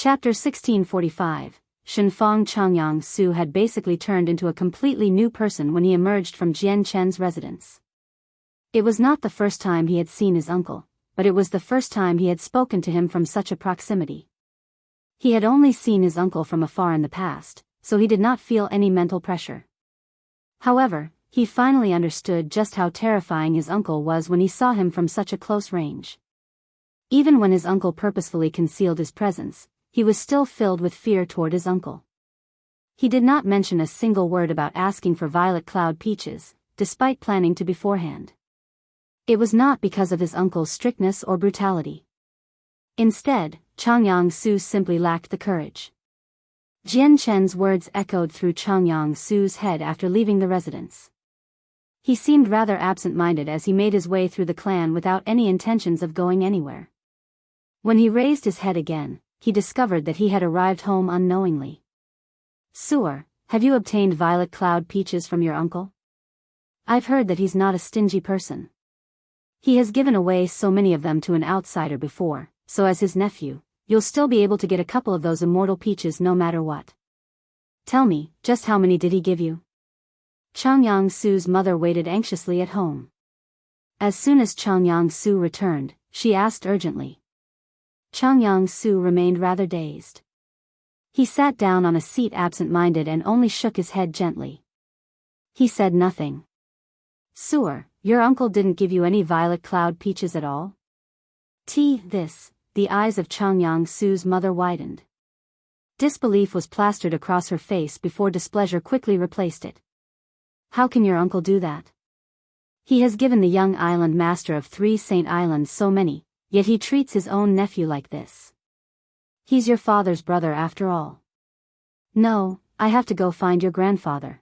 Chapter 1645. Shen Fang Changyang Su had basically turned into a completely new person when he emerged from Jian Chen's residence. It was not the first time he had seen his uncle, but it was the first time he had spoken to him from such a proximity. He had only seen his uncle from afar in the past, so he did not feel any mental pressure. However, he finally understood just how terrifying his uncle was when he saw him from such a close range. Even when his uncle purposefully concealed his presence, he was still filled with fear toward his uncle. He did not mention a single word about asking for violet cloud peaches, despite planning to beforehand. It was not because of his uncle's strictness or brutality. Instead, Changyang Su simply lacked the courage. Jian Chen's words echoed through Changyang Su's head after leaving the residence. He seemed rather absent-minded as he made his way through the clan without any intentions of going anywhere. When he raised his head again, he discovered that he had arrived home unknowingly. "Su'er, have you obtained violet cloud peaches from your uncle? I've heard that he's not a stingy person. He has given away so many of them to an outsider before, so as his nephew, you'll still be able to get a couple of those immortal peaches no matter what. Tell me, just how many did he give you?" Changyang Su's mother waited anxiously at home. As soon as Changyang Su returned, she asked urgently. Changyang Su remained rather dazed. He sat down on a seat absent-minded and only shook his head gently. He said nothing. "Su'er, your uncle didn't give you any violet cloud peaches at all?" The eyes of Changyang Su's mother widened. Disbelief was plastered across her face before displeasure quickly replaced it. "How can your uncle do that? He has given the young island master of 3 Saint Islands so many, yet he treats his own nephew like this. He's your father's brother after all." "No, I have to go find your grandfather.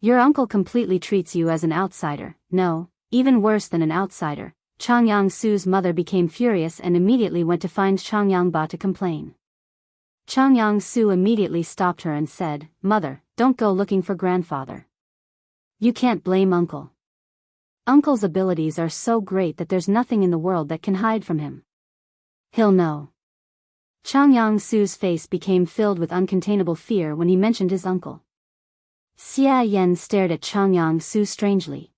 Your uncle completely treats you as an outsider." "No, even worse than an outsider." Changyang Su's mother became furious and immediately went to find Changyang Ba to complain. Changyang Su immediately stopped her and said, "Mother, don't go looking for grandfather. You can't blame uncle. Uncle's abilities are so great that there's nothing in the world that can hide from him. He'll know." Changyang Su's face became filled with uncontainable fear when he mentioned his uncle. Xia Yan stared at Changyang Su strangely.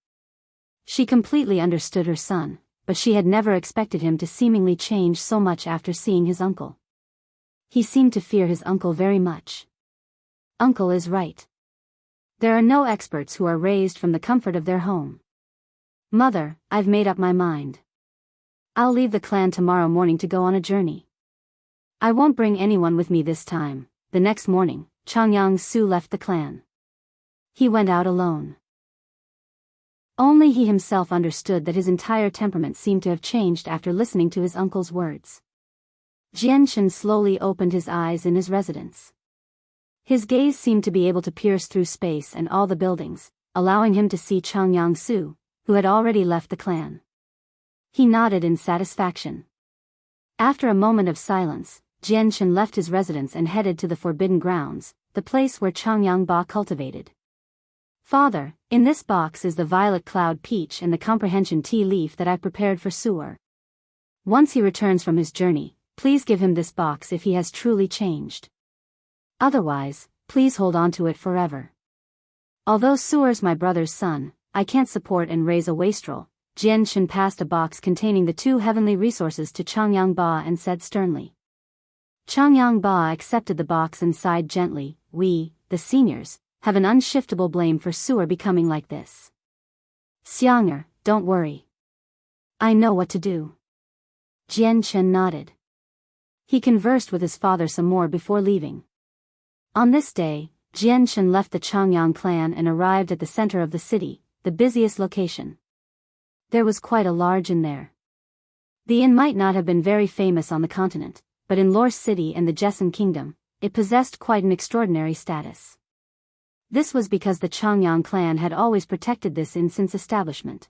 She completely understood her son, but she had never expected him to seemingly change so much after seeing his uncle. He seemed to fear his uncle very much. Uncle is right. There are no experts who are raised from the comfort of their home. "Mother, I've made up my mind. I'll leave the clan tomorrow morning to go on a journey. I won't bring anyone with me this time." The next morning, Changyang Su left the clan. He went out alone. Only he himself understood that his entire temperament seemed to have changed after listening to his uncle's words. Jian Chen slowly opened his eyes in his residence. His gaze seemed to be able to pierce through space and all the buildings, allowing him to see Changyang Su, who had already left the clan. He nodded in satisfaction. After a moment of silence, Jian Chen left his residence and headed to the Forbidden Grounds, the place where Changyang Ba cultivated. "Father, in this box is the violet cloud peach and the comprehension tea leaf that I've prepared for Su'er. Once he returns from his journey, please give him this box if he has truly changed. Otherwise, please hold on to it forever. Although Su'er's my brother's son, I can't support and raise a wastrel." Jian Chen passed a box containing the 2 heavenly resources to Changyang Ba and said sternly. Changyang Ba accepted the box and sighed gently. "We, the seniors, have an unshiftable blame for Su'er becoming like this. Xianger, don't worry. I know what to do." Jian Chen nodded. He conversed with his father some more before leaving. On this day, Jian Chen left the Changyang clan and arrived at the center of the city, the busiest location. There was quite a large inn there. The inn might not have been very famous on the continent, but in Lor City and the Jessen Kingdom, it possessed quite an extraordinary status. This was because the Changyang clan had always protected this inn since establishment.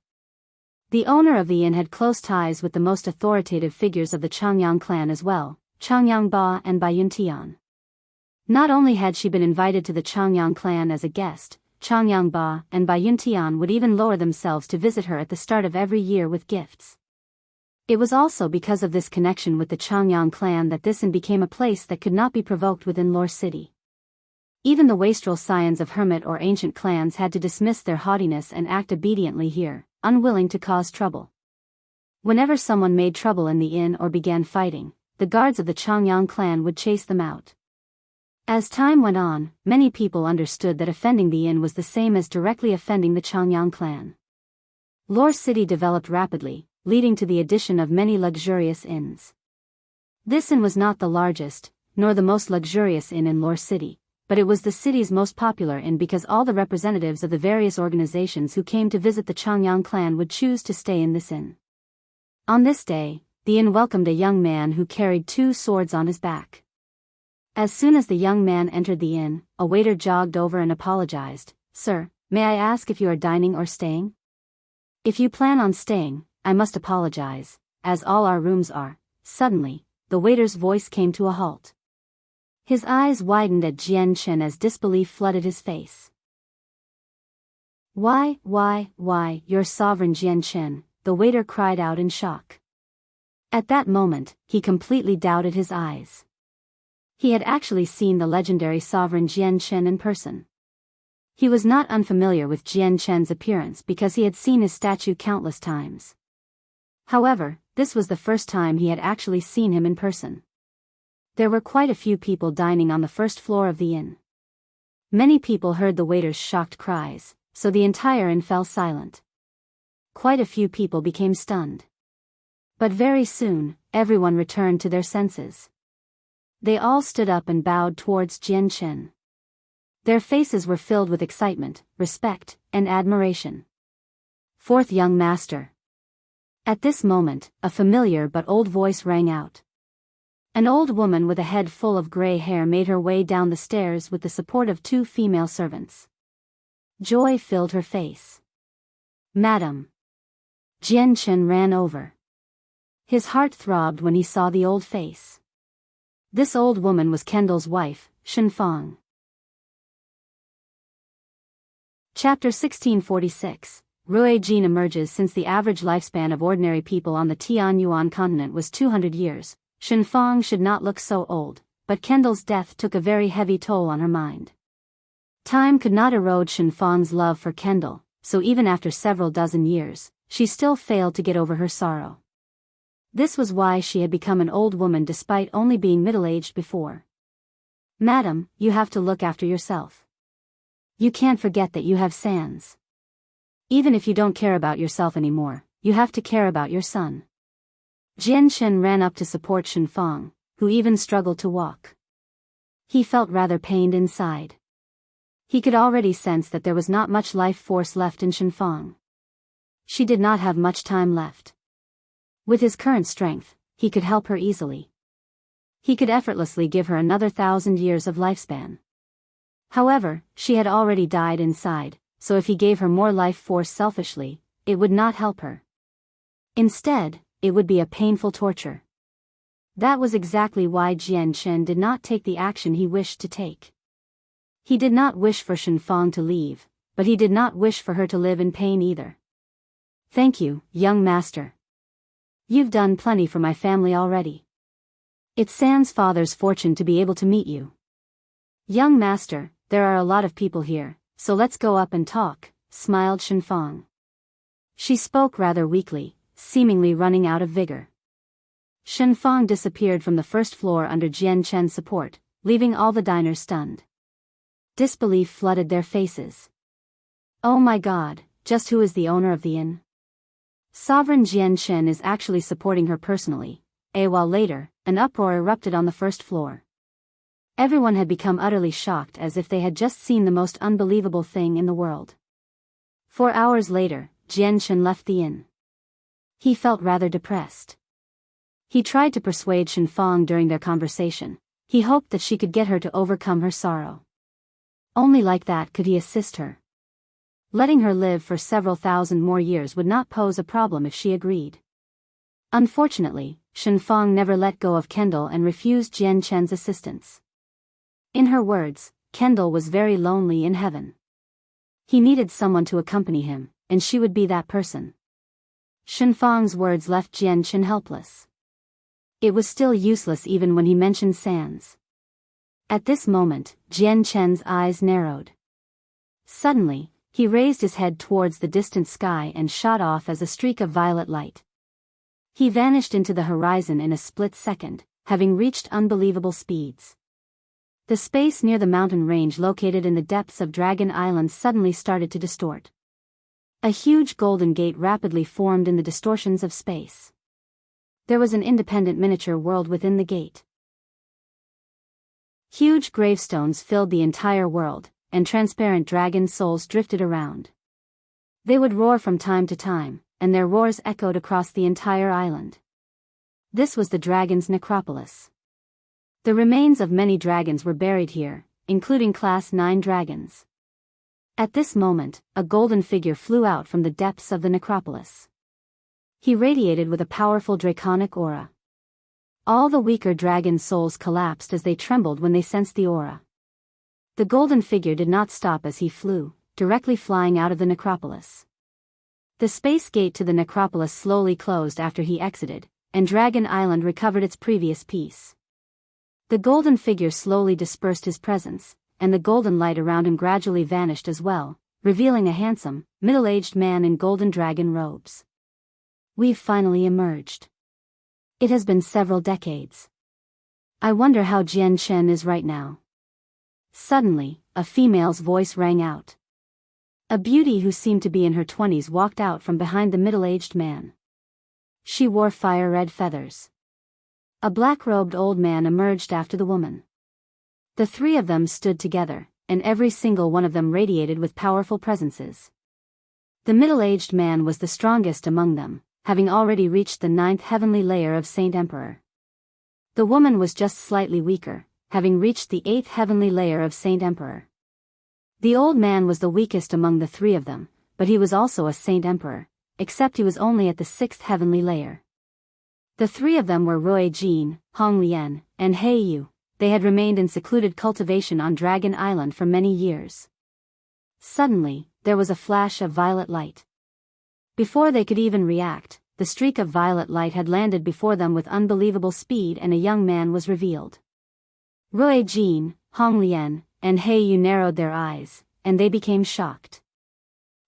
The owner of the inn had close ties with the most authoritative figures of the Changyang clan as well, Changyang Ba and Bayun Tian. Not only had she been invited to the Changyang clan as a guest, Changyang Ba and Bayun Tian would even lower themselves to visit her at the start of every year with gifts. It was also because of this connection with the Changyang clan that this inn became a place that could not be provoked within Lore City. Even the wastrel scions of hermit or ancient clans had to dismiss their haughtiness and act obediently here, unwilling to cause trouble. Whenever someone made trouble in the inn or began fighting, the guards of the Changyang clan would chase them out. As time went on, many people understood that offending the inn was the same as directly offending the Changyang clan. Lore City developed rapidly, leading to the addition of many luxurious inns. This inn was not the largest, nor the most luxurious inn in Lore City, but it was the city's most popular inn because all the representatives of the various organizations who came to visit the Changyang clan would choose to stay in this inn. On this day, the inn welcomed a young man who carried 2 swords on his back. As soon as the young man entered the inn, a waiter jogged over and apologized. "Sir, may I ask if you are dining or staying?" "If you plan on staying, I must apologize, as all our rooms are." Suddenly, the waiter's voice came to a halt. His eyes widened at Chen as disbelief flooded his face. Why, your sovereign Chen," the waiter cried out in shock. At that moment, he completely doubted his eyes. He had actually seen the legendary sovereign Chen in person. He was not unfamiliar with Chen's appearance because he had seen his statue countless times. However, this was the first time he had actually seen him in person. There were quite a few people dining on the first floor of the inn. Many people heard the waiter's shocked cries, so the entire inn fell silent. Quite a few people became stunned. But very soon, everyone returned to their senses. They all stood up and bowed towards Chen. Their faces were filled with excitement, respect, and admiration. "Fourth young master." At this moment, a familiar but old voice rang out. An old woman with a head full of gray hair made her way down the stairs with the support of 2 female servants. Joy filled her face. "Madam." Chen ran over. His heart throbbed when he saw the old face. This old woman was Kendall's wife, Fang. Chapter 1646. Rui Jin Emerges. Since the average lifespan of ordinary people on the Tianyuan continent was 200 years, Fang should not look so old, but Kendall's death took a very heavy toll on her mind. Time could not erode Fang's love for Kendall, so even after several dozen years, she still failed to get over her sorrow. This was why she had become an old woman despite only being middle-aged before. "Madam, you have to look after yourself. You can't forget that you have sons. Even if you don't care about yourself anymore, you have to care about your son." Chen ran up to support Fang, who even struggled to walk. He felt rather pained inside. He could already sense that there was not much life force left in Fang. She did not have much time left. With his current strength, he could help her easily. He could effortlessly give her another 1,000 years of lifespan. However, she had already died inside, so if he gave her more life force selfishly, it would not help her. Instead, it would be a painful torture. That was exactly why Chen did not take the action he wished to take. He did not wish for Fang to leave, but he did not wish for her to live in pain either. "Thank you, young master. You've done plenty for my family already. It's San's father's fortune to be able to meet you." "Young master, there are a lot of people here, so let's go up and talk," smiled Fang. She spoke rather weakly, seemingly running out of vigor. Fang disappeared from the first floor under Chen's support, leaving all the diners stunned. Disbelief flooded their faces. "Oh my god, just who is the owner of the inn? Sovereign Chen is actually supporting her personally." A while later, an uproar erupted on the first floor. Everyone had become utterly shocked as if they had just seen the most unbelievable thing in the world. 4 hours later, Chen left the inn. He felt rather depressed. He tried to persuade Fang during their conversation. He hoped that she could get her to overcome her sorrow. Only like that could he assist her. Letting her live for several thousand more years would not pose a problem if she agreed. Unfortunately, Fang never let go of Kendall and refused Chen's assistance. In her words, Kendall was very lonely in heaven. He needed someone to accompany him, and she would be that person. Fang's words left Chen helpless. It was still useless even when he mentioned sands. At this moment, Chen's eyes narrowed. Suddenly, he raised his head towards the distant sky and shot off as a streak of violet light. He vanished into the horizon in a split second, having reached unbelievable speeds. The space near the mountain range located in the depths of Dragon Island suddenly started to distort. A huge golden gate rapidly formed in the distortions of space. There was an independent miniature world within the gate. Huge gravestones filled the entire world, and transparent dragon souls drifted around. They would roar from time to time, and their roars echoed across the entire island. This was the dragon's necropolis. The remains of many dragons were buried here, including Class 9 dragons. At this moment, a golden figure flew out from the depths of the necropolis. He radiated with a powerful draconic aura. All the weaker dragon souls collapsed as they trembled when they sensed the aura. The golden figure did not stop as he flew, directly flying out of the necropolis. The space gate to the necropolis slowly closed after he exited, and Dragon Island recovered its previous peace. The golden figure slowly dispersed his presence, and the golden light around him gradually vanished as well, revealing a handsome, middle-aged man in golden dragon robes. We've finally emerged. It has been several decades. I wonder how Chen is right now. Suddenly, a female's voice rang out. A beauty who seemed to be in her 20s walked out from behind the middle-aged man. She wore fire-red feathers. A black-robed old man emerged after the woman. The three of them stood together, and every single one of them radiated with powerful presences. The middle-aged man was the strongest among them, having already reached the 9th heavenly layer of Saint Emperor. The woman was just slightly weaker, having reached the 8th heavenly layer of Saint Emperor. The old man was the weakest among the three of them, but he was also a Saint Emperor, except he was only at the 6th heavenly layer. The three of them were Rui Jin, Honglian, and Heiyu. They had remained in secluded cultivation on Dragon Island for many years. Suddenly, there was a flash of violet light. Before they could even react, the streak of violet light had landed before them with unbelievable speed and a young man was revealed. Rui Jin, Honglian, and Heiyu narrowed their eyes, and they became shocked.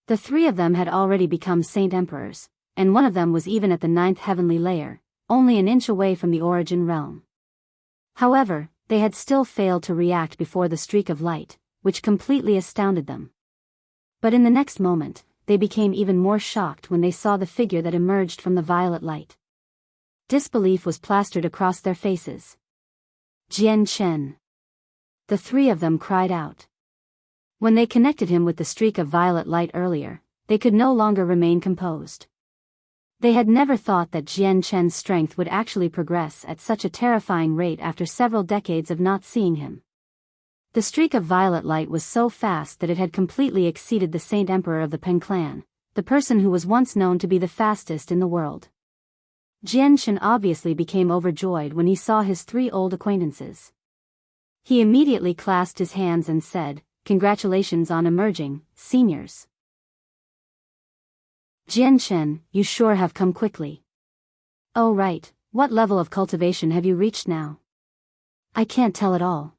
The three of them had already become Saint Emperors, and one of them was even at the 9th heavenly layer, only an inch away from the origin realm. However, they had still failed to react before the streak of light, which completely astounded them. But in the next moment, they became even more shocked when they saw the figure that emerged from the violet light. Disbelief was plastered across their faces. Chen. The three of them cried out. When they connected him with the streak of violet light earlier, they could no longer remain composed. They had never thought that Chen's strength would actually progress at such a terrifying rate after several decades of not seeing him. The streak of violet light was so fast that it had completely exceeded the Saint Emperor of the Peng clan, the person who was once known to be the fastest in the world. Chen obviously became overjoyed when he saw his three old acquaintances. He immediately clasped his hands and said, "Congratulations on emerging, seniors. Chen, you sure have come quickly. Oh right, what level of cultivation have you reached now? I can't tell at all.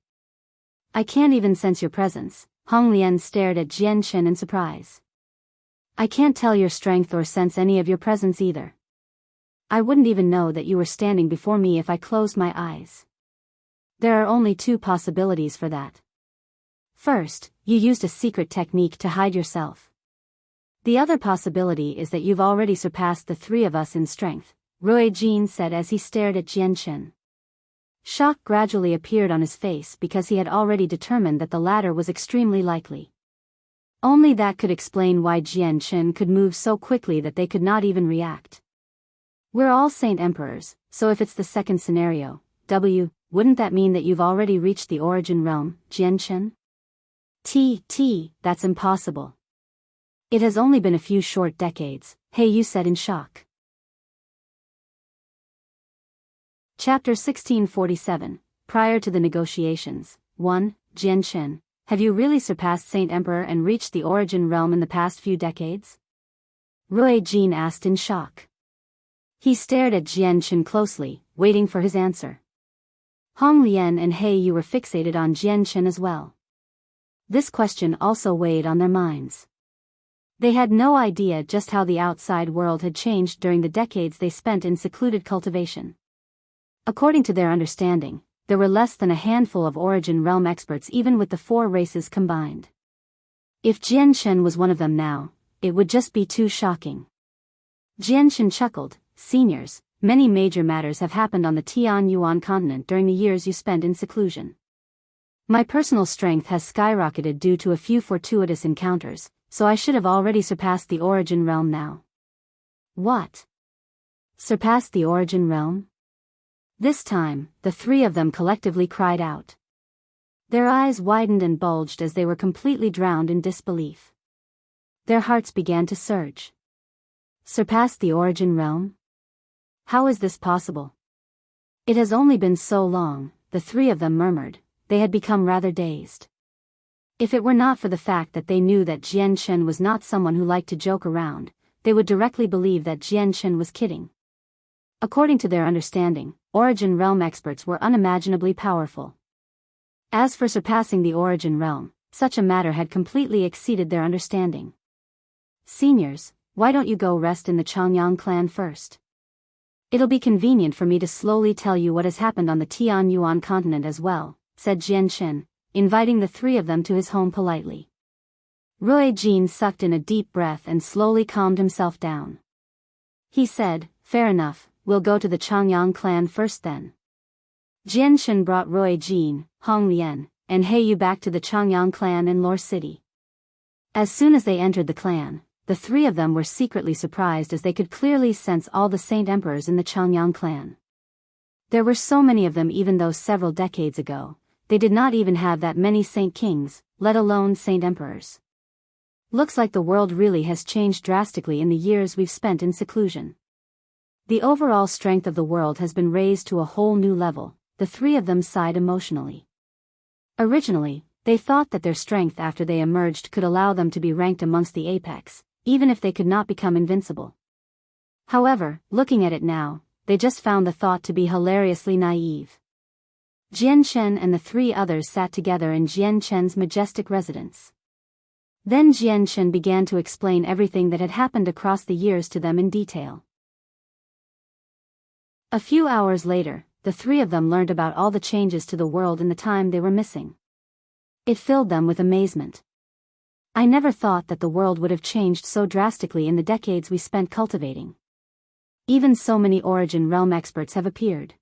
I can't even sense your presence." Honglian stared at Chen in surprise. "I can't tell your strength or sense any of your presence either. I wouldn't even know that you were standing before me if I closed my eyes. There are only two possibilities for that. First, you used a secret technique to hide yourself. The other possibility is that you've already surpassed the three of us in strength," Rui Jin said as he stared at Chen. Shock gradually appeared on his face because he had already determined that the latter was extremely likely. Only that could explain why Chen could move so quickly that they could not even react. "We're all Saint Emperors, so if it's the second scenario, wouldn't that mean that you've already reached the origin realm, Chen?" That's impossible. It has only been a few short decades," Heiyu said in shock. Chapter 1647, Prior to the Negotiations. 1. Chen, have you really surpassed Saint Emperor and reached the origin realm in the past few decades? Rui Jin asked in shock. He stared at Chen closely, waiting for his answer. Hong Lian and He Yu were fixated on Chen as well. This question also weighed on their minds. They had no idea just how the outside world had changed during the decades they spent in secluded cultivation. According to their understanding, there were less than a handful of Origin Realm experts even with the 4 races combined. If Chen was one of them now, it would just be too shocking. Chen chuckled, "Seniors, many major matters have happened on the Tianyuan continent during the years you spent in seclusion. My personal strength has skyrocketed due to a few fortuitous encounters, so I should have already surpassed the Origin Realm now." What? Surpassed the Origin Realm? This time, the 3 of them collectively cried out. Their eyes widened and bulged as they were completely drowned in disbelief. Their hearts began to surge. Surpassed the Origin Realm? How is this possible? It has only been so long, the 3 of them murmured. They had become rather dazed. If it were not for the fact that they knew that Chen was not someone who liked to joke around, they would directly believe that Chen was kidding. According to their understanding, Origin Realm experts were unimaginably powerful. As for surpassing the Origin Realm, such a matter had completely exceeded their understanding. "Seniors, why don't you go rest in the Changyang clan first? It'll be convenient for me to slowly tell you what has happened on the Tianyuan continent as well," said Chen, inviting the 3 of them to his home politely. Rui Jin sucked in a deep breath and slowly calmed himself down. He said, "Fair enough, we'll go to the Changyang clan first then." Chen brought Rui Jin, Hong Lian, and He Yu back to the Changyang clan in Lore City. As soon as they entered the clan, the 3 of them were secretly surprised as they could clearly sense all the Saint Emperors in the Changyang clan. There were so many of them even though several decades ago, they did not even have that many Saint Kings, let alone Saint Emperors. Looks like the world really has changed drastically in the years we've spent in seclusion. The overall strength of the world has been raised to a whole new level, the 3 of them sighed emotionally. Originally, they thought that their strength after they emerged could allow them to be ranked amongst the apex, even if they could not become invincible. However, looking at it now, they just found the thought to be hilariously naive. Chen and the 3 others sat together in Chen's majestic residence. Then Chen began to explain everything that had happened across the years to them in detail. A few hours later, the 3 of them learned about all the changes to the world in the time they were missing. It filled them with amazement. "I never thought that the world would have changed so drastically in the decades we spent cultivating. Even so many Origin Realm experts have appeared.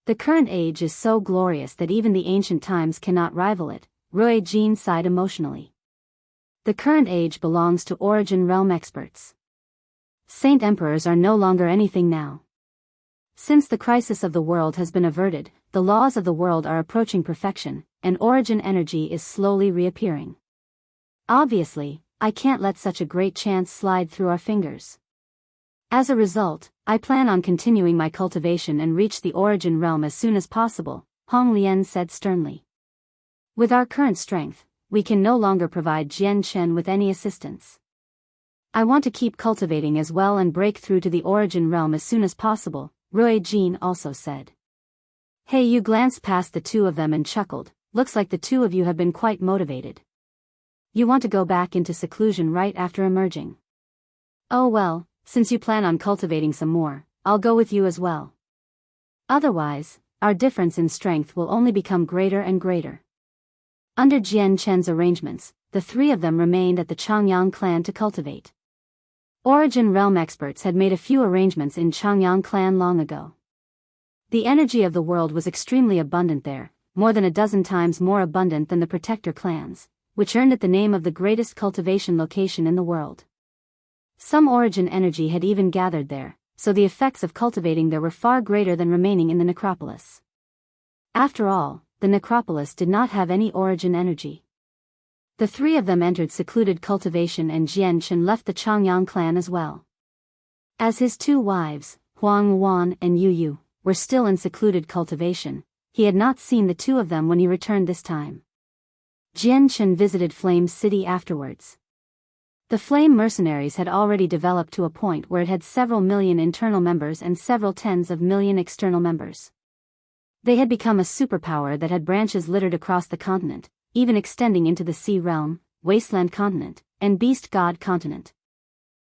The current age is so glorious that even the ancient times cannot rival it," Rui Jin sighed emotionally. "The current age belongs to Origin Realm experts. Saint Emperors are no longer anything now. Since the crisis of the world has been averted, the laws of the world are approaching perfection, and Origin energy is slowly reappearing. Obviously, I can't let such a great chance slide through our fingers. As a result, I plan on continuing my cultivation and reach the Origin Realm as soon as possible," Hong Lian said sternly. "With our current strength, we can no longer provide Chen with any assistance. I want to keep cultivating as well and break through to the Origin Realm as soon as possible," Rui Jin also said. He Yu glanced past the 2 of them and chuckled, "Looks like the 2 of you have been quite motivated. You want to go back into seclusion right after emerging. Oh well, since you plan on cultivating some more, I'll go with you as well. Otherwise, our difference in strength will only become greater and greater." Under Chen's arrangements, the 3 of them remained at the Changyang clan to cultivate. Origin Realm experts had made a few arrangements in Changyang clan long ago. The energy of the world was extremely abundant there, more than a dozen times more abundant than the Protector clans, which earned it the name of the greatest cultivation location in the world. Some Origin energy had even gathered there, so the effects of cultivating there were far greater than remaining in the necropolis. After all, the necropolis did not have any Origin energy. The 3 of them entered secluded cultivation and Chen left the Changyang clan as well. As his 2 wives, Huang Wan and Yu Yu, were still in secluded cultivation, he had not seen the 2 of them when he returned this time. Chen visited Flame City afterwards. The Flame Mercenaries had already developed to a point where it had several million internal members and several tens of million external members. They had become a superpower that had branches littered across the continent, even extending into the Sea Realm, Wasteland Continent, and Beast God Continent.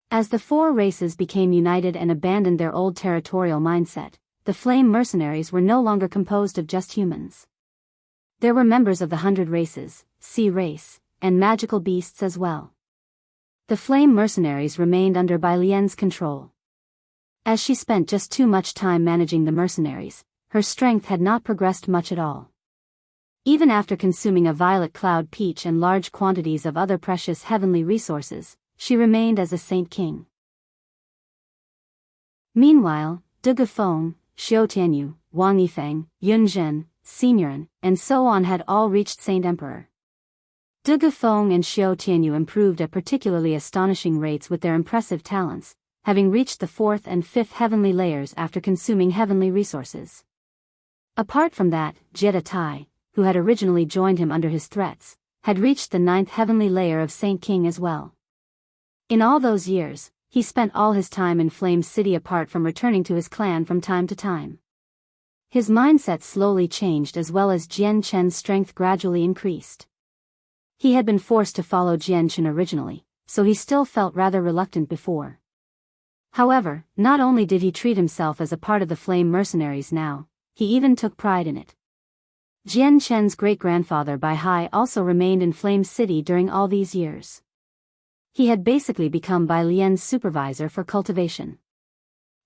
As the four races became united and abandoned their old territorial mindset, the Flame Mercenaries were no longer composed of just humans. There were members of the 100 races, Sea Race, and magical beasts as well. The Flame Mercenaries remained under Bai Lian's control. As she spent just too much time managing the mercenaries, her strength had not progressed much at all. Even after consuming a violet cloud peach and large quantities of other precious heavenly resources, she remained as a Saint King. Meanwhile, De Gufeng, Xiao Tianyu, Wang Yifeng, Yun Zhen, Signorin, and so on had all reached Saint Emperor. De Gufeng and Xiao Tianyu improved at particularly astonishing rates with their impressive talents, having reached the 4th and 5th heavenly layers after consuming heavenly resources. Apart from that, Jetta Tai, who had originally joined him under his threats, had reached the 9th heavenly layer of Saint King as well. In all those years, he spent all his time in Flame City apart from returning to his clan from time to time. His mindset slowly changed as well as Jian Chen's strength gradually increased. He had been forced to follow Jian Chen originally, so he still felt rather reluctant before. However, not only did he treat himself as a part of the Flame Mercenaries now, he even took pride in it. Jian Chen's great-grandfather Bai Hai also remained in Flame City during all these years. He had basically become Bai Lian's supervisor for cultivation.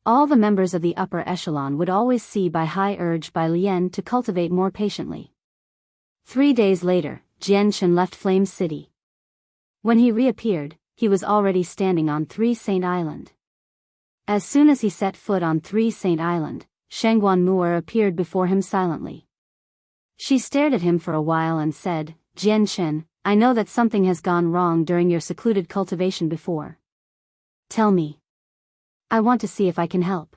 All the members of the upper echelon would always see Bai Hai urge Bai Lian to cultivate more patiently. 3 days later, Jian Chen left Flame City. When he reappeared, he was already standing on 3 Saint Island. As soon as he set foot on 3 Saint Island, Shengguan Mu'er appeared before him silently. She stared at him for a while and said, "Jian Chen, I know that something has gone wrong during your secluded cultivation before. Tell me. I want to see if I can help."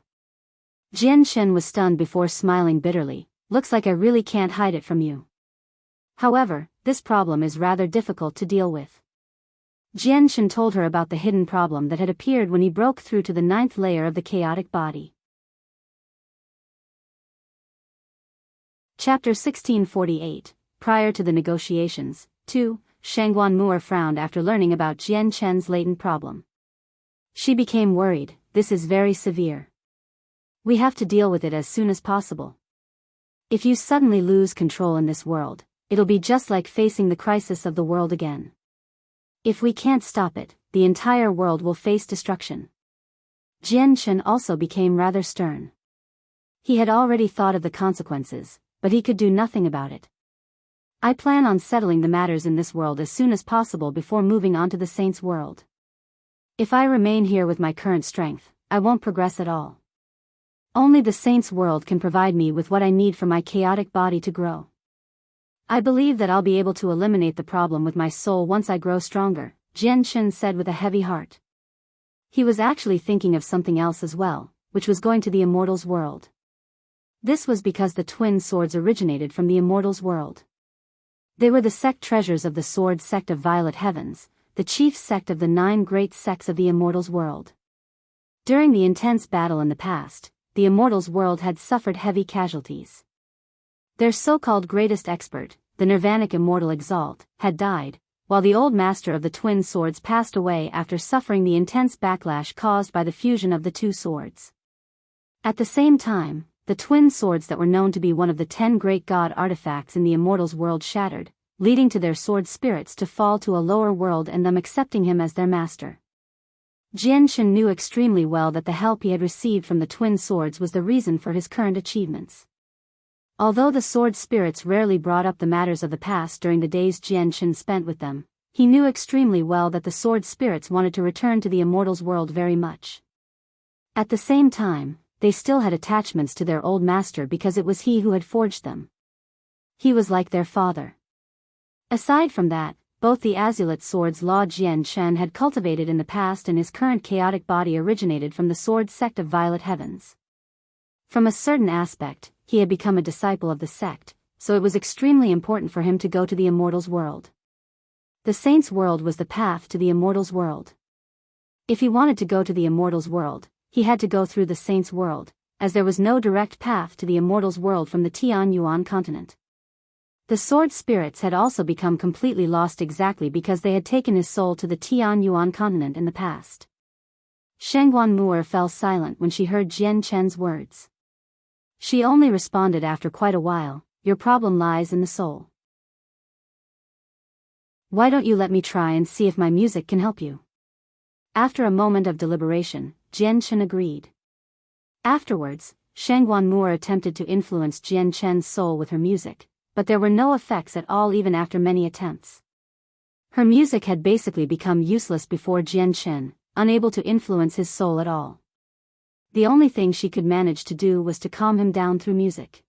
Jian Chen was stunned before smiling bitterly. "Looks like I really can't hide it from you. However, this problem is rather difficult to deal with." Jian Chen told her about the hidden problem that had appeared when he broke through to the 9th layer of the chaotic body. Chapter 1648, Prior to the Negotiations, 2, Shengguan Mu'er frowned after learning about Jian Chen's latent problem. She became worried. "This is very severe. We have to deal with it as soon as possible. If you suddenly lose control in this world, it'll be just like facing the crisis of the world again. If we can't stop it, the entire world will face destruction." Jian Chen also became rather stern. He had already thought of the consequences, but he could do nothing about it. "I plan on settling the matters in this world as soon as possible before moving on to the Saints' world. If I remain here with my current strength, I won't progress at all. Only the Saints' world can provide me with what I need for my chaotic body to grow. I believe that I'll be able to eliminate the problem with my soul once I grow stronger," Jian Chen said with a heavy heart. He was actually thinking of something else as well, which was going to the Immortals' world. This was because the twin swords originated from the Immortals' world. They were the sect treasures of the Sword Sect of Violet Heavens, the chief sect of the 9 great sects of the Immortals' world. During the intense battle in the past, the Immortals' world had suffered heavy casualties. Their so-called greatest expert, the Nirvanic Immortal Exalt, had died, while the old master of the twin swords passed away after suffering the intense backlash caused by the fusion of the 2 swords. At the same time, the twin swords that were known to be one of the 10 great god artifacts in the Immortals' world shattered, leading to their sword spirits to fall to a lower world and them accepting him as their master. Jian Chen knew extremely well that the help he had received from the twin swords was the reason for his current achievements. Although the sword spirits rarely brought up the matters of the past during the days Jian Chen spent with them, he knew extremely well that the sword spirits wanted to return to the Immortals' world very much. At the same time, they still had attachments to their old master because it was he who had forged them. He was like their father. Aside from that, both the azulate swords Law Jian Chen had cultivated in the past and his current chaotic body originated from the sword sect of Violet Heavens. From a certain aspect, he had become a disciple of the sect, so it was extremely important for him to go to the Immortals' world. The saint's world was the path to the immortal's world. If he wanted to go to the immortal's world, he had to go through the saint's world, as there was no direct path to the immortal's world from the Tianyuan continent. The sword spirits had also become completely lost exactly because they had taken his soul to the Tianyuan continent in the past. Shangguan Mu'er fell silent when she heard Jian Chen's words. She only responded after quite a while, "Your problem lies in the soul. Why don't you let me try and see if my music can help you?" After a moment of deliberation, Jian Chen agreed. Afterwards, Shangguan Mu'er attempted to influence Jian Chen's soul with her music, but there were no effects at all even after many attempts. Her music had basically become useless before Jian Chen, unable to influence his soul at all. The only thing she could manage to do was to calm him down through music.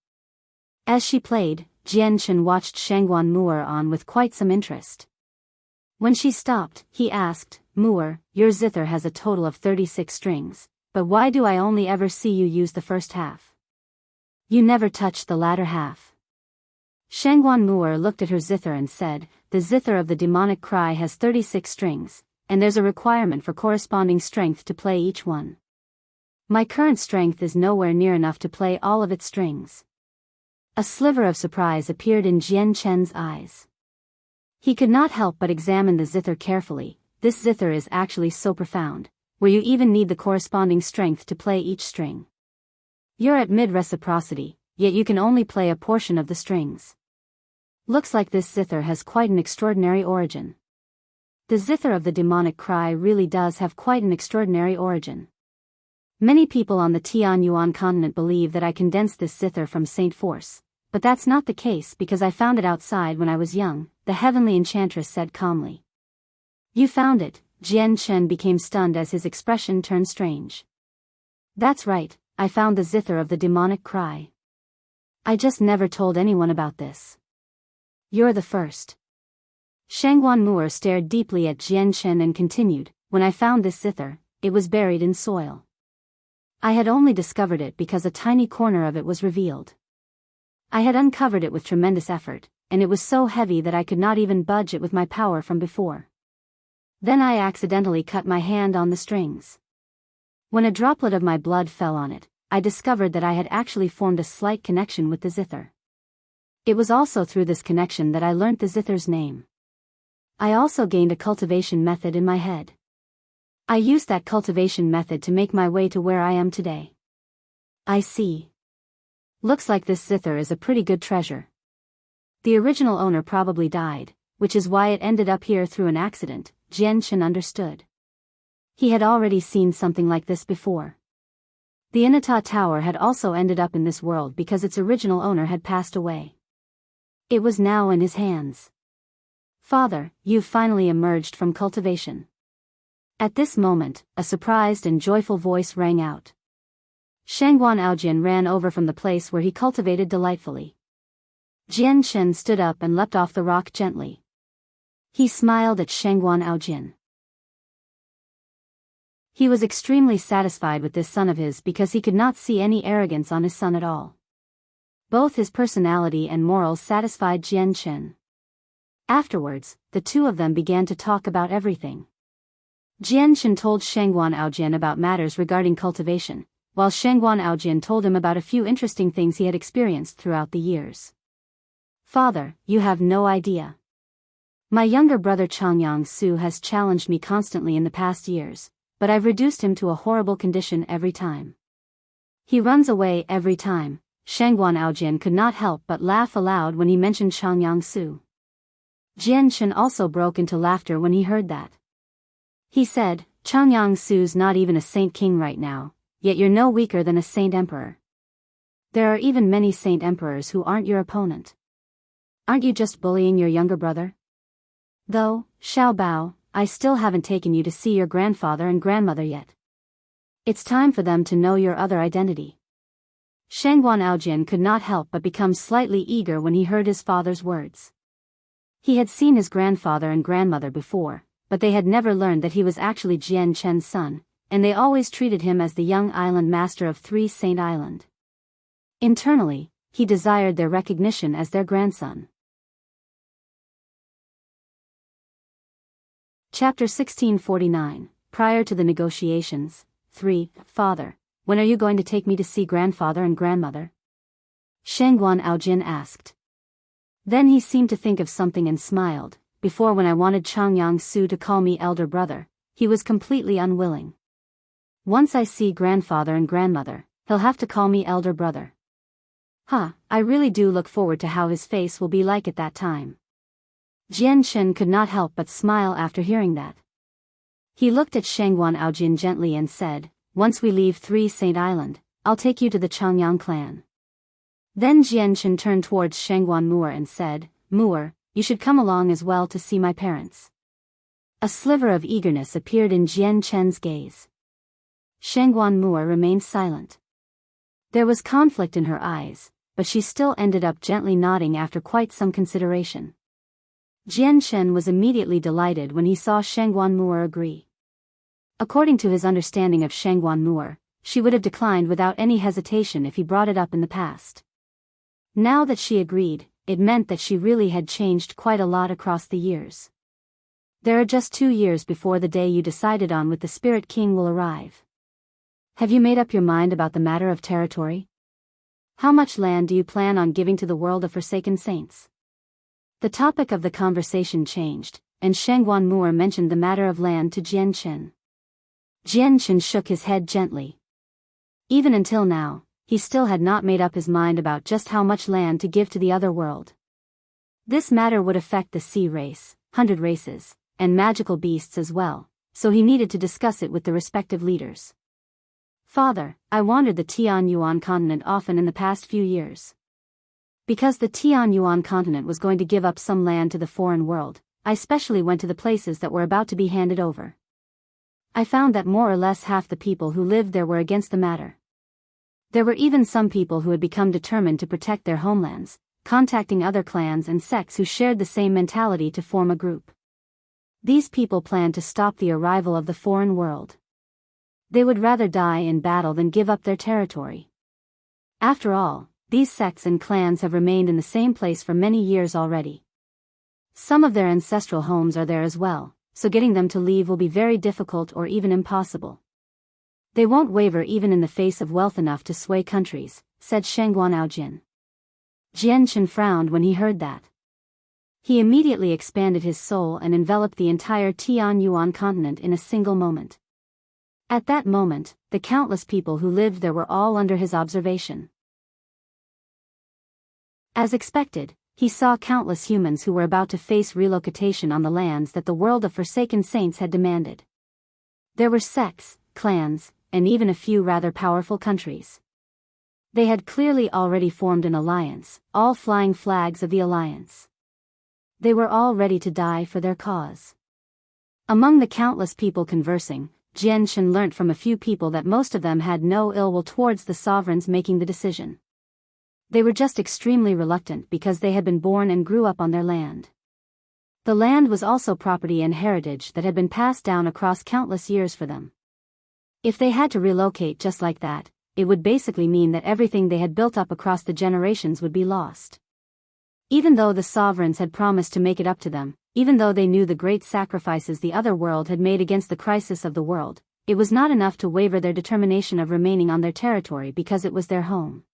As she played, Jian Chen watched Shangguan Mu'er on with quite some interest. When she stopped, he asked, "Mu'er, your zither has a total of 36 strings, but why do I only ever see you use the first half? You never touch the latter half." Shangguan Mu'er looked at her zither and said, "The zither of the demonic cry has 36 strings, and there's a requirement for corresponding strength to play each one. My current strength is nowhere near enough to play all of its strings." A sliver of surprise appeared in Jian Chen's eyes. He could not help but examine the zither carefully. "This zither is actually so profound, where you even need the corresponding strength to play each string. You're at mid-reciprocity, yet you can only play a portion of the strings. Looks like this zither has quite an extraordinary origin." The zither of the demonic cry really does have quite an extraordinary origin. Many people on the Tianyuan continent believe that I condensed this zither from Saint Force, but that's not the case because I found it outside when I was young, the heavenly enchantress said calmly. "You found it?" Jian Chen became stunned as his expression turned strange. "That's right, I found the zither of the demonic cry. I just never told anyone about this. You're the first." Shangguan Mu'er stared deeply at Jian Chen and continued, "When I found this zither, it was buried in soil. I had only discovered it because a tiny corner of it was revealed. I had uncovered it with tremendous effort, and it was so heavy that I could not even budge it with my power from before. Then I accidentally cut my hand on the strings. When a droplet of my blood fell on it, I discovered that I had actually formed a slight connection with the zither. It was also through this connection that I learnt the zither's name. I also gained a cultivation method in my head. I used that cultivation method to make my way to where I am today." "I see. Looks like this zither is a pretty good treasure. The original owner probably died, which is why it ended up here through an accident." Jian Chen understood. He had already seen something like this before. The Inata Tower had also ended up in this world because its original owner had passed away. It was now in his hands. "Father, you've finally emerged from cultivation." At this moment, a surprised and joyful voice rang out. Shangguan Aojian ran over from the place where he cultivated delightfully. Jian Chen stood up and leapt off the rock gently. He smiled at Shangguan Aojian. He was extremely satisfied with this son of his because he could not see any arrogance on his son at all. Both his personality and morals satisfied Jian Chen. Afterwards, the two of them began to talk about everything. Jian Chen told Shangguan Aojian about matters regarding cultivation, while Shangguan Aojian told him about a few interesting things he had experienced throughout the years. "Father, you have no idea. My younger brother Changyang Su has challenged me constantly in the past years, but I've reduced him to a horrible condition every time. He runs away every time." Shangguan Aojian could not help but laugh aloud when he mentioned Changyang Su. Jian Chen also broke into laughter when he heard that. He said, "Changyang Su's not even a saint king right now, yet you're no weaker than a saint emperor. There are even many saint emperors who aren't your opponent. Aren't you just bullying your younger brother? Though, Xiao Bao, I still haven't taken you to see your grandfather and grandmother yet. It's time for them to know your other identity." Shangguan Aojian could not help but become slightly eager when he heard his father's words. He had seen his grandfather and grandmother before, but they had never learned that he was actually Jian Chen's son, and they always treated him as the young island master of Three Saint Island. Internally, he desired their recognition as their grandson. Chapter 1649, Prior to the Negotiations. 3. Father, when are you going to take me to see grandfather and grandmother? Shangguan Aojin asked. Then he seemed to think of something and smiled. Before, when I wanted Changyang Su to call me elder brother, he was completely unwilling. Once I see grandfather and grandmother, he'll have to call me elder brother. I really do look forward to how his face will be like at that time. Chen could not help but smile after hearing that. He looked at Shangguan Aojin gently and said, once we leave Three Saint Island, I'll take you to the Changyang clan. Then Chen turned towards Shangguan Mu'er and said, Mu'er, you should come along as well to see my parents. A sliver of eagerness appeared in Chen's gaze. Shangguan Mu'er remained silent. There was conflict in her eyes, but she still ended up gently nodding after quite some consideration. Chen was immediately delighted when he saw Shangguan Mu'er agree. According to his understanding of Shangguan Mu'er, she would have declined without any hesitation if he brought it up in the past. Now that she agreed, it meant that she really had changed quite a lot across the years. There are just 2 years before the day you decided on with the Spirit King will arrive. Have you made up your mind about the matter of territory? How much land do you plan on giving to the world of Forsaken Saints? The topic of the conversation changed, and Shangguan Mu'er mentioned the matter of land to Chen. Chen shook his head gently. Even until now, he still had not made up his mind about just how much land to give to the other world. This matter would affect the sea race, 100 races, and magical beasts as well, so he needed to discuss it with the respective leaders. Father, I wandered the Tianyuan continent often in the past few years. Because the Tianyuan continent was going to give up some land to the foreign world, I specially went to the places that were about to be handed over. I found that more or less half the people who lived there were against the matter. There were even some people who had become determined to protect their homelands, contacting other clans and sects who shared the same mentality to form a group. These people planned to stop the arrival of the foreign world. They would rather die in battle than give up their territory. After all, these sects and clans have remained in the same place for many years already. Some of their ancestral homes are there as well, so getting them to leave will be very difficult or even impossible. They won't waver even in the face of wealth enough to sway countries, said Shangguan Aojin. Chen frowned when he heard that. He immediately expanded his soul and enveloped the entire Tianyuan continent in a single moment. At that moment, the countless people who lived there were all under his observation. As expected, he saw countless humans who were about to face relocation on the lands that the world of Forsaken Saints had demanded. There were sects, clans, and even a few rather powerful countries. They had clearly already formed an alliance, all flying flags of the alliance. They were all ready to die for their cause. Among the countless people conversing, Chen learnt from a few people that most of them had no ill will towards the sovereigns making the decision. They were just extremely reluctant because they had been born and grew up on their land. The land was also property and heritage that had been passed down across countless years for them. If they had to relocate just like that, it would basically mean that everything they had built up across the generations would be lost. Even though the sovereigns had promised to make it up to them, even though they knew the great sacrifices the other world had made against the crisis of the world, it was not enough to waver their determination of remaining on their territory because it was their home.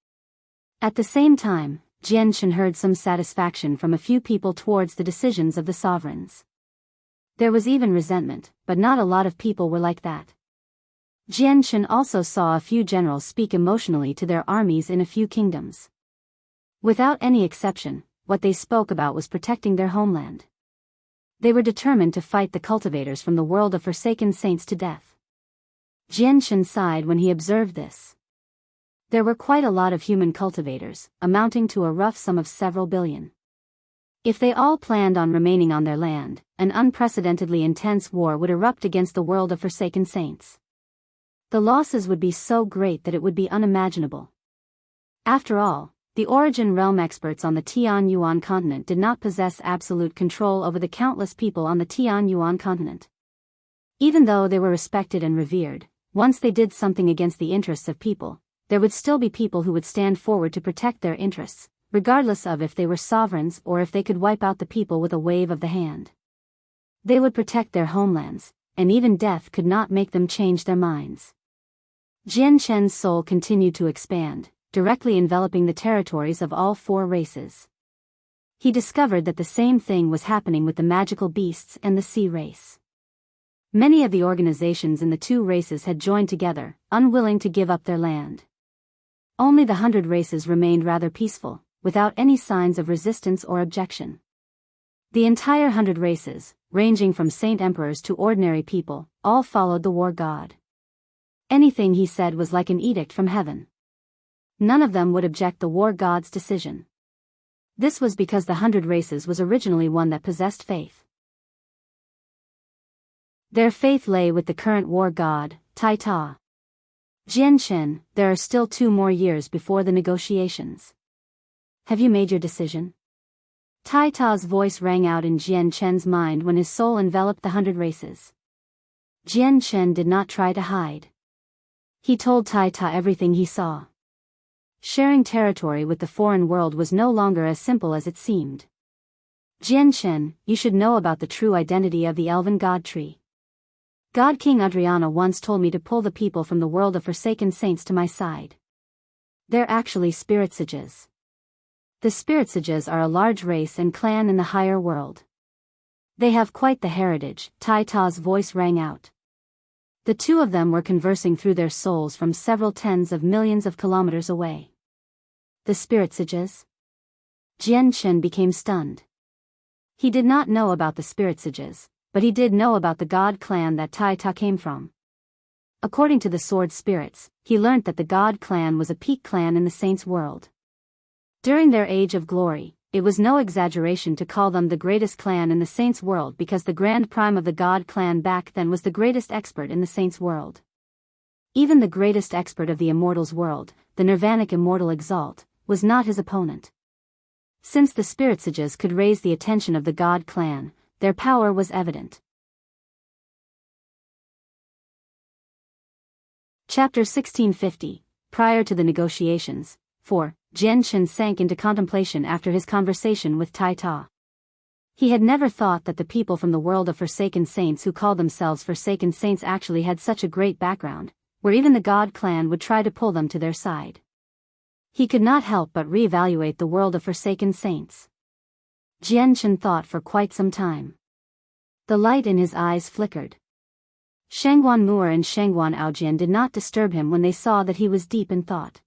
At the same time, Chen heard some satisfaction from a few people towards the decisions of the sovereigns. There was even resentment, but not a lot of people were like that. Chen also saw a few generals speak emotionally to their armies in a few kingdoms. Without any exception, what they spoke about was protecting their homeland. They were determined to fight the cultivators from the world of Forsaken Saints to death. Chen sighed when he observed this. There were quite a lot of human cultivators, amounting to a rough sum of several billion. If they all planned on remaining on their land, an unprecedentedly intense war would erupt against the world of Forsaken Saints. The losses would be so great that it would be unimaginable. After all, the Origin Realm experts on the Tianyuan continent did not possess absolute control over the countless people on the Tianyuan continent. Even though they were respected and revered, once they did something against the interests of people, there would still be people who would stand forward to protect their interests, regardless of if they were sovereigns or if they could wipe out the people with a wave of the hand. They would protect their homelands, and even death could not make them change their minds. Jian Chen's soul continued to expand, directly enveloping the territories of all 4 races. He discovered that the same thing was happening with the magical beasts and the sea race. Many of the organizations in the 2 races had joined together, unwilling to give up their land. Only the 100 races remained rather peaceful, without any signs of resistance or objection. The entire 100 races, ranging from saint emperors to ordinary people, all followed the war god. Anything he said was like an edict from heaven. None of them would object the war god's decision. This was because the 100 races was originally one that possessed faith. Their faith lay with the current war god, Tai Ta. Jian Chen, there are still 2 more years before the negotiations. Have you made your decision? Tai Ta's voice rang out in Jian Chen's mind when his soul enveloped the 100 races. Jian Chen did not try to hide. He told Tai Ta everything he saw. Sharing territory with the foreign world was no longer as simple as it seemed. Jian Chen, you should know about the true identity of the elven god tree. God King Adriana once told me to pull the people from the world of forsaken saints to my side. They're actually spirit sages. The spirit sages are a large race and clan in the higher world. They have quite the heritage, Tai Ta's voice rang out. The 2 of them were conversing through their souls from several tens of millions of kilometers away. The spirit sages? Jian Chen became stunned. He did not know about the spirit sages, but he did know about the god clan that Tai Ta came from. According to the sword spirits, he learnt that the god clan was a peak clan in the saints' world. During their age of glory, it was no exaggeration to call them the greatest clan in the saints' world because the grand prime of the god clan back then was the greatest expert in the saints' world. Even the greatest expert of the immortals' world, the Nirvanic immortal Exalt, was not his opponent. Since the spirit sages could raise the attention of the god clan, their power was evident. Chapter 1650. Prior to the negotiations. 4. Jian Chen sank into contemplation after his conversation with Tai Ta. He had never thought that the people from the world of forsaken saints who called themselves forsaken saints actually had such a great background, where even the god clan would try to pull them to their side. He could not help but reevaluate the world of forsaken saints. Jian Chen thought for quite some time. The light in his eyes flickered. Shangguan Mu'er and Shangguan Aojian did not disturb him when they saw that he was deep in thought.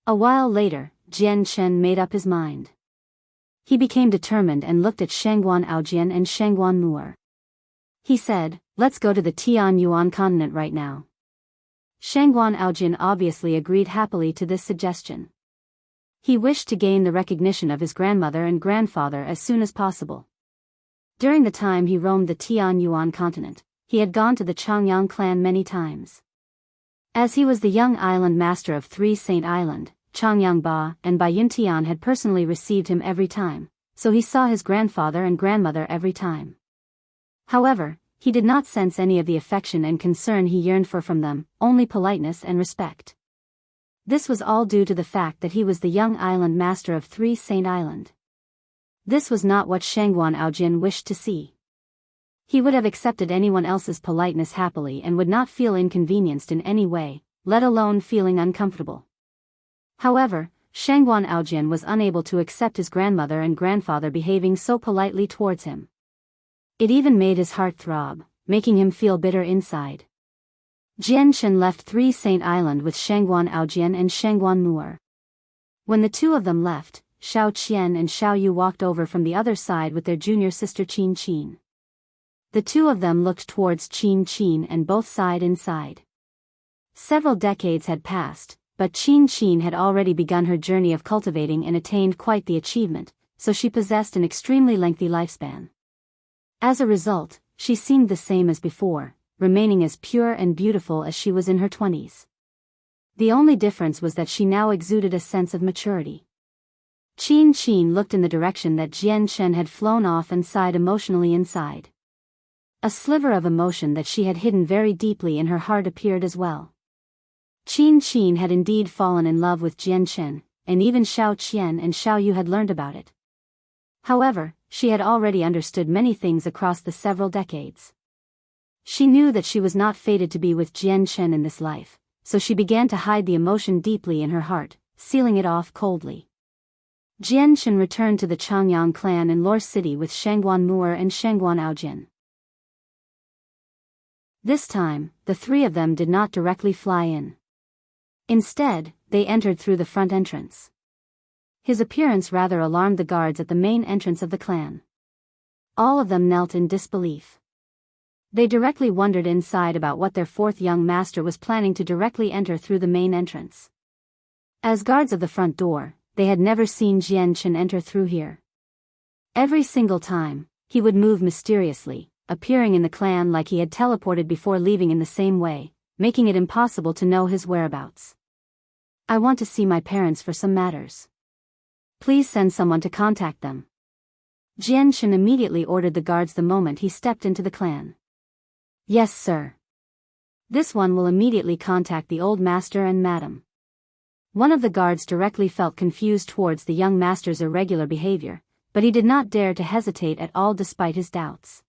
A while later, Jian Chen made up his mind. He became determined and looked at Shangguan Aojian and Shangguan Mu'er. He said, "Let's go to the Tian Yuan continent right now." Shangguan Aojian obviously agreed happily to this suggestion. He wished to gain the recognition of his grandmother and grandfather as soon as possible. During the time he roamed the Tian Yuan continent, he had gone to the Changyang clan many times. As he was the young island master of 3 Saint Island, Changyang Ba and Bayuntian had personally received him every time, so he saw his grandfather and grandmother every time. However, he did not sense any of the affection and concern he yearned for from them, only politeness and respect. This was all due to the fact that he was the young island master of 3 Saint Island. This was not what Shangguan Aojian wished to see. He would have accepted anyone else's politeness happily and would not feel inconvenienced in any way, let alone feeling uncomfortable. However, Shangguan Aojian was unable to accept his grandmother and grandfather behaving so politely towards him. It even made his heart throb, making him feel bitter inside. Jian Chen left 3 Saint Island with Shangguan Aojian and Shangguan Mu'er. When the 2 of them left, Shao Qian and Shao Yu walked over from the other side with their junior sister Qin Qin. The 2 of them looked towards Qin Qin and both sighed inside. Several decades had passed, but Qin Qin had already begun her journey of cultivating and attained quite the achievement, so she possessed an extremely lengthy lifespan. As a result, she seemed the same as before, remaining as pure and beautiful as she was in her 20s. The only difference was that she now exuded a sense of maturity. Qin Qin looked in the direction that Jian Chen had flown off and sighed emotionally inside. A sliver of emotion that she had hidden very deeply in her heart appeared as well. Qin Qin had indeed fallen in love with Jian Chen, and even Shao Qian and Shao Yu had learned about it. However, she had already understood many things across the several decades. She knew that she was not fated to be with Chen in this life, so she began to hide the emotion deeply in her heart, sealing it off coldly. Chen returned to the Changyang clan in Lore City with Shangguan Mu'er and Shangguan Aojian. This time, the three of them did not directly fly in. Instead, they entered through the front entrance. His appearance rather alarmed the guards at the main entrance of the clan. All of them knelt in disbelief. They directly wondered inside about what their fourth young master was planning to directly enter through the main entrance. As guards of the front door, they had never seen Jian enter through here. Every single time, he would move mysteriously, appearing in the clan like he had teleported before leaving in the same way, making it impossible to know his whereabouts. I want to see my parents for some matters. Please send someone to contact them. Jian immediately ordered the guards the moment he stepped into the clan. Yes, sir. This one will immediately contact the old master and madam. One of the guards directly felt confused towards the young master's irregular behavior, but he did not dare to hesitate at all despite his doubts.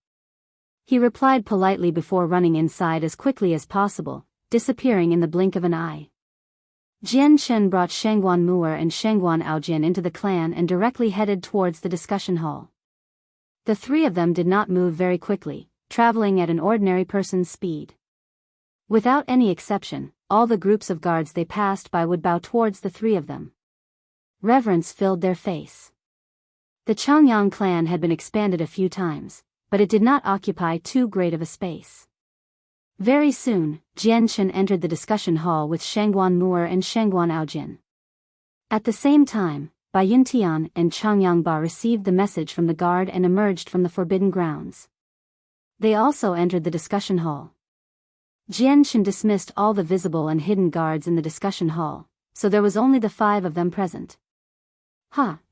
He replied politely before running inside as quickly as possible, disappearing in the blink of an eye. Jian brought Shangguan Mu'er and Shangguan Aojian into the clan and directly headed towards the discussion hall. The three of them did not move very quickly, traveling at an ordinary person's speed. Without any exception, all the groups of guards they passed by would bow towards the three of them. Reverence filled their face. The Changyang clan had been expanded a few times, but it did not occupy too great of a space. Very soon, Jian entered the discussion hall with Shangguan Mu'er and Shangguan Aojian. At the same time, Biyao and Changyang Ba received the message from the guard and emerged from the forbidden grounds. They also entered the discussion hall. Jian dismissed all the visible and hidden guards in the discussion hall, so there was only the five of them present.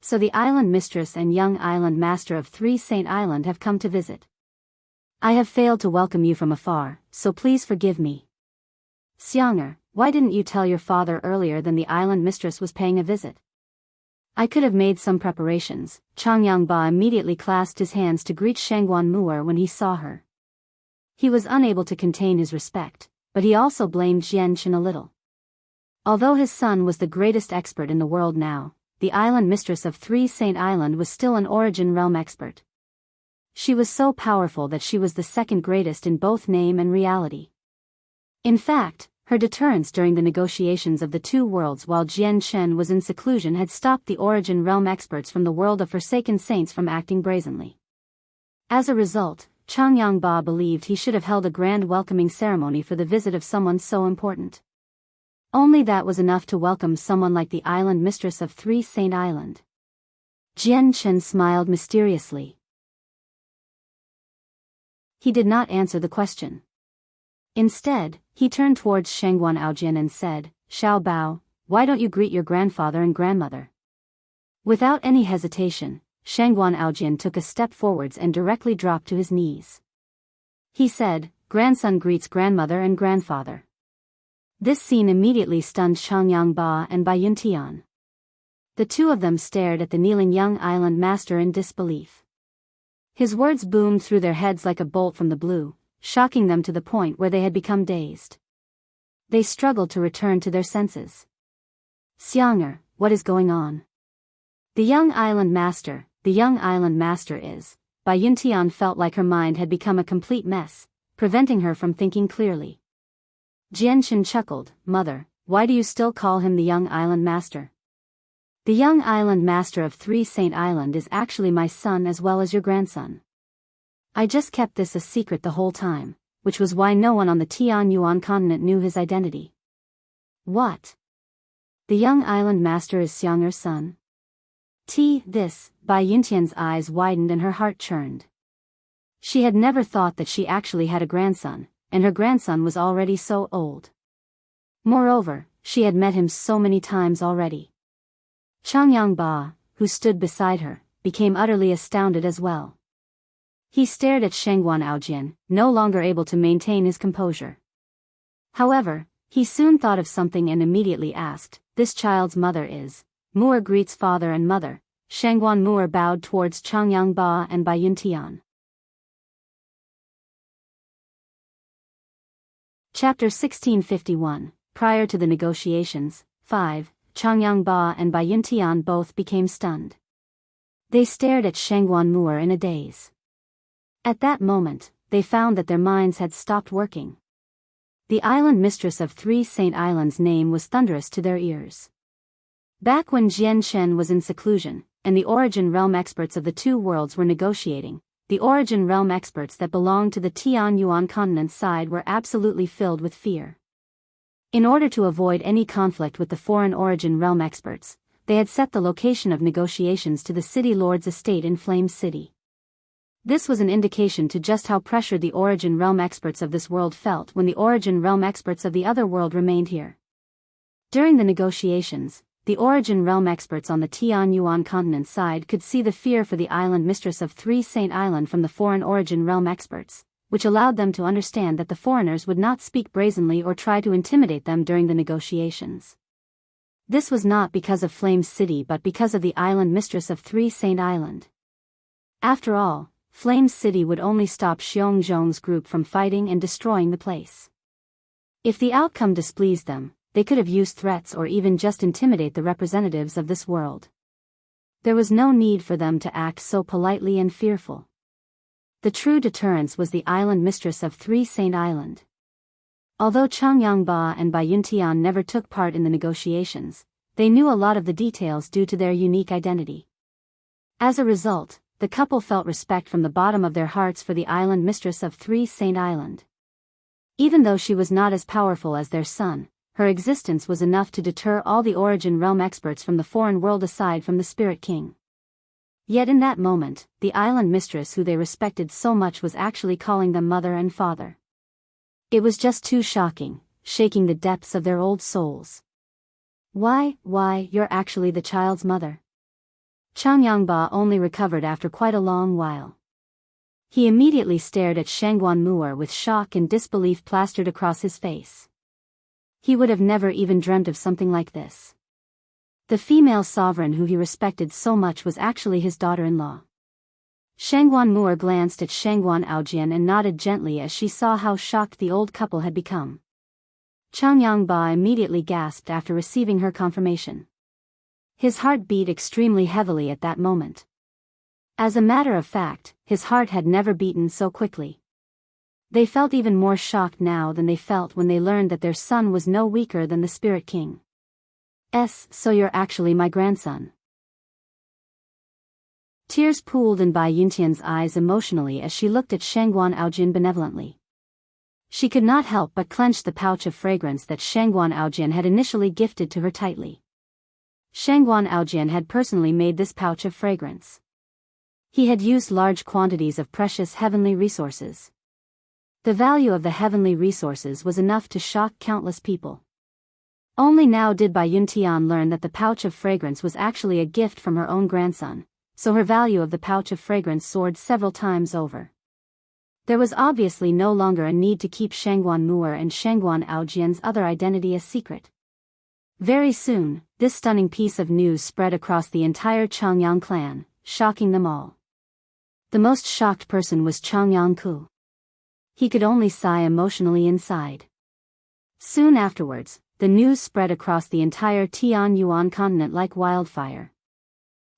So the island mistress and young island master of Three Saint Island have come to visit. I have failed to welcome you from afar, so please forgive me. Xianger, why didn't you tell your father earlier than the island mistress was paying a visit? I could have made some preparations. Changyang Ba immediately clasped his hands to greet Shangguan Mu'er when he saw her. He was unable to contain his respect, but he also blamed Jian a little. Although his son was the greatest expert in the world now, the island mistress of Three Saint Island was still an origin realm expert. She was so powerful that she was the second greatest in both name and reality. In fact, her deterrence during the negotiations of the two worlds while Jian was in seclusion had stopped the origin realm experts from the world of Forsaken Saints from acting brazenly. As a result, Changyang Ba believed he should have held a grand welcoming ceremony for the visit of someone so important. Only that was enough to welcome someone like the island mistress of Three Saint Island. Jian smiled mysteriously. He did not answer the question. Instead, he turned towards Shangguan Aojian and said, Xiao Bao, why don't you greet your grandfather and grandmother? Without any hesitation, Shangguan Aojian took a step forwards and directly dropped to his knees. He said, grandson greets grandmother and grandfather. This scene immediately stunned Changyang Ba and Biyao. The two of them stared at the kneeling young island master in disbelief. His words boomed through their heads like a bolt from the blue, shocking them to the point where they had become dazed. They struggled to return to their senses. Xianger, what is going on? The young island master is. Biyao felt like her mind had become a complete mess, preventing her from thinking clearly. Jian chuckled, Mother, why do you still call him the young island master? The young island master of Three Saint Island is actually my son as well as your grandson. I just kept this a secret the whole time, which was why no one on the Tianyuan continent knew his identity. What? The young island master is Xianger's son? Biyao eyes widened and her heart churned. She had never thought that she actually had a grandson, and her grandson was already so old. Moreover, she had met him so many times already. Changyang Ba, who stood beside her, became utterly astounded as well. He stared at Shangguan Aojian, no longer able to maintain his composure. However, he soon thought of something and immediately asked, this child's mother is. Mu'er greets father and mother. Shangguan Mu'er bowed towards Changyang Ba and Baiyun Tian. Chapter 1651. Prior to the negotiations, 5, Changyang Ba and Baiyun Tian both became stunned. They stared at Shangguan Mu'er in a daze. At that moment, they found that their minds had stopped working. The island mistress of 3 Saint Islands' name was thunderous to their ears. Back when Jian Shen was in seclusion, and the Origin Realm experts of the two worlds were negotiating, the Origin Realm experts that belonged to the Tianyuan continent side were absolutely filled with fear. In order to avoid any conflict with the foreign Origin Realm experts, they had set the location of negotiations to the City Lord's estate in Flame City. This was an indication to just how pressured the Origin Realm experts of this world felt when the Origin Realm experts of the other world remained here. During the negotiations, the Origin Realm experts on the Tianyuan continent side could see the fear for the island mistress of 3 Saint Island from the foreign Origin Realm experts, which allowed them to understand that the foreigners would not speak brazenly or try to intimidate them during the negotiations. This was not because of Flame City but because of the island mistress of 3 Saint Island. After all, Flame City would only stop Xiongzhong's group from fighting and destroying the place. If the outcome displeased them, they could have used threats or even just intimidate the representatives of this world. There was no need for them to act so politely and fearful. The true deterrence was the island mistress of 3 Saint Island. Although Changyang Ba and Baiyun Tian never took part in the negotiations, they knew a lot of the details due to their unique identity. As a result, the couple felt respect from the bottom of their hearts for the island mistress of 3 Saint Island. Even though she was not as powerful as their son, her existence was enough to deter all the Origin Realm experts from the foreign world aside from the Spirit King. Yet in that moment, the island mistress who they respected so much was actually calling them mother and father. It was just too shocking, shaking the depths of their old souls. Why, you're actually the child's mother. Changyang Ba only recovered after quite a long while. He immediately stared at Shangguan Mu'er with shock and disbelief plastered across his face. He would have never even dreamt of something like this. The female sovereign who he respected so much was actually his daughter-in-law. Shangguan Mu'er glanced at Shangguan Aojian and nodded gently as she saw how shocked the old couple had become. Changyang Ba immediately gasped after receiving her confirmation. His heart beat extremely heavily at that moment. As a matter of fact, his heart had never beaten so quickly. They felt even more shocked now than they felt when they learned that their son was no weaker than the Spirit King. So you're actually my grandson. Tears pooled in Bai Yuntian's eyes emotionally as she looked at Shangguan Aojian benevolently. She could not help but clench the pouch of fragrance that Shangguan Aojian had initially gifted to her tightly. Shangguan Aojian had personally made this pouch of fragrance. He had used large quantities of precious heavenly resources. The value of the heavenly resources was enough to shock countless people. Only now did Baiyun Tian learn that the pouch of fragrance was actually a gift from her own grandson, so her value of the pouch of fragrance soared several times over. There was obviously no longer a need to keep Shangguan Mu'er and Shangguan Aojian's other identity a secret. Very soon, this stunning piece of news spread across the entire Changyang clan, shocking them all. The most shocked person was Changyang Ku. He could only sigh emotionally inside. Soon afterwards, the news spread across the entire Tianyuan continent like wildfire.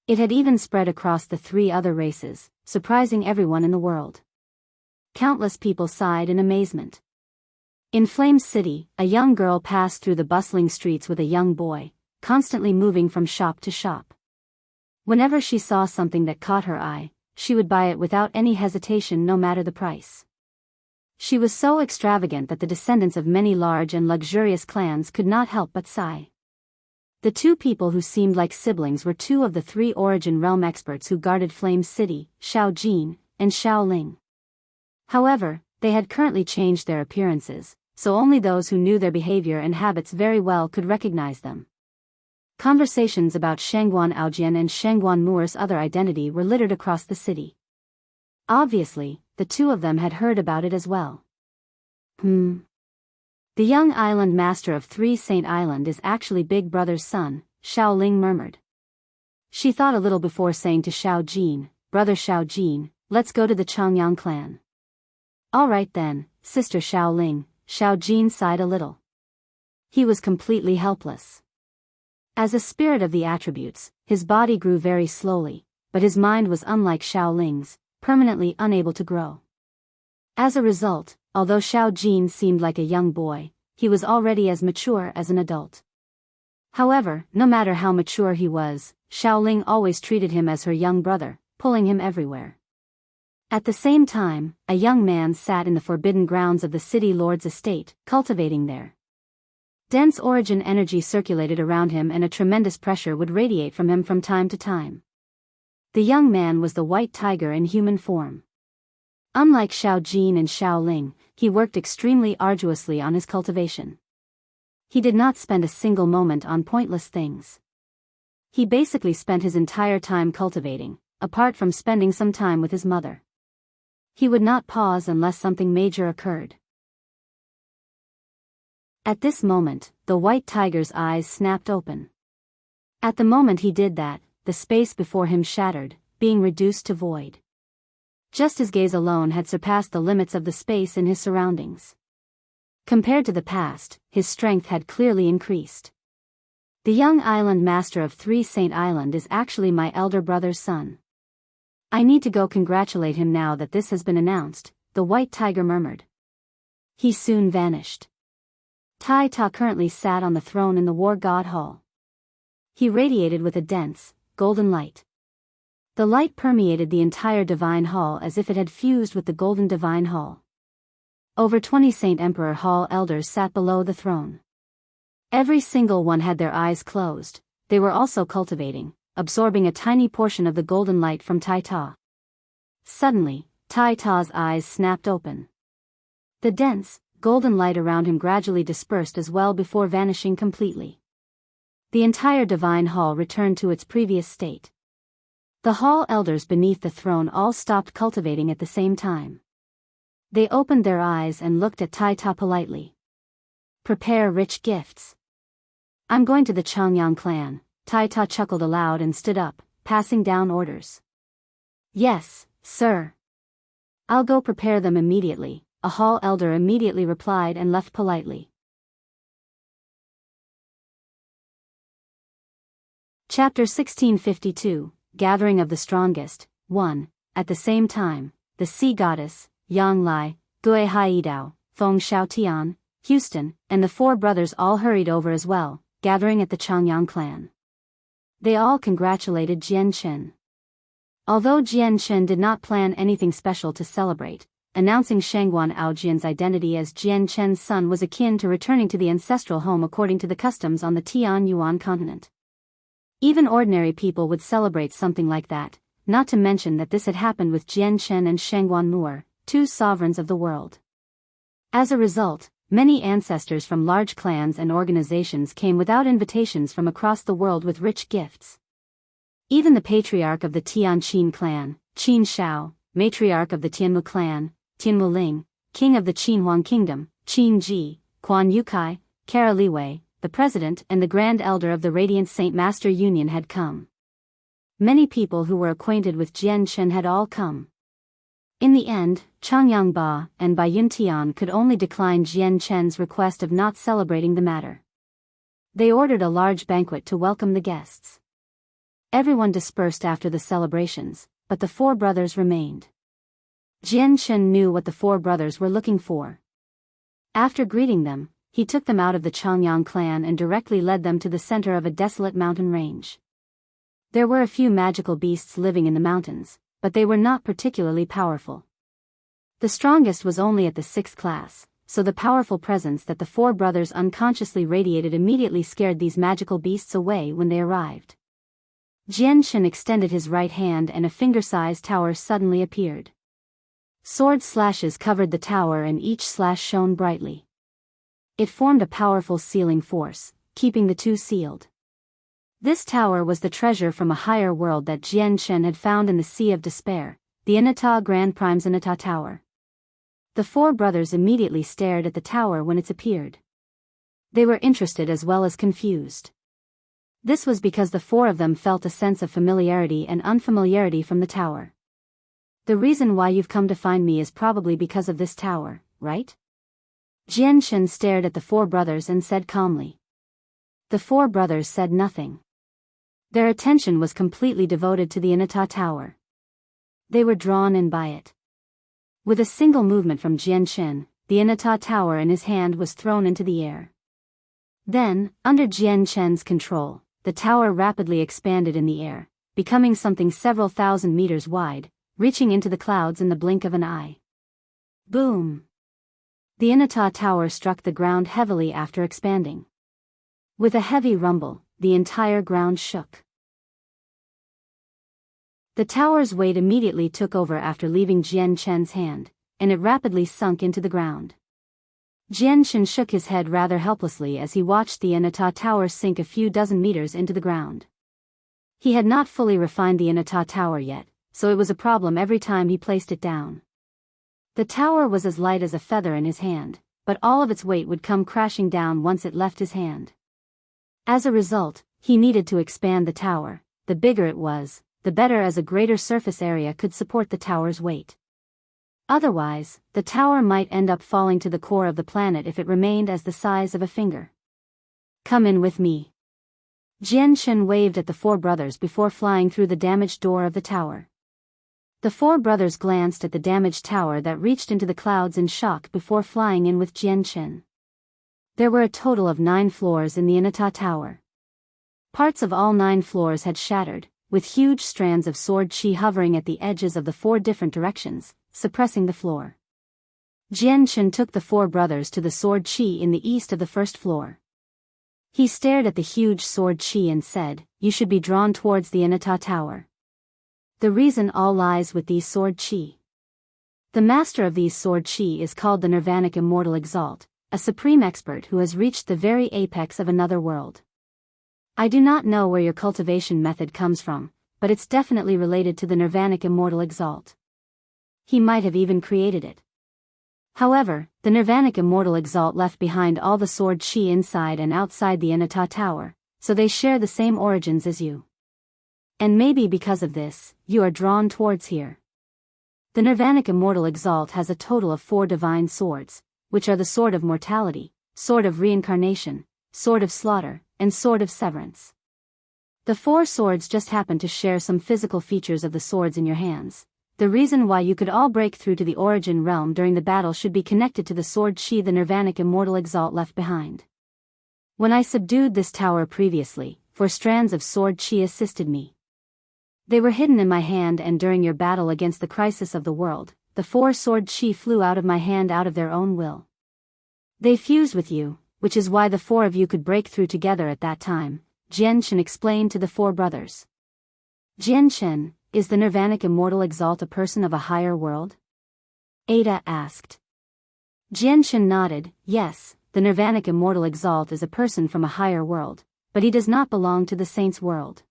It had even spread across the 3 other races, surprising everyone in the world. Countless people sighed in amazement. In Flame City, a young girl passed through the bustling streets with a young boy, constantly moving from shop to shop. Whenever she saw something that caught her eye, she would buy it without any hesitation no matter the price. She was so extravagant that the descendants of many large and luxurious clans could not help but sigh. The 2 people who seemed like siblings were 2 of the 3 Origin Realm experts who guarded Flame City, Xiao Jin and Xiao Ling. However, they had currently changed their appearances, so only those who knew their behavior and habits very well could recognize them. Conversations about Shangguan Aojian and Shangguan Mu'er's other identity were littered across the city. Obviously, the 2 of them had heard about it as well. The young island master of 3 Saint Island is actually Big Brother's son, Xiao Ling murmured. She thought a little before saying to Xiao Jin, "Brother Xiao Jin, let's go to the Changyang clan." "All right then, Sister Xiaoling," Xiao Jin sighed a little. He was completely helpless. As a spirit of the attributes, his body grew very slowly, but his mind was unlike Xiaoling's, permanently unable to grow. As a result, although Xiao Jin seemed like a young boy, he was already as mature as an adult. However, no matter how mature he was, Xiaoling always treated him as her young brother, pulling him everywhere. At the same time, a young man sat in the forbidden grounds of the city lord's estate, cultivating there. Dense origin energy circulated around him and a tremendous pressure would radiate from him from time to time. The young man was the white tiger in human form. Unlike Xiao Jin and Xiaoling, he worked extremely arduously on his cultivation. He did not spend a single moment on pointless things. He basically spent his entire time cultivating, apart from spending some time with his mother. He would not pause unless something major occurred. At this moment, the white tiger's eyes snapped open. At the moment he did that, the space before him shattered, being reduced to void. Just his gaze alone had surpassed the limits of the space in his surroundings. Compared to the past, his strength had clearly increased. The young island master of 3 Saint Island is actually my elder brother's son. I need to go congratulate him now that this has been announced, the white tiger murmured. He soon vanished. Tai Ta currently sat on the throne in the War God Hall. He radiated with a dense, golden light. The light permeated the entire Divine Hall as if it had fused with the golden Divine Hall. Over 20 Saint Emperor Hall elders sat below the throne. Every single one had their eyes closed, they were also cultivating, absorbing a tiny portion of the golden light from Tai Ta. Suddenly, Tai Ta's eyes snapped open. The dense, golden light around him gradually dispersed as well before vanishing completely. The entire Divine Hall returned to its previous state. The hall elders beneath the throne all stopped cultivating at the same time. They opened their eyes and looked at Tai Ta politely. "Prepare rich gifts. I'm going to the Changyang clan." Tai Ta chuckled aloud and stood up, passing down orders. "Yes, sir. I'll go prepare them immediately," a hall elder immediately replied and left politely. Chapter 1652, Gathering of the Strongest, 1. At the same time, the sea goddess, Yang Lai, Gui Haidao, Feng Xiaotian, Houston, and the 4 brothers all hurried over as well, gathering at the Changyang clan. They all congratulated Jian Chen. Although Jian Chen did not plan anything special to celebrate, announcing Shangguan Aojian's identity as Jian Chen's son was akin to returning to the ancestral home according to the customs on the Tian Yuan continent. Even ordinary people would celebrate something like that, not to mention that this had happened with Jian Chen and Shangguan Mu'er, 2 sovereigns of the world. As a result, many ancestors from large clans and organizations came without invitations from across the world with rich gifts. Even the patriarch of the Tianqin clan, Qin Shao, matriarch of the Tianmu clan, Tianmu Ling, king of the Qinhuang kingdom, Qin Ji, Quan Yukai, Kara Liwei, the president and the grand elder of the Radiant Saint Master Union had come. Many people who were acquainted with Jian Chen had all come. In the end, Changyang Ba and Bai Yuntian could only decline Jian Chen's request of not celebrating the matter. They ordered a large banquet to welcome the guests. Everyone dispersed after the celebrations, but the 4 brothers remained. Jian Chen knew what the 4 brothers were looking for. After greeting them, he took them out of the Changyang clan and directly led them to the center of a desolate mountain range. There were a few magical beasts living in the mountains, but they were not particularly powerful. The strongest was only at the 6th class, so the powerful presence that the 4 brothers unconsciously radiated immediately scared these magical beasts away when they arrived. Jian Chen extended his right hand and a finger-sized tower suddenly appeared. Sword slashes covered the tower and each slash shone brightly. It formed a powerful sealing force, keeping the 2 sealed. This tower was the treasure from a higher world that Jian Chen had found in the Sea of Despair, the Inata Grand Prime's Inata Tower. The 4 brothers immediately stared at the tower when it appeared. They were interested as well as confused. This was because the four of them felt a sense of familiarity and unfamiliarity from the tower. The reason why you've come to find me is probably because of this tower, right? Chen stared at the four brothers and said calmly. The four brothers said nothing. Their attention was completely devoted to the Inata Tower. They were drawn in by it. With a single movement from Chen, the Inata Tower in his hand was thrown into the air. Then, under Chen's control, the tower rapidly expanded in the air, becoming something several thousand meters wide, reaching into the clouds in the blink of an eye. Boom! The Inata Tower struck the ground heavily after expanding. With a heavy rumble, the entire ground shook. The tower's weight immediately took over after leaving Chen's hand, and it rapidly sunk into the ground. Chen shook his head rather helplessly as he watched the Inata Tower sink a few dozen meters into the ground. He had not fully refined the Inata Tower yet, so it was a problem every time he placed it down. The tower was as light as a feather in his hand, but all of its weight would come crashing down once it left his hand. As a result, he needed to expand the tower. The bigger it was, the better, as a greater surface area could support the tower's weight. Otherwise, the tower might end up falling to the core of the planet if it remained as the size of a finger. Come in with me. Chen waved at the four brothers before flying through the damaged door of the tower. The four brothers glanced at the damaged tower that reached into the clouds in shock before flying in with Chen. There were a total of 9 floors in the Inata Tower. Parts of all 9 floors had shattered, with huge strands of sword chi hovering at the edges of the 4 different directions, suppressing the floor. Chen took the 4 brothers to the sword chi in the east of the first floor. He stared at the huge sword chi and said, "You should be drawn towards the Inata Tower. The reason all lies with these sword chi. The master of these sword chi is called the Nirvanic Immortal Exalt, a supreme expert who has reached the very apex of another world. I do not know where your cultivation method comes from, but it's definitely related to the Nirvanic Immortal Exalt. He might have even created it. However, the Nirvanic Immortal Exalt left behind all the sword chi inside and outside the Inata Tower, so they share the same origins as you. And maybe because of this, you are drawn towards here. The Nirvanic Immortal Exalt has a total of 4 divine swords, which are the Sword of Mortality, Sword of Reincarnation, Sword of Slaughter, and Sword of Severance. The 4 swords just happen to share some physical features of the swords in your hands. The reason why you could all break through to the origin realm during the battle should be connected to the sword chi the Nirvanic Immortal Exalt left behind. When I subdued this tower previously, 4 strands of sword chi assisted me. They were hidden in my hand, and during your battle against the crisis of the world, the 4 sword chi flew out of my hand out of their own will. They fused with you, which is why the 4 of you could break through together at that time, Chen explained to the 4 brothers. Chen, is the Nirvanic Immortal Exalt a person of a higher world? Ada asked. Chen nodded, yes, the Nirvanic Immortal Exalt is a person from a higher world, but he does not belong to the saints' world.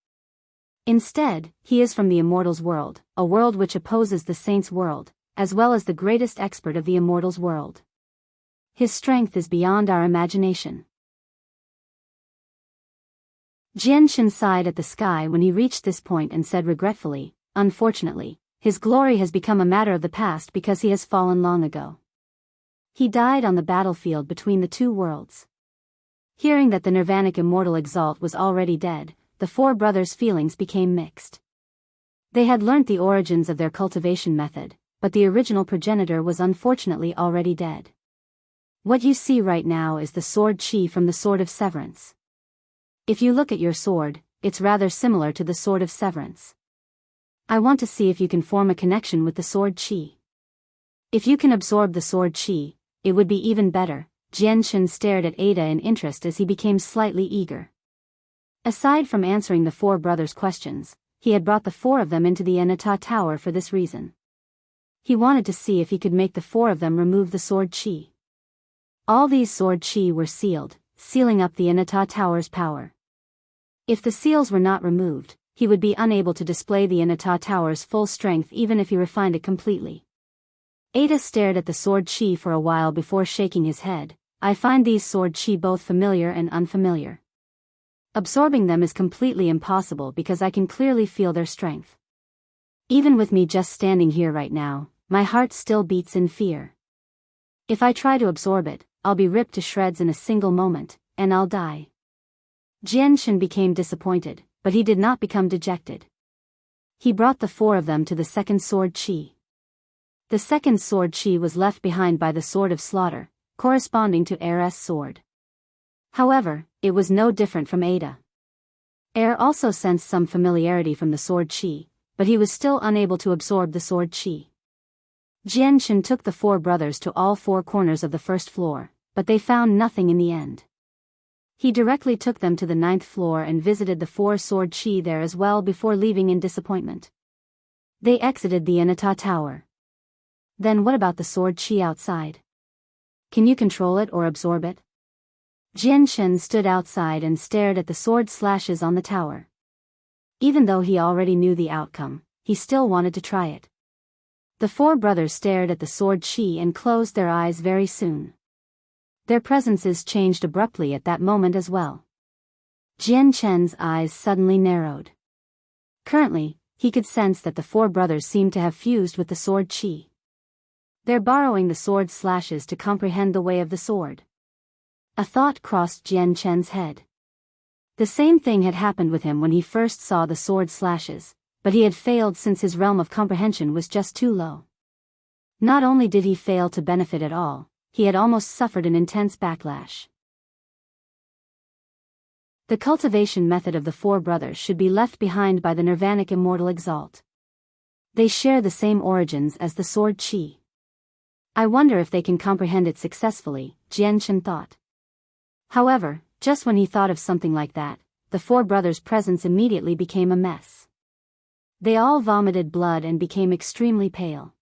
Instead, he is from the Immortals' world, a world which opposes the saints' world, as well as the greatest expert of the Immortals' world. His strength is beyond our imagination. Jian sighed at the sky when he reached this point and said regretfully, unfortunately, his glory has become a matter of the past because he has fallen long ago. He died on the battlefield between the 2 worlds. Hearing that the Nirvanic Immortal Exalt was already dead, the 4 brothers' feelings became mixed. They had learnt the origins of their cultivation method, but the original progenitor was unfortunately already dead. What you see right now is the sword chi from the Sword of Severance. If you look at your sword, it's rather similar to the Sword of Severance. I want to see if you can form a connection with the sword chi. If you can absorb the sword chi, it would be even better. Jian stared at Ada in interest as he became slightly eager. Aside from answering the 4 brothers' questions, he had brought the 4 of them into the Inata Tower for this reason. He wanted to see if he could make the 4 of them remove the sword chi. All these sword chi were sealed, sealing up the Inata Tower's power. If the seals were not removed, he would be unable to display the Inata Tower's full strength even if he refined it completely. Ada stared at the sword chi for a while before shaking his head. I find these sword chi both familiar and unfamiliar. Absorbing them is completely impossible because I can clearly feel their strength. Even with me just standing here right now, my heart still beats in fear. If I try to absorb it, I'll be ripped to shreds in a single moment, and I'll die. Chen became disappointed, but he did not become dejected. He brought the 4 of them to the second sword chi. The second sword chi was left behind by the sword of slaughter, corresponding to Heir's sword. However, it was no different from Ada. Heir also sensed some familiarity from the sword chi, but he was still unable to absorb the sword chi. Chen took the 4 brothers to all 4 corners of the first floor, but they found nothing in the end. He directly took them to the 9th floor and visited the 4 sword chi there as well before leaving in disappointment. They exited the Inata Tower. Then what about the sword chi outside? Can you control it or absorb it? Chen stood outside and stared at the sword slashes on the tower. Even though he already knew the outcome, he still wanted to try it. The 4 brothers stared at the sword chi and closed their eyes very soon. Their presences changed abruptly at that moment as well. Chen's eyes suddenly narrowed. Currently, he could sense that the 4 brothers seemed to have fused with the sword chi. They're borrowing the sword slashes to comprehend the way of the sword. A thought crossed Chen's head. The same thing had happened with him when he first saw the sword slashes, but he had failed since his realm of comprehension was just too low. Not only did he fail to benefit at all, he had almost suffered an intense backlash. The cultivation method of the 4 brothers should be left behind by the Nirvanic Immortal Exalt. They share the same origins as the sword chi. I wonder if they can comprehend it successfully, Chen thought. However, just when he thought of something like that, the 4 brothers' presence immediately became a mess. They all vomited blood and became extremely pale.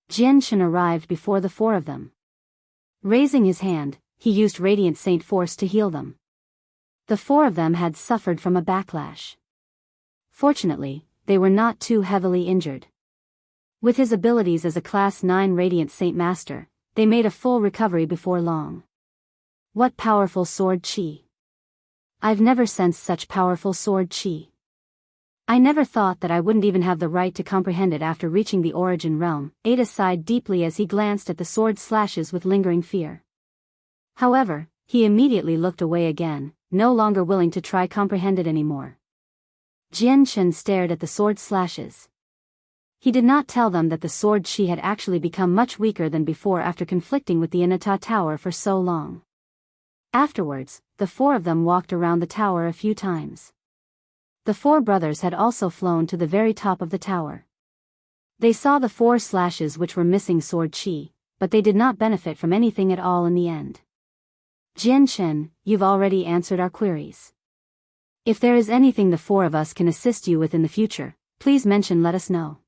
Chen arrived before the 4 of them. Raising his hand, he used Radiant Saint Force to heal them. The 4 of them had suffered from a backlash. Fortunately, they were not too heavily injured. With his abilities as a Class 9 Radiant Saint Master, they made a full recovery before long. What powerful sword chi! I've never sensed such powerful sword chi. I never thought that I wouldn't even have the right to comprehend it after reaching the origin realm. Ada sighed deeply as he glanced at the sword slashes with lingering fear. However, he immediately looked away again, no longer willing to try comprehend it anymore. Chen stared at the sword slashes. He did not tell them that the sword chi had actually become much weaker than before after conflicting with the Inata Tower for so long. Afterwards, the 4 of them walked around the tower a few times. The 4 brothers had also flown to the very top of the tower. They saw the 4 slashes which were missing sword chi, but they did not benefit from anything at all in the end. Chen, you've already answered our queries. If there is anything the 4 of us can assist you with in the future, please let us know.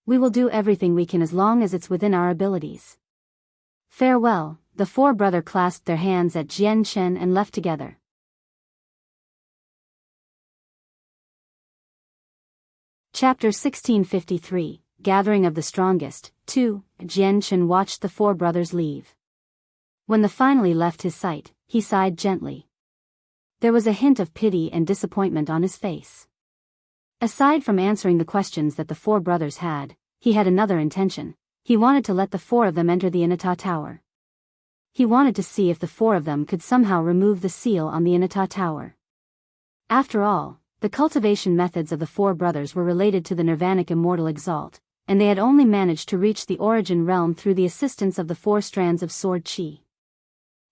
We will do everything we can as long as it's within our abilities. Farewell. The 4 brothers clasped their hands at Chen and left together. Chapter 1653, Gathering of the Strongest, 2. Chen watched the 4 brothers leave. When they finally left his sight, he sighed gently. There was a hint of pity and disappointment on his face. Aside from answering the questions that the 4 brothers had, he had another intention. He wanted to let the 4 of them enter the Inata Tower. He wanted to see if the 4 of them could somehow remove the seal on the Inata Tower. After all, the cultivation methods of the 4 brothers were related to the Nirvanic Immortal Exalt, and they had only managed to reach the origin realm through the assistance of the 4 strands of sword chi.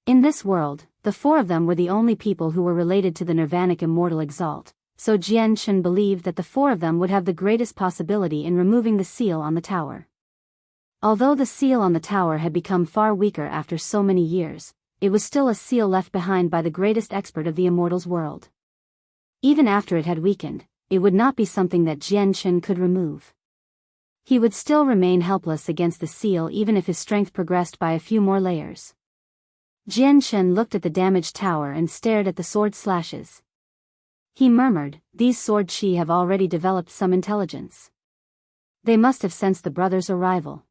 In this world, the 4 of them were the only people who were related to the Nirvanic Immortal Exalt, so Chen believed that the 4 of them would have the greatest possibility in removing the seal on the tower. Although the seal on the tower had become far weaker after so many years, it was still a seal left behind by the greatest expert of the Immortals world. Even after it had weakened, it would not be something that Chen could remove. He would still remain helpless against the seal even if his strength progressed by a few more layers. Chen looked at the damaged tower and stared at the sword slashes. He murmured, "These sword chi have already developed some intelligence. They must have sensed the brothers' arrival.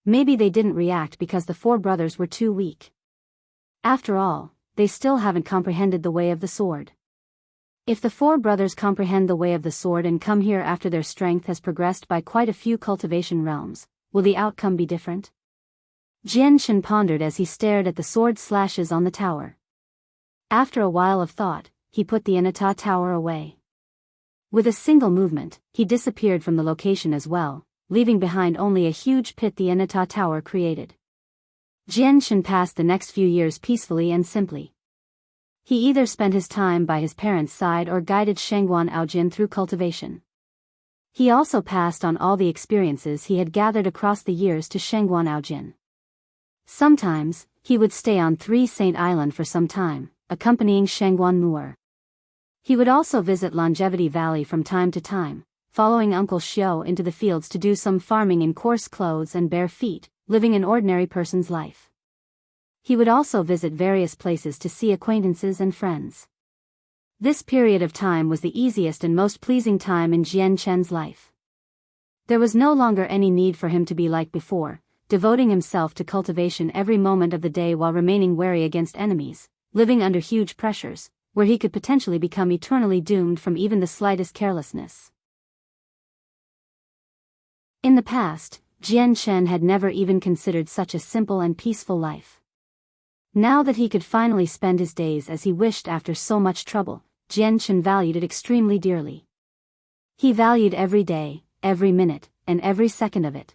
Maybe they didn't react because the 4 brothers were too weak. After all, they still haven't comprehended the way of the sword. If the four brothers comprehend the way of the sword and come here after their strength has progressed by quite a few cultivation realms, will the outcome be different? Chen pondered as he stared at the sword slashes on the tower. After a while of thought, he put the Inata tower away. With a single movement, he disappeared from the location as well, leaving behind only a huge pit the Inata tower created. Chen passed the next few years peacefully and simply. He either spent his time by his parents' side or guided Shengguan Aojin through cultivation. He also passed on all the experiences he had gathered across the years to Shengguan Aojin. Sometimes, he would stay on Three Saint Island for some time, accompanying Shengguan Mu'er. He would also visit Longevity Valley from time to time, following Uncle Xiao into the fields to do some farming in coarse clothes and bare feet, living an ordinary person's life. He would also visit various places to see acquaintances and friends. This period of time was the easiest and most pleasing time in Jian Chen's life. There was no longer any need for him to be like before, devoting himself to cultivation every moment of the day while remaining wary against enemies, living under huge pressures, where he could potentially become eternally doomed from even the slightest carelessness. In the past, Jian Chen had never even considered such a simple and peaceful life. Now that he could finally spend his days as he wished after so much trouble, Jian Chen valued it extremely dearly. He valued every day, every minute, and every second of it.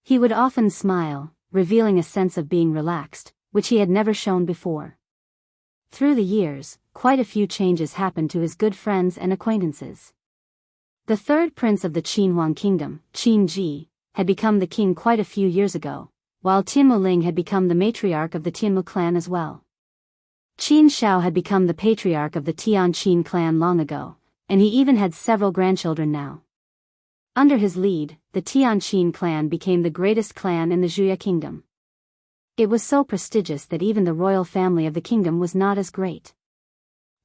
He would often smile, revealing a sense of being relaxed, which he had never shown before. Through the years, quite a few changes happened to his good friends and acquaintances. The third prince of the Qinhuang kingdom, Qin Ji, had become the king quite a few years ago, while Tianmu Ling had become the matriarch of the Tianmu clan as well. Qin Shao had become the patriarch of the Tianqin clan long ago, and he even had several grandchildren now. Under his lead, the Tianqin clan became the greatest clan in the Zhuya kingdom. It was so prestigious that even the royal family of the kingdom was not as great.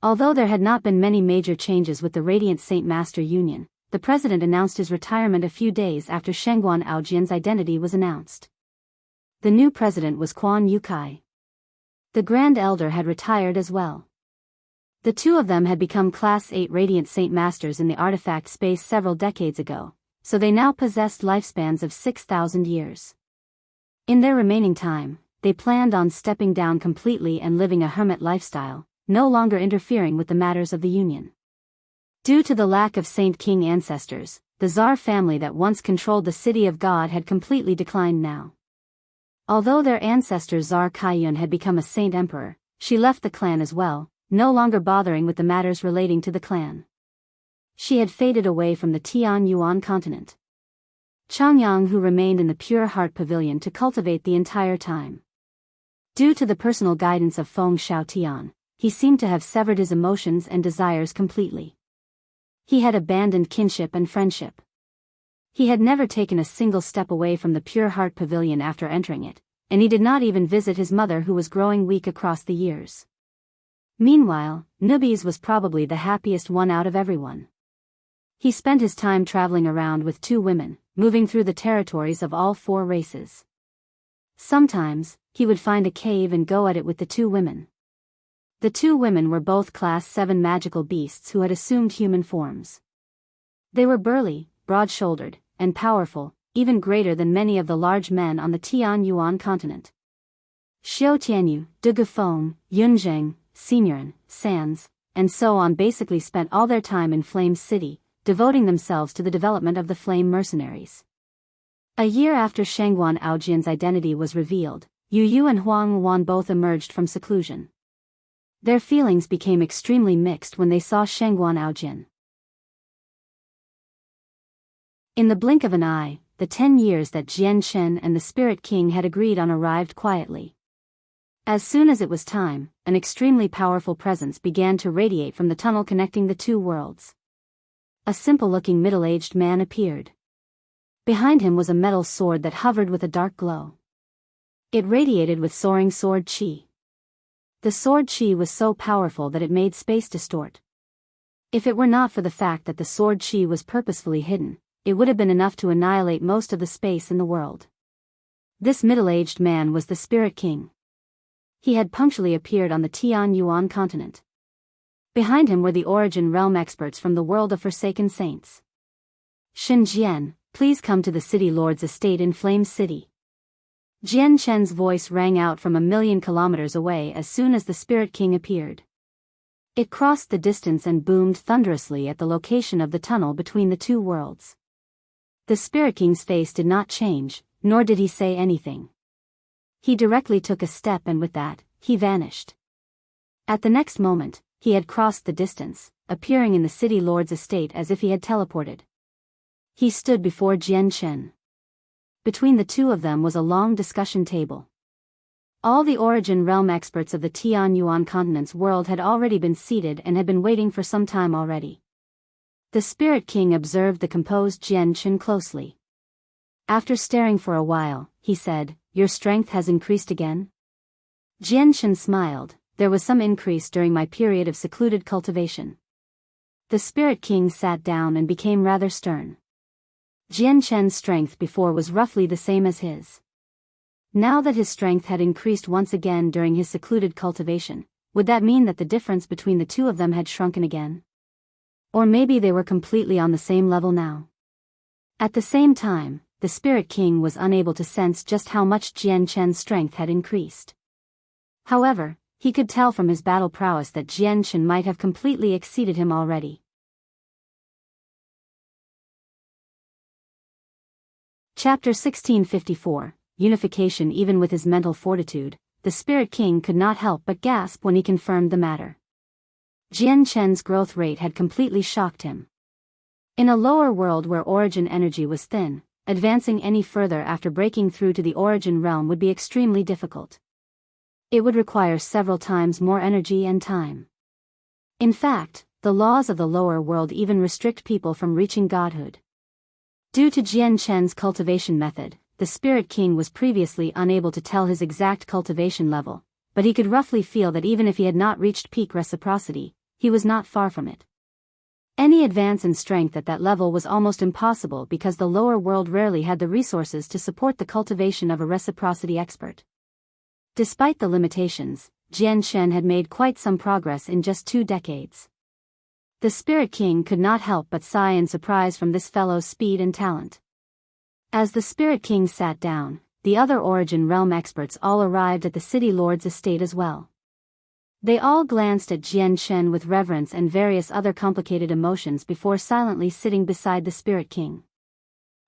Although there had not been many major changes with the Radiant Saint Master Union, the president announced his retirement a few days after Shengguan Aojin's identity was announced. The new president was Quan Yukai. The Grand Elder had retired as well. The two of them had become Class 8 Radiant Saint Masters in the artifact space several decades ago, so they now possessed lifespans of 6,000 years. In their remaining time, they planned on stepping down completely and living a hermit lifestyle, no longer interfering with the matters of the Union. Due to the lack of Saint King ancestors, the Tsar family that once controlled the City of God had completely declined now. Although their ancestor Tsar Kaiyun had become a Saint Emperor, she left the clan as well, no longer bothering with the matters relating to the clan. She had faded away from the Tian Yuan continent. Changyang who remained in the Pure Heart Pavilion to cultivate the entire time. Due to the personal guidance of Feng Shaotian, he seemed to have severed his emotions and desires completely. He had abandoned kinship and friendship. He had never taken a single step away from the Pure Heart Pavilion after entering it, and he did not even visit his mother who was growing weak across the years. Meanwhile, Nubis was probably the happiest one out of everyone. He spent his time traveling around with two women, moving through the territories of all four races. Sometimes, he would find a cave and go at it with the two women. The two women were both Class 7 magical beasts who had assumed human forms. They were burly, broad-shouldered, and powerful, even greater than many of the large men on the Tian Yuan continent. Xiao Tianyu, De Gufeng, Yunzheng, Senyuan, Sands, and so on basically spent all their time in Flame City, devoting themselves to the development of the Flame Mercenaries. A year after Shengguan Aojin's identity was revealed, Yu Yu and Huang Wan both emerged from seclusion. Their feelings became extremely mixed when they saw Shengguan Aojin. In the blink of an eye, the 10 years that Jian Chen and the Spirit King had agreed on arrived quietly. As soon as it was time, an extremely powerful presence began to radiate from the tunnel connecting the two worlds. A simple-looking middle-aged man appeared. Behind him was a metal sword that hovered with a dark glow. It radiated with soaring sword chi. The sword chi was so powerful that it made space distort. If it were not for the fact that the sword chi was purposefully hidden, it would have been enough to annihilate most of the space in the world. This middle-aged man was the Spirit King. He had punctually appeared on the Tian Yuan continent. Behind him were the Origin Realm experts from the world of Forsaken Saints. Shen Jian, please come to the City Lord's estate in Flame City. Jian Chen's voice rang out from 1,000,000 kilometers away as soon as the Spirit King appeared. It crossed the distance and boomed thunderously at the location of the tunnel between the two worlds. The Spirit King's face did not change, nor did he say anything. He directly took a step and with that, he vanished. At the next moment, he had crossed the distance, appearing in the City Lord's estate as if he had teleported. He stood before Jian Chen. Between the two of them was a long discussion table. All the Origin Realm experts of the Tian Yuan continent's world had already been seated and had been waiting for some time already. The Spirit King observed the composed Jian Chen closely. After staring for a while, he said, "Your strength has increased again?" Jian Chen smiled. "There was some increase during my period of secluded cultivation." The Spirit King sat down and became rather stern. Jian Chen's strength before was roughly the same as his. Now that his strength had increased once again during his secluded cultivation, would that mean that the difference between the two of them had shrunken again? Or maybe they were completely on the same level now. At the same time, the Spirit King was unable to sense just how much Jian Chen's strength had increased. However, he could tell from his battle prowess that Jian Chen might have completely exceeded him already. Chapter 1654, Unification. Even with his mental fortitude, the Spirit King could not help but gasp when he confirmed the matter. Jian Chen's growth rate had completely shocked him. In a lower world where origin energy was thin, advancing any further after breaking through to the origin realm would be extremely difficult. It would require several times more energy and time. In fact, the laws of the lower world even restrict people from reaching godhood. Due to Jian Chen's cultivation method, the Spirit King was previously unable to tell his exact cultivation level, but he could roughly feel that even if he had not reached peak reciprocity, he was not far from it. Any advance in strength at that level was almost impossible because the lower world rarely had the resources to support the cultivation of a reciprocity expert. Despite the limitations, Jian Chen had made quite some progress in just 2 decades. The Spirit King could not help but sigh in surprise from this fellow's speed and talent. As the Spirit King sat down, the other Origin Realm experts all arrived at the City Lord's estate as well. They all glanced at Jian Chen with reverence and various other complicated emotions before silently sitting beside the Spirit King.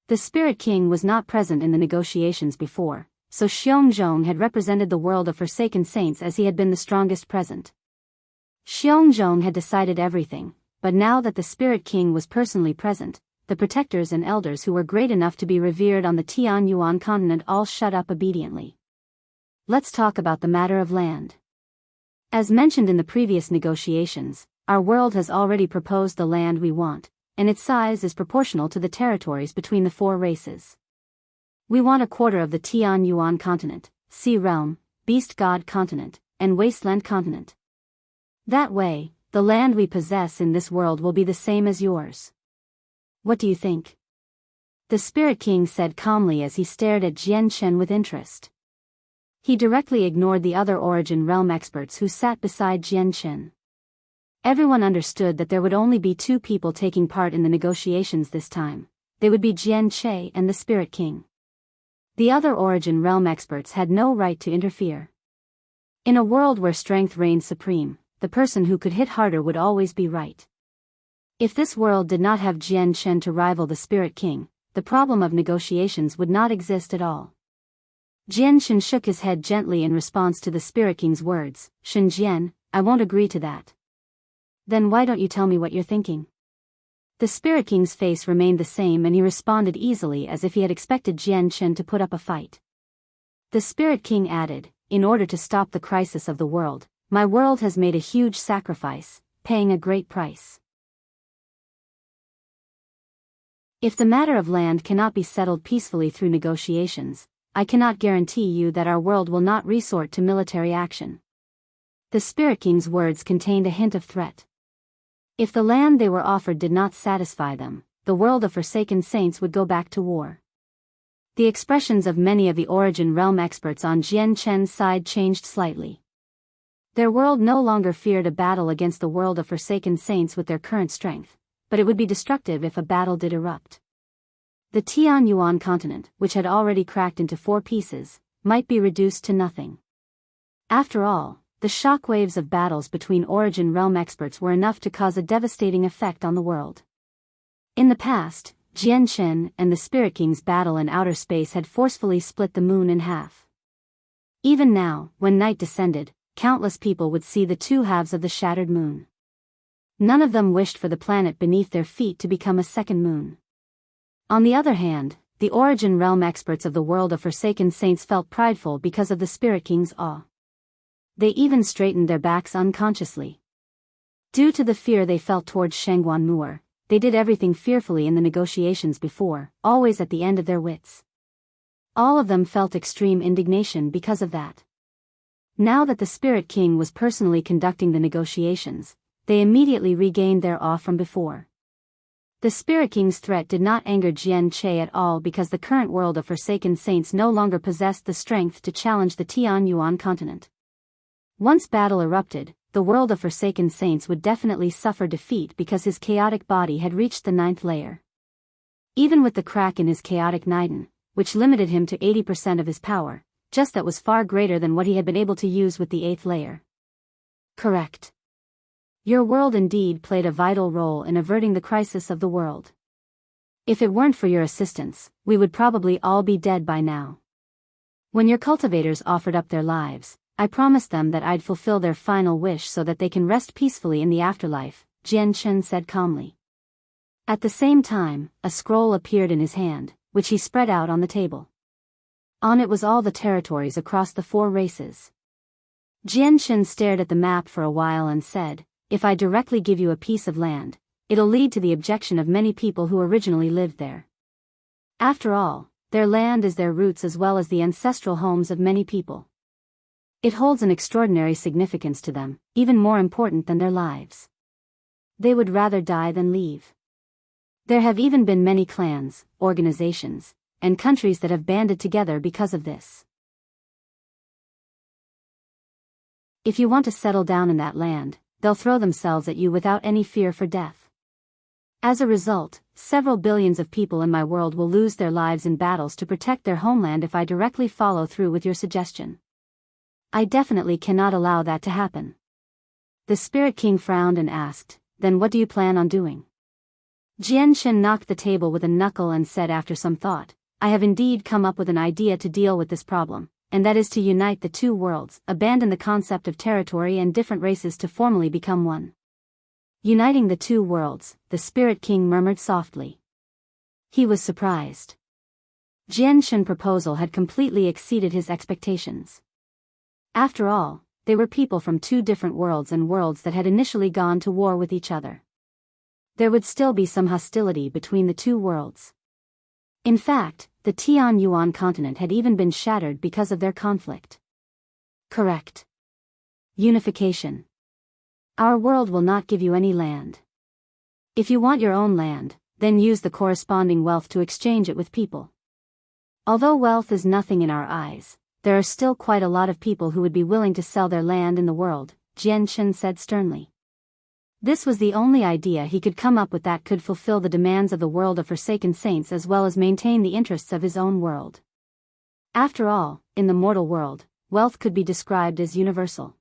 The Spirit King was not present in the negotiations before, so Xiongzhong had represented the world of Forsaken Saints as he had been the strongest present. Xiongzhong had decided everything, but now that the Spirit King was personally present, the protectors and elders who were great enough to be revered on the Tian Yuan continent all shut up obediently. Let's talk about the matter of land. As mentioned in the previous negotiations, our world has already proposed the land we want, and its size is proportional to the territories between the 4 races. We want a quarter of the Tian Yuan continent, Sea Realm, Beast God continent, and Wasteland continent. That way, the land we possess in this world will be the same as yours. What do you think? The Spirit King said calmly as he stared at Jian Chen with interest. He directly ignored the other Origin Realm experts who sat beside Jian Chen. Everyone understood that there would only be 2 people taking part in the negotiations this time. They would be Jian Che and the Spirit King. The other Origin Realm experts had no right to interfere. In a world where strength reigned supreme, the person who could hit harder would always be right. If this world did not have Jian Chen to rival the Spirit King, the problem of negotiations would not exist at all. Jian Chen shook his head gently in response to the Spirit King's words. "Shen Jian, I won't agree to that." "Then why don't you tell me what you're thinking?" The Spirit King's face remained the same and he responded easily as if he had expected Jian Chen to put up a fight. The Spirit King added, "In order to stop the crisis of the world, my world has made a huge sacrifice, paying a great price. If the matter of land cannot be settled peacefully through negotiations, I cannot guarantee you that our world will not resort to military action." The Spirit King's words contained a hint of threat. If the land they were offered did not satisfy them, the world of Forsaken Saints would go back to war. The expressions of many of the Origin Realm experts on Jian Chen's side changed slightly. Their world no longer feared a battle against the world of Forsaken Saints with their current strength, but it would be destructive if a battle did erupt. The Tianyuan continent, which had already cracked into 4 pieces, might be reduced to nothing. After all, the shockwaves of battles between Origin Realm experts were enough to cause a devastating effect on the world. In the past, Jian Chen and the Spirit King's battle in outer space had forcefully split the moon in half. Even now, when night descended, countless people would see the 2 halves of the shattered moon. None of them wished for the planet beneath their feet to become a second moon. On the other hand, the Origin Realm experts of the world of Forsaken Saints felt prideful because of the Spirit King's awe. They even straightened their backs unconsciously. Due to the fear they felt towards Shangguan Mu'er, they did everything fearfully in the negotiations before, always at the end of their wits. All of them felt extreme indignation because of that. Now that the Spirit King was personally conducting the negotiations, they immediately regained their awe from before. The Spirit King's threat did not anger Jian Che at all because the current world of Forsaken Saints no longer possessed the strength to challenge the Tianyuan continent. Once battle erupted, the world of Forsaken Saints would definitely suffer defeat because his chaotic body had reached the 9th layer. Even with the crack in his chaotic Niden, which limited him to 80% of his power, just that was far greater than what he had been able to use with the 8th layer. Correct. Your world indeed played a vital role in averting the crisis of the world. If it weren't for your assistance, we would probably all be dead by now. When your cultivators offered up their lives, I promised them that I'd fulfill their final wish so that they can rest peacefully in the afterlife, Jian Chen said calmly. At the same time, a scroll appeared in his hand, which he spread out on the table. On it was all the territories across the 4 races. Jian Chen stared at the map for a while and said, "If I directly give you a piece of land, it'll lead to the objection of many people who originally lived there. After all, their land is their roots as well as the ancestral homes of many people. It holds an extraordinary significance to them, even more important than their lives. They would rather die than leave. There have even been many clans, organizations, and countries that have banded together because of this. If you want to settle down in that land, they'll throw themselves at you without any fear for death. As a result, several billions of people in my world will lose their lives in battles to protect their homeland if I directly follow through with your suggestion. I definitely cannot allow that to happen." The Spirit King frowned and asked, "Then what do you plan on doing?" Jian Shen knocked the table with a knuckle and said after some thought, "I have indeed come up with an idea to deal with this problem, and that is to unite the 2 worlds, abandon the concept of territory and different races to formally become one." Uniting the 2 worlds, the Spirit King murmured softly. He was surprised. Jian Shen's proposal had completely exceeded his expectations. After all, they were people from 2 different worlds and worlds that had initially gone to war with each other. There would still be some hostility between the 2 worlds. In fact, the Tianyuan continent had even been shattered because of their conflict. Correct. Unification. Our world will not give you any land. If you want your own land, then use the corresponding wealth to exchange it with people. Although wealth is nothing in our eyes, there are still quite a lot of people who would be willing to sell their land in the world, Jian Chen said sternly. This was the only idea he could come up with that could fulfill the demands of the world of Forsaken Saints as well as maintain the interests of his own world. After all, in the mortal world, wealth could be described as universal.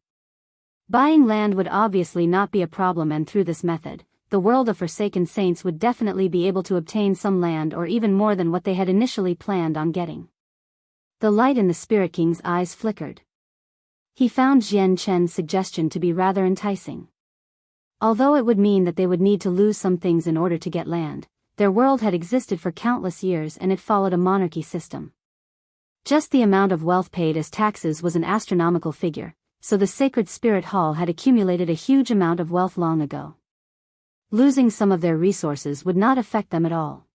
Buying land would obviously not be a problem, and through this method, the world of Forsaken Saints would definitely be able to obtain some land or even more than what they had initially planned on getting. The light in the Spirit King's eyes flickered. He found Jian Chen's suggestion to be rather enticing. Although it would mean that they would need to lose some things in order to get land, their world had existed for countless years and it followed a monarchy system. Just the amount of wealth paid as taxes was an astronomical figure, so the Sacred Spirit Hall had accumulated a huge amount of wealth long ago. Losing some of their resources would not affect them at all.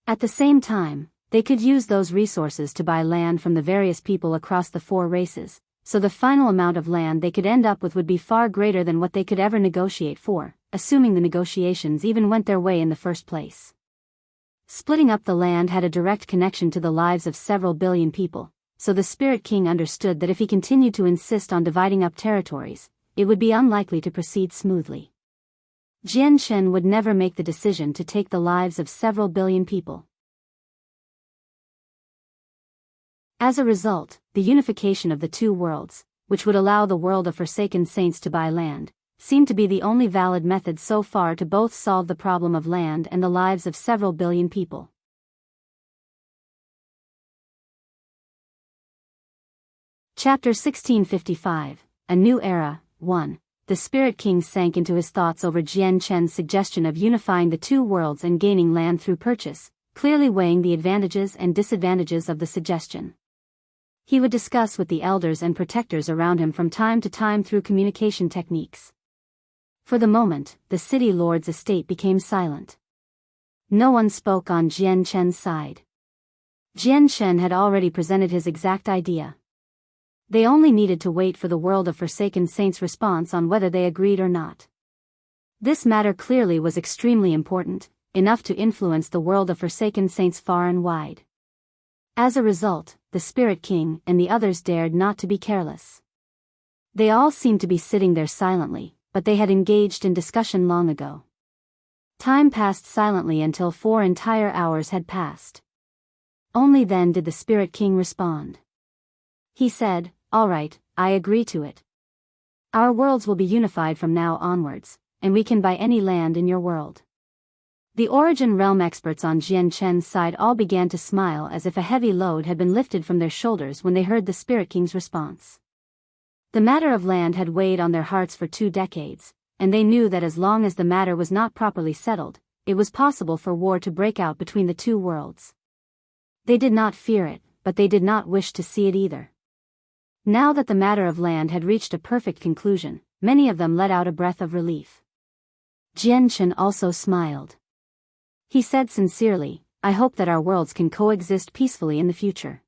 At the same time, they could use those resources to buy land from the various people across the 4 races, so the final amount of land they could end up with would be far greater than what they could ever negotiate for, assuming the negotiations even went their way in the first place. Splitting up the land had a direct connection to the lives of several billion people, so the Spirit King understood that if he continued to insist on dividing up territories, it would be unlikely to proceed smoothly. Chen would never make the decision to take the lives of several billion people. As a result, the unification of the two worlds, which would allow the world of Forsaken Saints to buy land, seemed to be the only valid method so far to both solve the problem of land and the lives of several billion people. Chapter 1655, A New Era, 1. The Spirit King sank into his thoughts over Chen's suggestion of unifying the two worlds and gaining land through purchase, clearly weighing the advantages and disadvantages of the suggestion. He would discuss with the elders and protectors around him from time to time through communication techniques. For the moment, the city lord's estate became silent. No one spoke on Chen's side. Chen had already presented his exact idea. They only needed to wait for the world of Forsaken Saints' response on whether they agreed or not. This matter clearly was extremely important, enough to influence the world of Forsaken Saints far and wide. As a result, the Spirit King and the others dared not to be careless. They all seemed to be sitting there silently, but they had engaged in discussion long ago. Time passed silently until 4 entire hours had passed. Only then did the Spirit King respond. He said, "All right, I agree to it. Our worlds will be unified from now onwards, and we can buy any land in your world." The Origin Realm experts on Chen's side all began to smile as if a heavy load had been lifted from their shoulders when they heard the Spirit King's response. The matter of land had weighed on their hearts for 2 decades, and they knew that as long as the matter was not properly settled, it was possible for war to break out between the two worlds. They did not fear it, but they did not wish to see it either. Now that the matter of land had reached a perfect conclusion, many of them let out a breath of relief. Chen also smiled. He said sincerely, "I hope that our worlds can coexist peacefully in the future.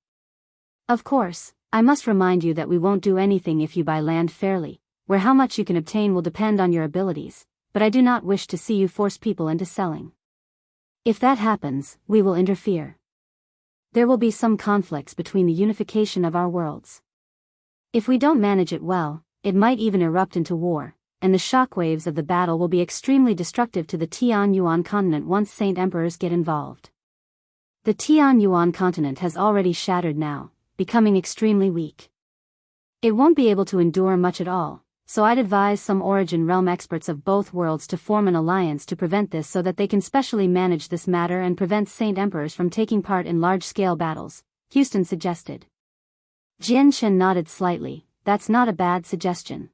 Of course, I must remind you that we won't do anything if you buy land fairly, where how much you can obtain will depend on your abilities, but I do not wish to see you force people into selling. If that happens, we will interfere. There will be some conflicts between the unification of our worlds. If we don't manage it well, it might even erupt into war, and the shockwaves of the battle will be extremely destructive to the Tianyuan continent once Saint Emperors get involved. The Tianyuan continent has already shattered now, becoming extremely weak. It won't be able to endure much at all, so I'd advise some Origin Realm experts of both worlds to form an alliance to prevent this so that they can specially manage this matter and prevent Saint Emperors from taking part in large-scale battles," Houston suggested. Chen nodded slightly. "That's not a bad suggestion.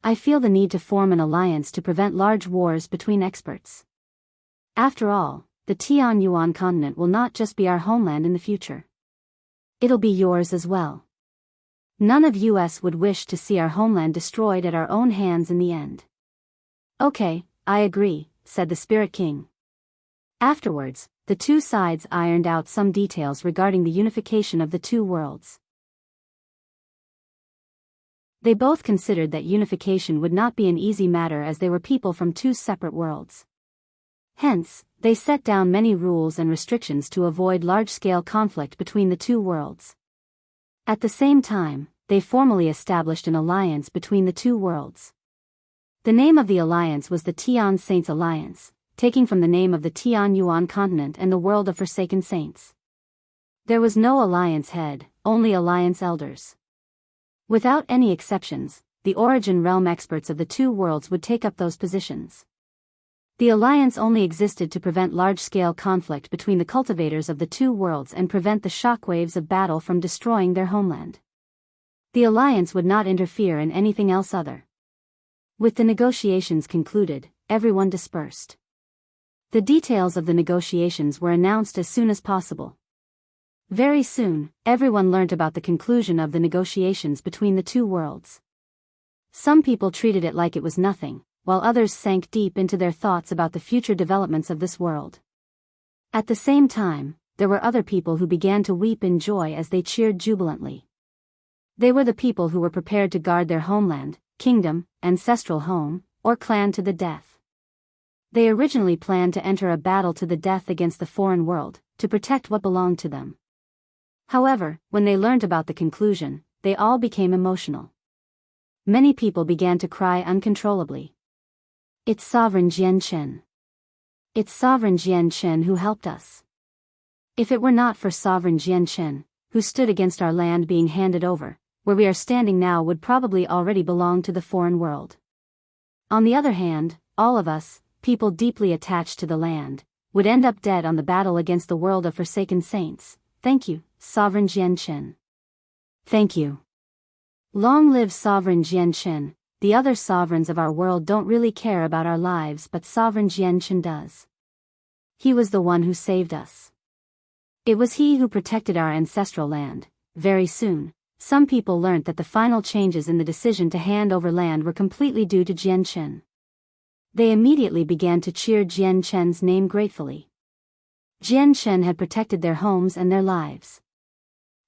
I feel the need to form an alliance to prevent large wars between experts. After all, the Tianyuan continent will not just be our homeland in the future. It'll be yours as well. None of us would wish to see our homeland destroyed at our own hands in the end." "Okay, I agree," said the Spirit King. Afterwards, the two sides ironed out some details regarding the unification of the two worlds. They both considered that unification would not be an easy matter as they were people from 2 separate worlds. Hence, they set down many rules and restrictions to avoid large-scale conflict between the two worlds. At the same time, they formally established an alliance between the two worlds. The name of the alliance was the Tian Saints Alliance, taking from the name of the Tianyuan continent and the world of Forsaken Saints. There was no alliance head, only alliance elders. Without any exceptions, the Origin Realm experts of the two worlds would take up those positions. The alliance only existed to prevent large-scale conflict between the cultivators of the two worlds and prevent the shockwaves of battle from destroying their homeland. The alliance would not interfere in anything else other. With the negotiations concluded, everyone dispersed. The details of the negotiations were announced as soon as possible. Very soon, everyone learnt about the conclusion of the negotiations between the two worlds. Some people treated it like it was nothing, while others sank deep into their thoughts about the future developments of this world. At the same time, there were other people who began to weep in joy as they cheered jubilantly. They were the people who were prepared to guard their homeland, kingdom, ancestral home, or clan to the death. They originally planned to enter a battle to the death against the foreign world, to protect what belonged to them. However, when they learned about the conclusion, they all became emotional. Many people began to cry uncontrollably. It's Sovereign Jian Chen. It's Sovereign Jian Chen who helped us. If it were not for Sovereign Jian Chen, who stood against our land being handed over, where we are standing now would probably already belong to the foreign world. On the other hand, all of us, people deeply attached to the land, would end up dead on the battle against the world of forsaken saints. Thank you, Sovereign Jian Chen. Thank you. Long live Sovereign Jian Chen. The other sovereigns of our world don't really care about our lives, but Sovereign Jian Chen does. He was the one who saved us. It was he who protected our ancestral land. Very soon, some people learnt that the final changes in the decision to hand over land were completely due to Jian Chen. They immediately began to cheer Jian Chen's name gratefully. Jian Chen had protected their homes and their lives.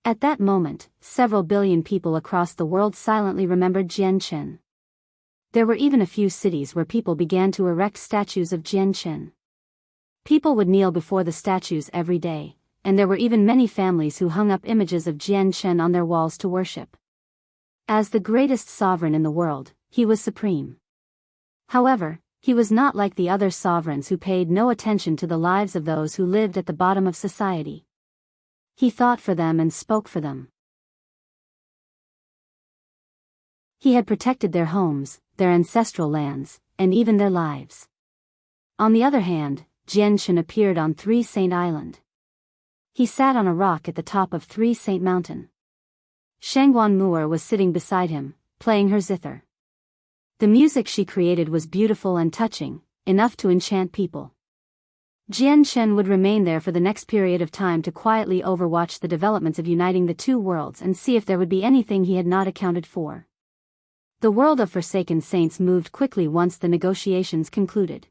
At that moment, several billion people across the world silently remembered Jian Chen. There were even a few cities where people began to erect statues of Jian Chen. People would kneel before the statues every day, and there were even many families who hung up images of Jian Chen on their walls to worship. As the greatest sovereign in the world, he was supreme. However, he was not like the other sovereigns who paid no attention to the lives of those who lived at the bottom of society. He thought for them and spoke for them. He had protected their homes, their ancestral lands, and even their lives. On the other hand, Jian Chen appeared on Three Saint Island. He sat on a rock at the top of Three Saint Mountain. Shangguan Mu'er was sitting beside him, playing her zither. The music she created was beautiful and touching, enough to enchant people. Jian Chen would remain there for the next period of time to quietly overwatch the developments of uniting the two worlds and see if there would be anything he had not accounted for. The world of forsaken saints moved quickly once the negotiations concluded.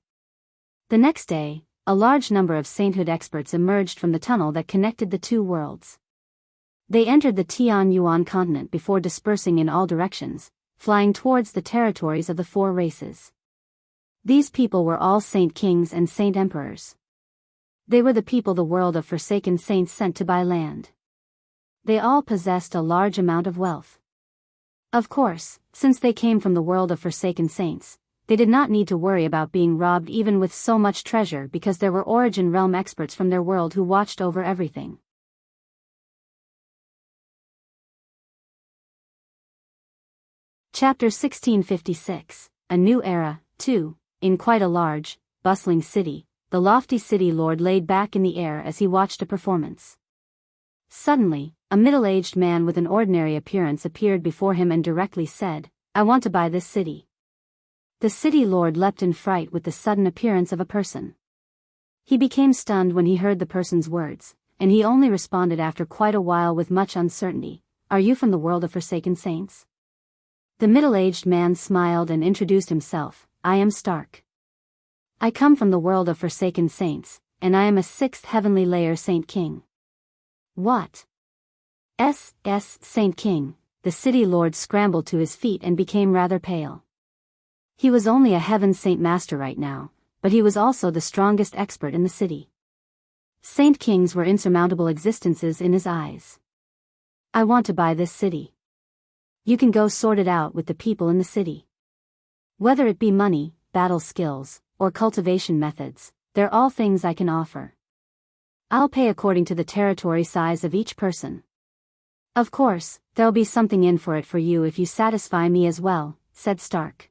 The next day, a large number of sainthood experts emerged from the tunnel that connected the two worlds. They entered the Tianyuan continent before dispersing in all directions, flying towards the territories of the four races. These people were all saint kings and saint emperors. They were the people the world of forsaken saints sent to buy land. They all possessed a large amount of wealth. Of course, since they came from the world of forsaken saints, they did not need to worry about being robbed even with so much treasure because there were origin realm experts from their world who watched over everything. Chapter 1656, A New Era, 2. In quite a large, bustling city, the lofty city lord laid back in the air as he watched a performance. Suddenly, a middle-aged man with an ordinary appearance appeared before him and directly said, "I want to buy this city." The city lord leapt in fright with the sudden appearance of a person. He became stunned when he heard the person's words, and he only responded after quite a while with much uncertainty, "Are you from the world of forsaken saints?" The middle-aged man smiled and introduced himself, "I am Stark. I come from the world of forsaken saints, and I am a 6th heavenly layer Saint King." "What? Saint King?" The city lord scrambled to his feet and became rather pale. He was only a heaven saint master right now, but he was also the strongest expert in the city. Saint Kings were insurmountable existences in his eyes. "I want to buy this city. You can go sort it out with the people in the city. Whether it be money, battle skills, or cultivation methods, they're all things I can offer. I'll pay according to the territory size of each person. Of course, there'll be something in for it for you if you satisfy me as well," said Stark.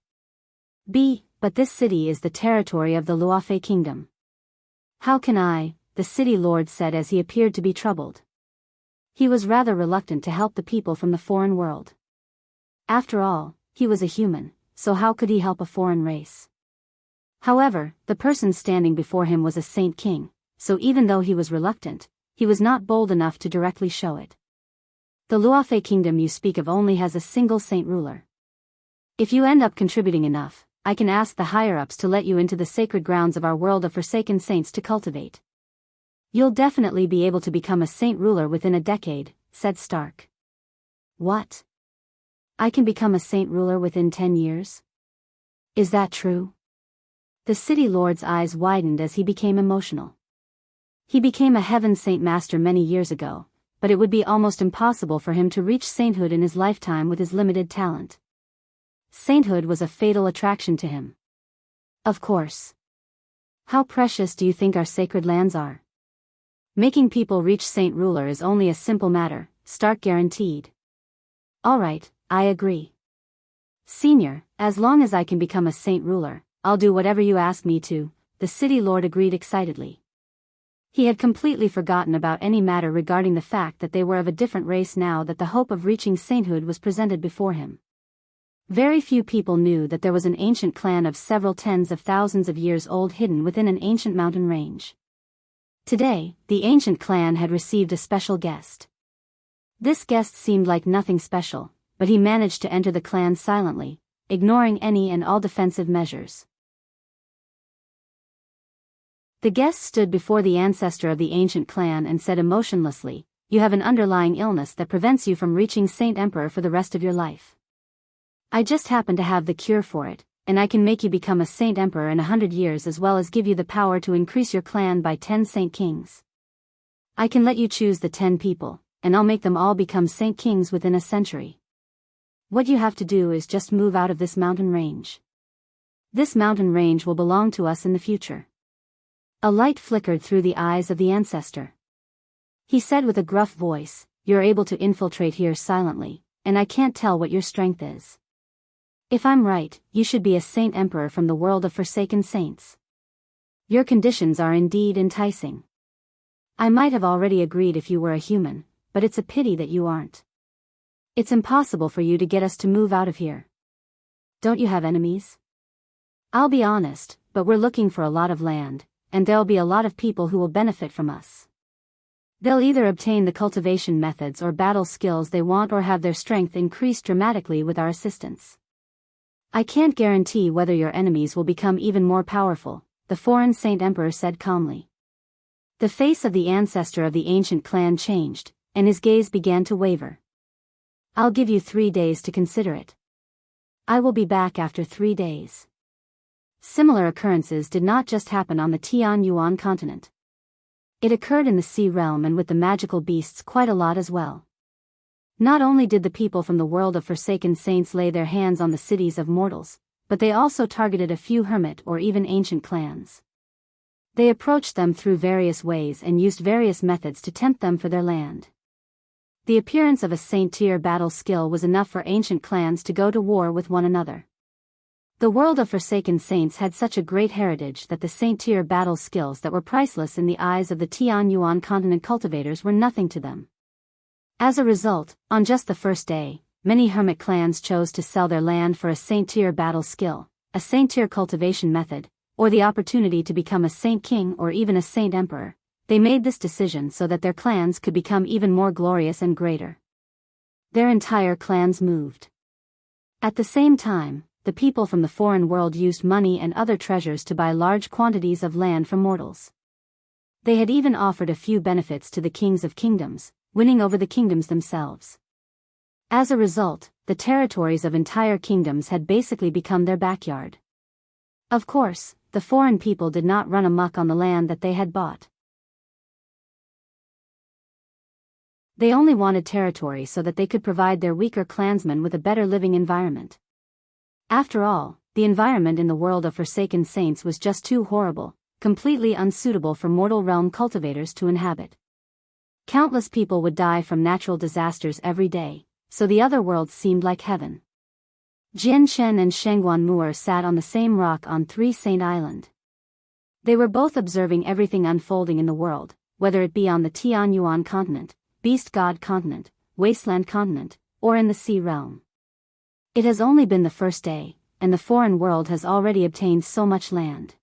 But this city is the territory of the Luofei kingdom." "How can I?" the city lord said as he appeared to be troubled. He was rather reluctant to help the people from the foreign world. After all, he was a human, so how could he help a foreign race? However, the person standing before him was a Saint King, so even though he was reluctant, he was not bold enough to directly show it. "The Luofei kingdom you speak of only has a single saint ruler. If you end up contributing enough, I can ask the higher-ups to let you into the sacred grounds of our world of forsaken saints to cultivate. You'll definitely be able to become a saint ruler within a decade," said Stark. "What? I can become a saint ruler within 10 years? Is that true?" The city lord's eyes widened as he became emotional. He became a heaven saint master many years ago, but it would be almost impossible for him to reach sainthood in his lifetime with his limited talent. Sainthood was a fatal attraction to him. Of course. How precious do you think our sacred lands are? Making people reach Saint Ruler is only a simple matter, Stark guaranteed. Alright, I agree. Senior, as long as I can become a Saint Ruler, I'll do whatever you ask me to, the city lord agreed excitedly. He had completely forgotten about any matter regarding the fact that they were of a different race now that the hope of reaching sainthood was presented before him. Very few people knew that there was an ancient clan of several tens of thousands of years old hidden within an ancient mountain range. Today, the ancient clan had received a special guest. This guest seemed like nothing special, but he managed to enter the clan silently, ignoring any and all defensive measures. The guest stood before the ancestor of the ancient clan and said emotionlessly, "You have an underlying illness that prevents you from reaching Saint Emperor for the rest of your life. I just happen to have the cure for it, and I can make you become a Saint Emperor in 100 years as well as give you the power to increase your clan by 10 Saint Kings. I can let you choose the 10 people, and I'll make them all become Saint Kings within a century. What you have to do is just move out of this mountain range. This mountain range will belong to us in the future." A light flickered through the eyes of the ancestor. He said with a gruff voice, "You're able to infiltrate here silently, and I can't tell what your strength is. If I'm right, you should be a Saint Emperor from the world of Forsaken Saints. Your conditions are indeed enticing. I might have already agreed if you were a human, but it's a pity that you aren't. It's impossible for you to get us to move out of here. Don't you have enemies? I'll be honest, but we're looking for a lot of land, and there'll be a lot of people who will benefit from us. They'll either obtain the cultivation methods or battle skills they want or have their strength increased dramatically with our assistance. I can't guarantee whether your enemies will become even more powerful," the foreign Saint Emperor said calmly. The face of the ancestor of the ancient clan changed, and his gaze began to waver. "I'll give you 3 days to consider it. I will be back after 3 days." Similar occurrences did not just happen on the Tianyuan continent. It occurred in the Sea Realm and with the magical beasts quite a lot as well. Not only did the people from the world of Forsaken Saints lay their hands on the cities of mortals, but they also targeted a few hermit or even ancient clans. They approached them through various ways and used various methods to tempt them for their land. The appearance of a saint-tier battle skill was enough for ancient clans to go to war with one another. The world of Forsaken Saints had such a great heritage that the saint-tier battle skills that were priceless in the eyes of the Tianyuan continent cultivators were nothing to them. As a result, on just the first day, many hermit clans chose to sell their land for a saint-tier battle skill, a saint-tier cultivation method, or the opportunity to become a Saint King or even a Saint Emperor. They made this decision so that their clans could become even more glorious and greater. Their entire clans moved. At the same time, the people from the foreign world used money and other treasures to buy large quantities of land from mortals. They had even offered a few benefits to the kings of kingdoms, winning over the kingdoms themselves. As a result, the territories of entire kingdoms had basically become their backyard. Of course, the foreign people did not run amok on the land that they had bought. They only wanted territory so that they could provide their weaker clansmen with a better living environment. After all, the environment in the world of Forsaken Saints was just too horrible, completely unsuitable for mortal realm cultivators to inhabit. Countless people would die from natural disasters every day, so the other world seemed like heaven. Jian, Shen and Shengguan Mu'er sat on the same rock on Three Saint Island. They were both observing everything unfolding in the world, whether it be on the Tianyuan continent, Beast God continent, Wasteland continent, or in the Sea Realm. It has only been the first day, and the foreign world has already obtained so much land.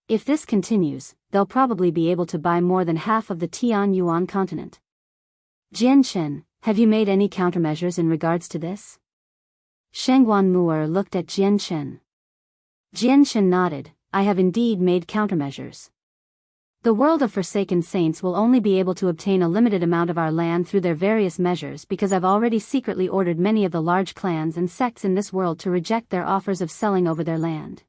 If this continues, they'll probably be able to buy more than half of the Tianyuan continent. Jian Chen, have you made any countermeasures in regards to this? Shengguan Mu'er looked at Jian Chen. Jian Chen nodded, I have indeed made countermeasures. The world of Forsaken Saints will only be able to obtain a limited amount of our land through their various measures because I've already secretly ordered many of the large clans and sects in this world to reject their offers of selling over their land.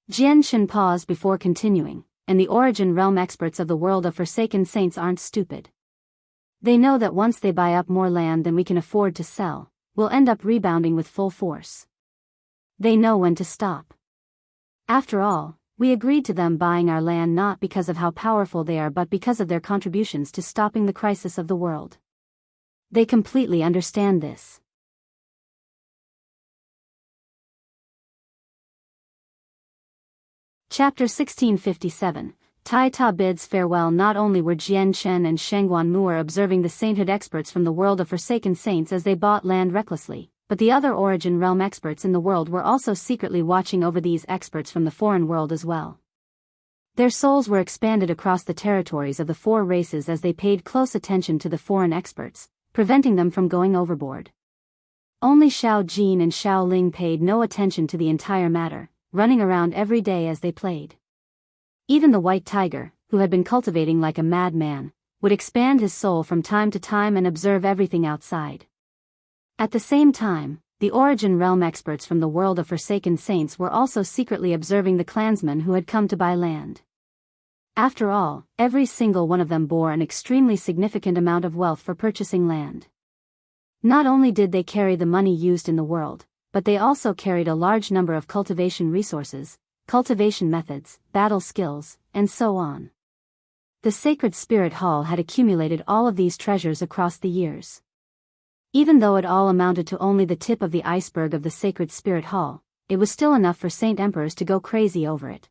Jian Chen paused before continuing, and the origin realm experts of the world of Forsaken Saints aren't stupid. They know that once they buy up more land than we can afford to sell, we'll end up rebounding with full force. They know when to stop. After all, we agreed to them buying our land not because of how powerful they are but because of their contributions to stopping the crisis of the world. They completely understand this. Chapter 1657. Tai Ta bids farewell. Not only were Jian, Chen and Shengguan Mu'er observing the sainthood experts from the world of Forsaken Saints as they bought land recklessly, but the other Origin Realm experts in the world were also secretly watching over these experts from the foreign world as well. Their souls were expanded across the territories of the four races as they paid close attention to the foreign experts, preventing them from going overboard. Only Shao Jin and Shao Ling paid no attention to the entire matter, running around every day as they played. Even the white tiger, who had been cultivating like a madman, would expand his soul from time to time and observe everything outside. At the same time, the Origin Realm experts from the world of Forsaken Saints were also secretly observing the clansmen who had come to buy land. After all, every single one of them bore an extremely significant amount of wealth for purchasing land. Not only did they carry the money used in the world, but they also carried a large number of cultivation resources, cultivation methods, battle skills, and so on. The Sacred Spirit Hall had accumulated all of these treasures across the years. Even though it all amounted to only the tip of the iceberg of the Sacred Spirit Hall, it was still enough for Saint Emperors to go crazy over it.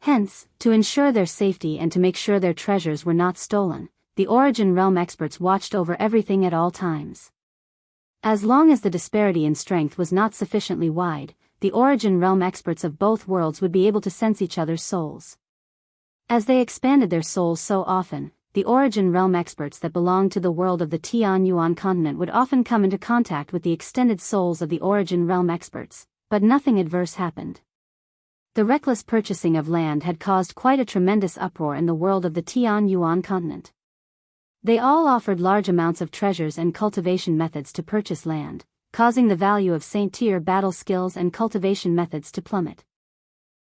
Hence, to ensure their safety and to make sure their treasures were not stolen, the Origin Realm experts watched over everything at all times. As long as the disparity in strength was not sufficiently wide, the Origin Realm experts of both worlds would be able to sense each other's souls. As they expanded their souls so often, the Origin Realm experts that belonged to the world of the Tianyuan continent would often come into contact with the extended souls of the Origin Realm experts, but nothing adverse happened. The reckless purchasing of land had caused quite a tremendous uproar in the world of the Tianyuan continent. They all offered large amounts of treasures and cultivation methods to purchase land, causing the value of Saint-tier battle skills and cultivation methods to plummet.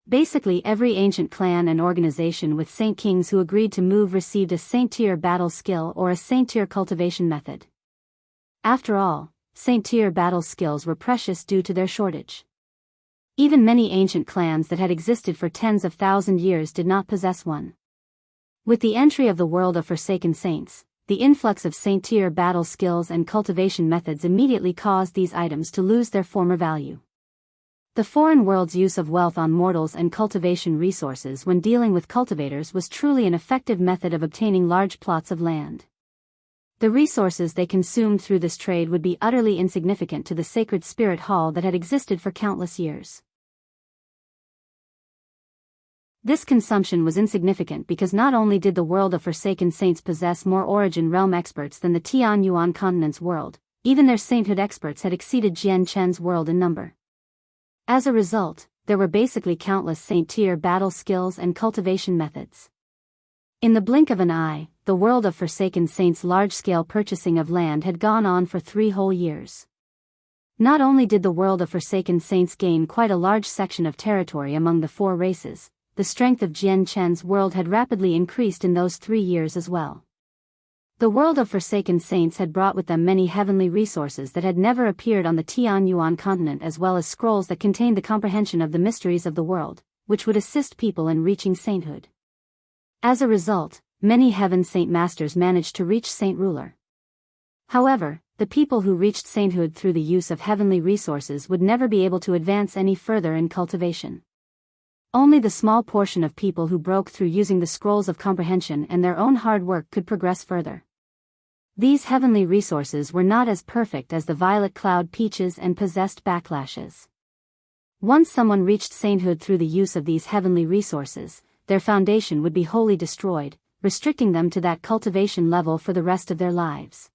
Basically every ancient clan and organization with Saint Kings who agreed to move received a Saint-tier battle skill or a Saint-tier cultivation method. After all, Saint-tier battle skills were precious due to their shortage. Even many ancient clans that had existed for tens of thousand years did not possess one. With the entry of the world of Forsaken Saints, the influx of Saint-tier battle skills and cultivation methods immediately caused these items to lose their former value. The foreign world's use of wealth on mortals and cultivation resources when dealing with cultivators was truly an effective method of obtaining large plots of land. The resources they consumed through this trade would be utterly insignificant to the Sacred Spirit Hall that had existed for countless years. This consumption was insignificant because not only did the world of Forsaken Saints possess more Origin Realm experts than the Tianyuan continent's world, even their sainthood experts had exceeded Jian Chen's world in number. As a result, there were basically countless Saint-tier battle skills and cultivation methods. In the blink of an eye, the world of Forsaken Saints' large-scale purchasing of land had gone on for 3 whole years. Not only did the world of Forsaken Saints gain quite a large section of territory among the 4 races, the strength of Jian Chen's world had rapidly increased in those 3 years as well. The world of Forsaken Saints had brought with them many heavenly resources that had never appeared on the Tianyuan continent, as well as scrolls that contained the comprehension of the mysteries of the world, which would assist people in reaching sainthood. As a result, many heaven saint masters managed to reach saint ruler. However, the people who reached sainthood through the use of heavenly resources would never be able to advance any further in cultivation. Only the small portion of people who broke through using the scrolls of comprehension and their own hard work could progress further. These heavenly resources were not as perfect as the violet cloud peaches and possessed backlashes. Once someone reached sainthood through the use of these heavenly resources, their foundation would be wholly destroyed, restricting them to that cultivation level for the rest of their lives.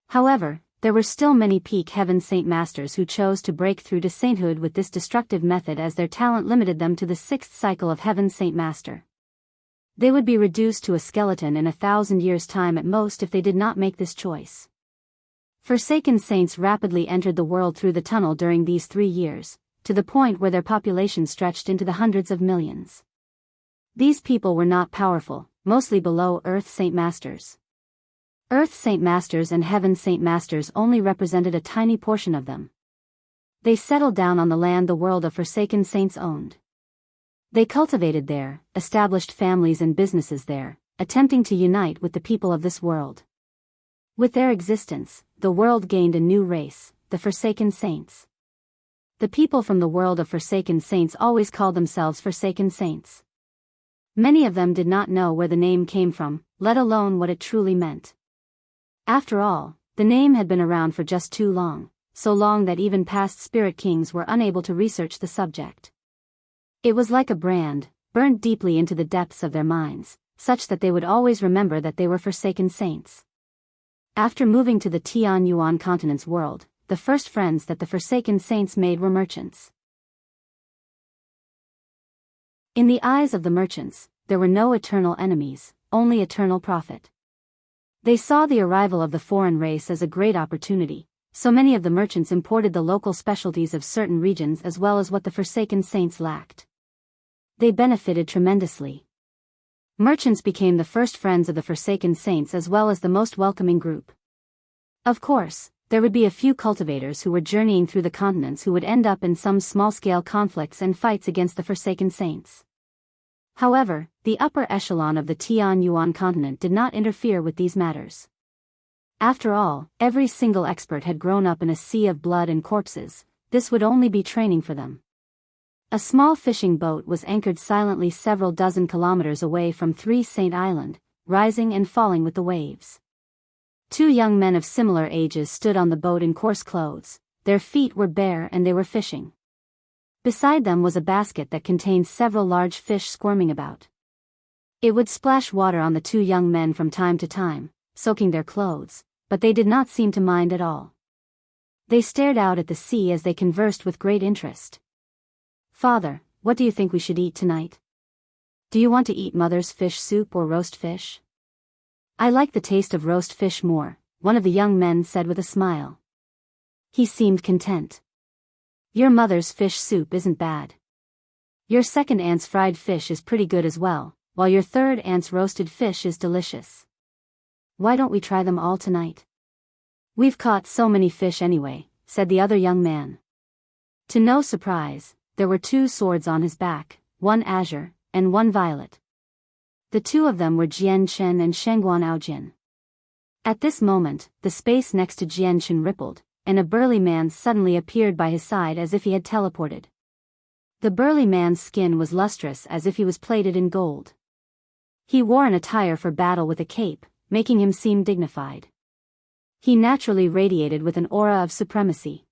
However, there were still many peak heaven saint masters who chose to break through to sainthood with this destructive method, as their talent limited them to the 6th cycle of heaven saint master. They would be reduced to a skeleton in 1,000 years' time at most if they did not make this choice. Forsaken saints rapidly entered the world through the tunnel during these 3 years, to the point where their population stretched into the hundreds of millions. These people were not powerful, mostly below Earth saint masters. Earth's Saint Masters and Heaven's Saint Masters only represented a tiny portion of them. They settled down on the land the world of Forsaken Saints owned. They cultivated there, established families and businesses there, attempting to unite with the people of this world. With their existence, the world gained a new race, the Forsaken Saints. The people from the world of Forsaken Saints always called themselves Forsaken Saints. Many of them did not know where the name came from, let alone what it truly meant. After all, the name had been around for just too long, so long that even past spirit kings were unable to research the subject. It was like a brand, burned deeply into the depths of their minds, such that they would always remember that they were Forsaken Saints. After moving to the Tianyuan continent's world, the first friends that the Forsaken Saints made were merchants. In the eyes of the merchants, there were no eternal enemies, only eternal profit. They saw the arrival of the foreign race as a great opportunity, so many of the merchants imported the local specialties of certain regions as well as what the Forsaken Saints lacked. They benefited tremendously. Merchants became the first friends of the Forsaken Saints as well as the most welcoming group. Of course, there would be a few cultivators who were journeying through the continents who would end up in some small-scale conflicts and fights against the Forsaken Saints. However, the upper echelon of the Tianyuan continent did not interfere with these matters. After all, every single expert had grown up in a sea of blood and corpses. This would only be training for them. A small fishing boat was anchored silently several dozen kilometers away from Three Saint Island, rising and falling with the waves. Two young men of similar ages stood on the boat in coarse clothes. Their feet were bare and they were fishing. Beside them was a basket that contained several large fish squirming about. It would splash water on the two young men from time to time, soaking their clothes, but they did not seem to mind at all. They stared out at the sea as they conversed with great interest. "Father, what do you think we should eat tonight? Do you want to eat Mother's fish soup or roast fish?" "I like the taste of roast fish more," one of the young men said with a smile. He seemed content. "Your mother's fish soup isn't bad. Your second aunt's fried fish is pretty good as well, while your third aunt's roasted fish is delicious. Why don't we try them all tonight? We've caught so many fish anyway," said the other young man. To no surprise, there were two swords on his back, one azure, and one violet. The two of them were Chen and Jian. At this moment, the space next to Chen rippled, and a burly man suddenly appeared by his side as if he had teleported. The burly man's skin was lustrous as if he was plated in gold. He wore an attire for battle with a cape, making him seem dignified. He naturally radiated with an aura of supremacy.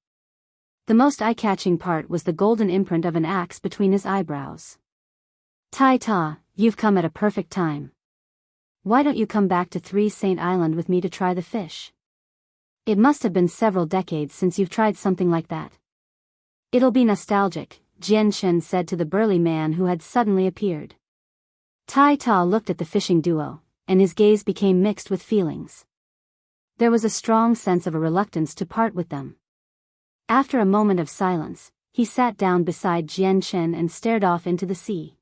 The most eye-catching part was the golden imprint of an axe between his eyebrows. "Tai Ta, you've come at a perfect time. Why don't you come back to Three Saint Island with me to try the fish? It must have been several decades since you've tried something like that. It'll be nostalgic," Shen said to the burly man who had suddenly appeared. Tai Ta looked at the fishing duo, and his gaze became mixed with feelings. There was a strong sense of a reluctance to part with them. After a moment of silence, he sat down beside Chen and stared off into the sea.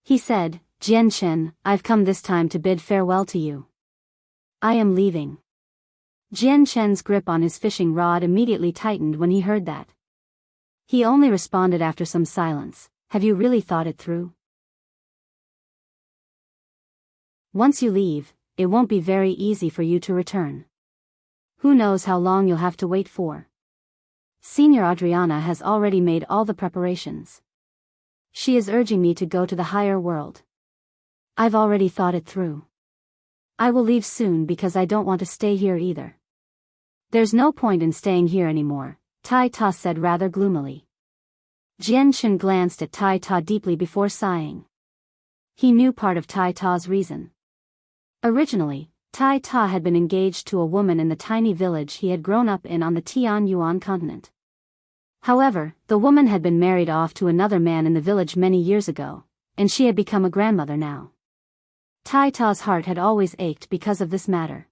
He said, "Chen, I've come this time to bid farewell to you. I am leaving." Chen's grip on his fishing rod immediately tightened when he heard that. He only responded after some silence, "Have you really thought it through? Once you leave, it won't be very easy for you to return. Who knows how long you'll have to wait for? Senior Adriana has already made all the preparations. She is urging me to go to the higher world. I've already thought it through. I will leave soon because I don't want to stay here either." "There's no point in staying here anymore," Tai Ta said rather gloomily. Chen glanced at Tai Ta deeply before sighing. He knew part of Tai Ta's reason. Originally, Tai Ta had been engaged to a woman in the tiny village he had grown up in on the Tianyuan continent. However, the woman had been married off to another man in the village many years ago, and she had become a grandmother now. Tai Ta's heart had always ached because of this matter.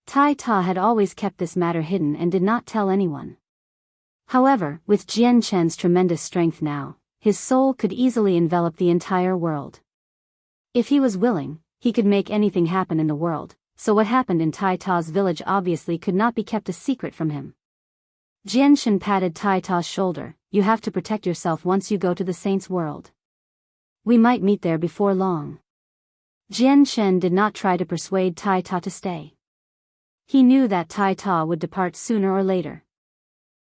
Tai Ta had always kept this matter hidden and did not tell anyone. However, with Chen's tremendous strength now, his soul could easily envelop the entire world. If he was willing, he could make anything happen in the world, so what happened in Tai Ta's village obviously could not be kept a secret from him. Jian patted Tai Ta's shoulder. You have to protect yourself once you go to the Saint's world. We might meet there before long. Shen did not try to persuade Tai Ta to stay. He knew that Tai Ta would depart sooner or later.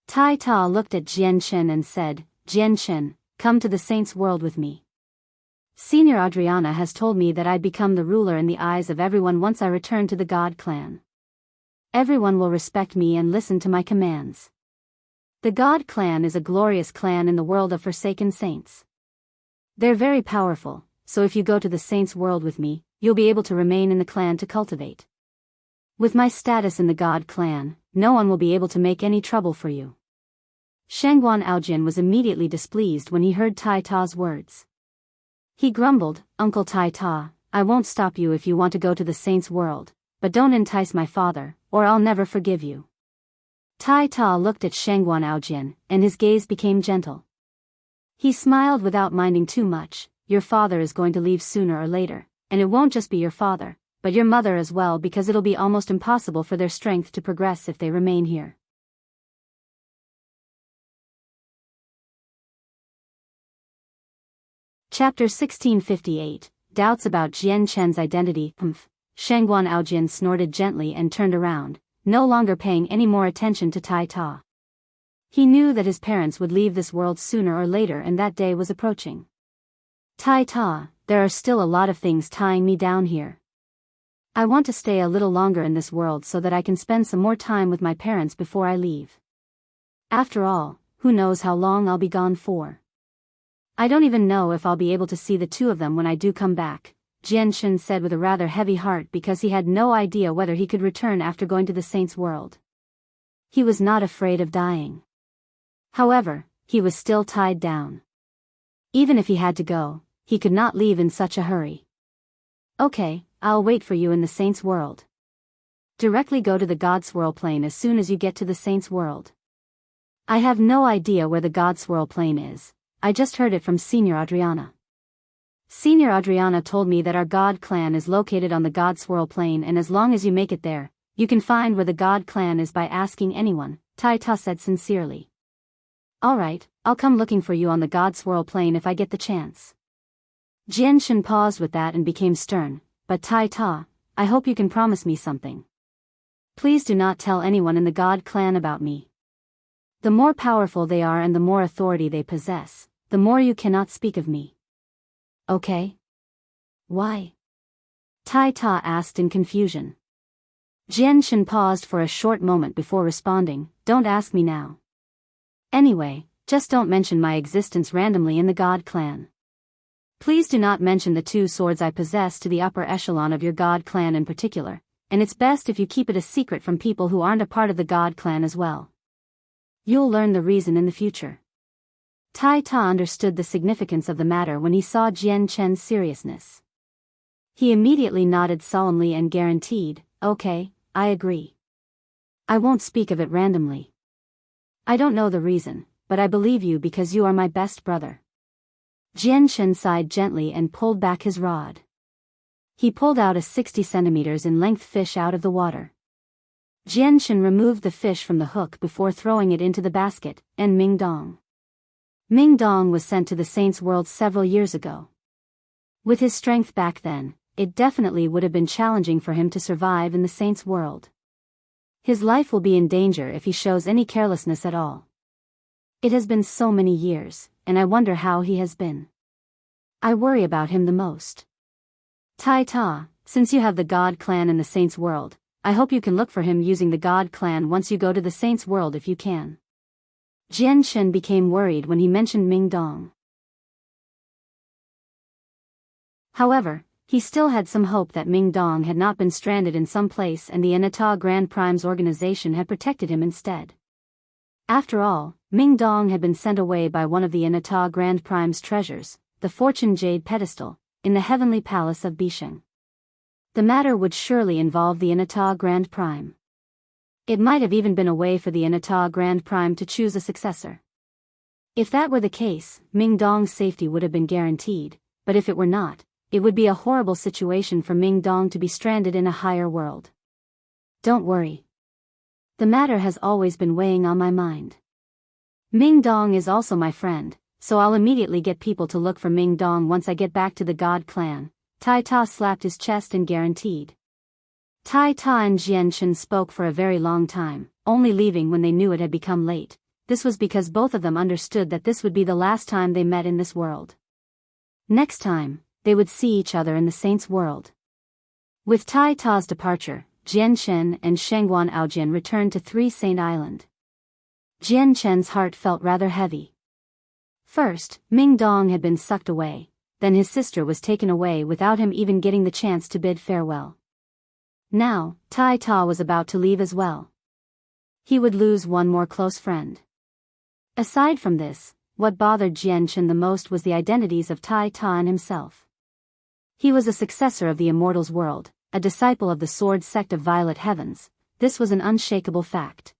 Tai Ta looked at Shen and said, Shen, come to the Saint's world with me. Senior Adriana has told me that I'd become the ruler in the eyes of everyone once I return to the God clan. Everyone will respect me and listen to my commands. The God clan is a glorious clan in the world of Forsaken Saints. They're very powerful, so if you go to the Saints' world with me, you'll be able to remain in the clan to cultivate. With my status in the God clan, no one will be able to make any trouble for you. Shangguan Aojian was immediately displeased when he heard Tai Ta's words. He grumbled, Uncle Tai Ta, I won't stop you if you want to go to the Saints' world, but don't entice my father, or I'll never forgive you. Tai Ta looked at Shangguan Aojian, and his gaze became gentle. He smiled without minding too much. Your father is going to leave sooner or later, and it won't just be your father, but your mother as well, because it'll be almost impossible for their strength to progress if they remain here. Chapter 1658, Doubts about Jian Chen's identity. Shangguan Aojian snorted gently and turned around, no longer paying any more attention to Tai Ta. He knew that his parents would leave this world sooner or later, and that day was approaching. Tai Ta, there are still a lot of things tying me down here. I want to stay a little longer in this world so that I can spend some more time with my parents before I leave. After all, who knows how long I'll be gone for. I don't even know if I'll be able to see the two of them when I do come back, Shen said with a rather heavy heart, because he had no idea whether he could return after going to the Saints' world. He was not afraid of dying. However, he was still tied down. Even if he had to go, he could not leave in such a hurry. Okay, I'll wait for you in the Saints' world. Directly go to the Godswirl Plain as soon as you get to the Saints' world. I have no idea where the Godswirl Plain is, I just heard it from Senior Adriana. Senior Adriana told me that our God clan is located on the Godswirl Plain, and as long as you make it there, you can find where the God clan is by asking anyone, Tai Ta said sincerely. Alright, I'll come looking for you on the Godswirl Plain if I get the chance. Shen paused with that and became stern, but Tai Ta, I hope you can promise me something. Please do not tell anyone in the God clan about me. The more powerful they are and the more authority they possess, the more you cannot speak of me. Okay? Why? Tai Ta asked in confusion. Shen paused for a short moment before responding, don't ask me now. Anyway, just don't mention my existence randomly in the God clan. Please do not mention the 2 swords I possess to the upper echelon of your God clan in particular, and it's best if you keep it a secret from people who aren't a part of the God clan as well. You'll learn the reason in the future. Tai Ta understood the significance of the matter when he saw Jian Chen's seriousness. He immediately nodded solemnly and guaranteed, okay, I agree. I won't speak of it randomly. I don't know the reason, but I believe you because you are my best brother. Jian Chen sighed gently and pulled back his rod. He pulled out a 60 centimeters in length fish out of the water. Jian Chen removed the fish from the hook before throwing it into the basket, and Ming Dong. Ming Dong was sent to the Saints' world several years ago. With his strength back then, it definitely would have been challenging for him to survive in the Saints' world. His life will be in danger if he shows any carelessness at all. It has been so many years, and I wonder how he has been. I worry about him the most. Tai Ta, since you have the God clan in the Saints' world, I hope you can look for him using the God clan once you go to the Saints' world if you can. Jian Shen became worried when he mentioned Ming Dong. However, he still had some hope that Ming Dong had not been stranded in some place and the Anata Grand Prime's organization had protected him instead. After all, Ming Dong had been sent away by one of the Anata Grand Prime's treasures, the Fortune Jade Pedestal, in the heavenly palace of Bisheng. The matter would surely involve the Anata Grand Prime. It might have even been a way for the Anata Grand Prime to choose a successor. If that were the case, Ming Dong's safety would have been guaranteed, but if it were not, it would be a horrible situation for Ming Dong to be stranded in a higher world. Don't worry. The matter has always been weighing on my mind. Ming Dong is also my friend, so I'll immediately get people to look for Ming Dong once I get back to the God clan, Tai Ta slapped his chest and guaranteed. Tai Ta and Jian Chen spoke for a very long time, only leaving when they knew it had become late. This was because both of them understood that this would be the last time they met in this world. Next time, they would see each other in the Saints' world. With Tai Ta's departure, Jian Chen and Shengguan Aojian returned to Three Saint Island. Jian Chen's heart felt rather heavy. First, Ming Dong had been sucked away, then his sister was taken away without him even getting the chance to bid farewell. Now, Tai Ta was about to leave as well. He would lose one more close friend. Aside from this, what bothered Jian Chen the most was the identities of Tai Ta and himself. He was a successor of the Immortals world, a disciple of the Sword sect of Violet Heavens. This was an unshakable fact.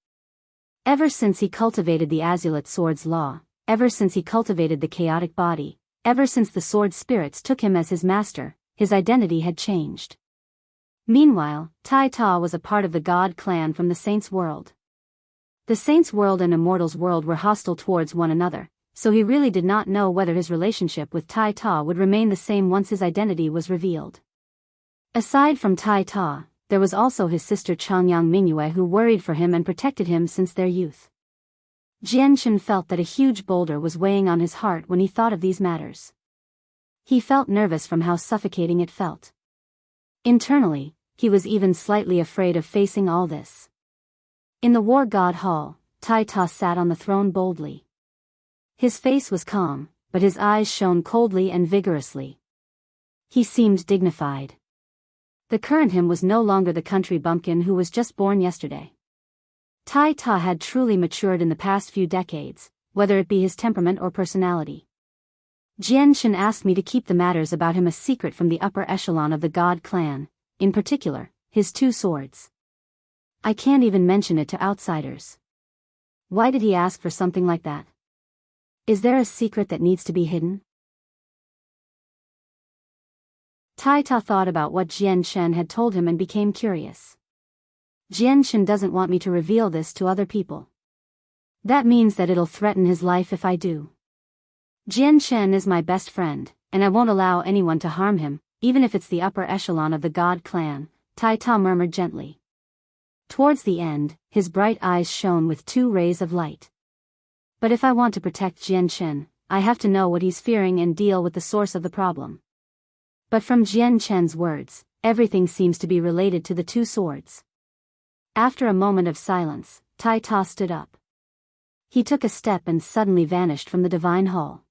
Ever since he cultivated the Azulite Sword's law, ever since he cultivated the chaotic body, ever since the Sword spirits took him as his master, his identity had changed. Meanwhile, Tai Ta was a part of the God clan from the Saints' world. The Saints' world and Immortals world were hostile towards one another, so he really did not know whether his relationship with Tai Ta would remain the same once his identity was revealed. Aside from Tai Ta, there was also his sister Changyang Mingyue who worried for him and protected him since their youth. Jian Chen felt that a huge boulder was weighing on his heart when he thought of these matters. He felt nervous from how suffocating it felt. Internally, he was even slightly afraid of facing all this. In the War God Hall, Tai Ta sat on the throne boldly. His face was calm, but his eyes shone coldly and vigorously. He seemed dignified. The current him was no longer the country bumpkin who was just born yesterday. Tai Ta had truly matured in the past few decades, whether it be his temperament or personality. Jian Chen asked me to keep the matters about him a secret from the upper echelon of the God clan, in particular, his two swords. I can't even mention it to outsiders. Why did he ask for something like that? Is there a secret that needs to be hidden? Tai Ta thought about what Jian Chen had told him and became curious. Jian Chen doesn't want me to reveal this to other people. That means that it'll threaten his life if I do. Jian Chen is my best friend, and I won't allow anyone to harm him, even if it's the upper echelon of the God clan, Tai Ta murmured gently. Towards the end, his bright eyes shone with two rays of light. But if I want to protect Jian Chen, I have to know what he's fearing and deal with the source of the problem. But from Jian Chen's words, everything seems to be related to the two swords. After a moment of silence, Tai Ta stood up. He took a step and suddenly vanished from the divine hall.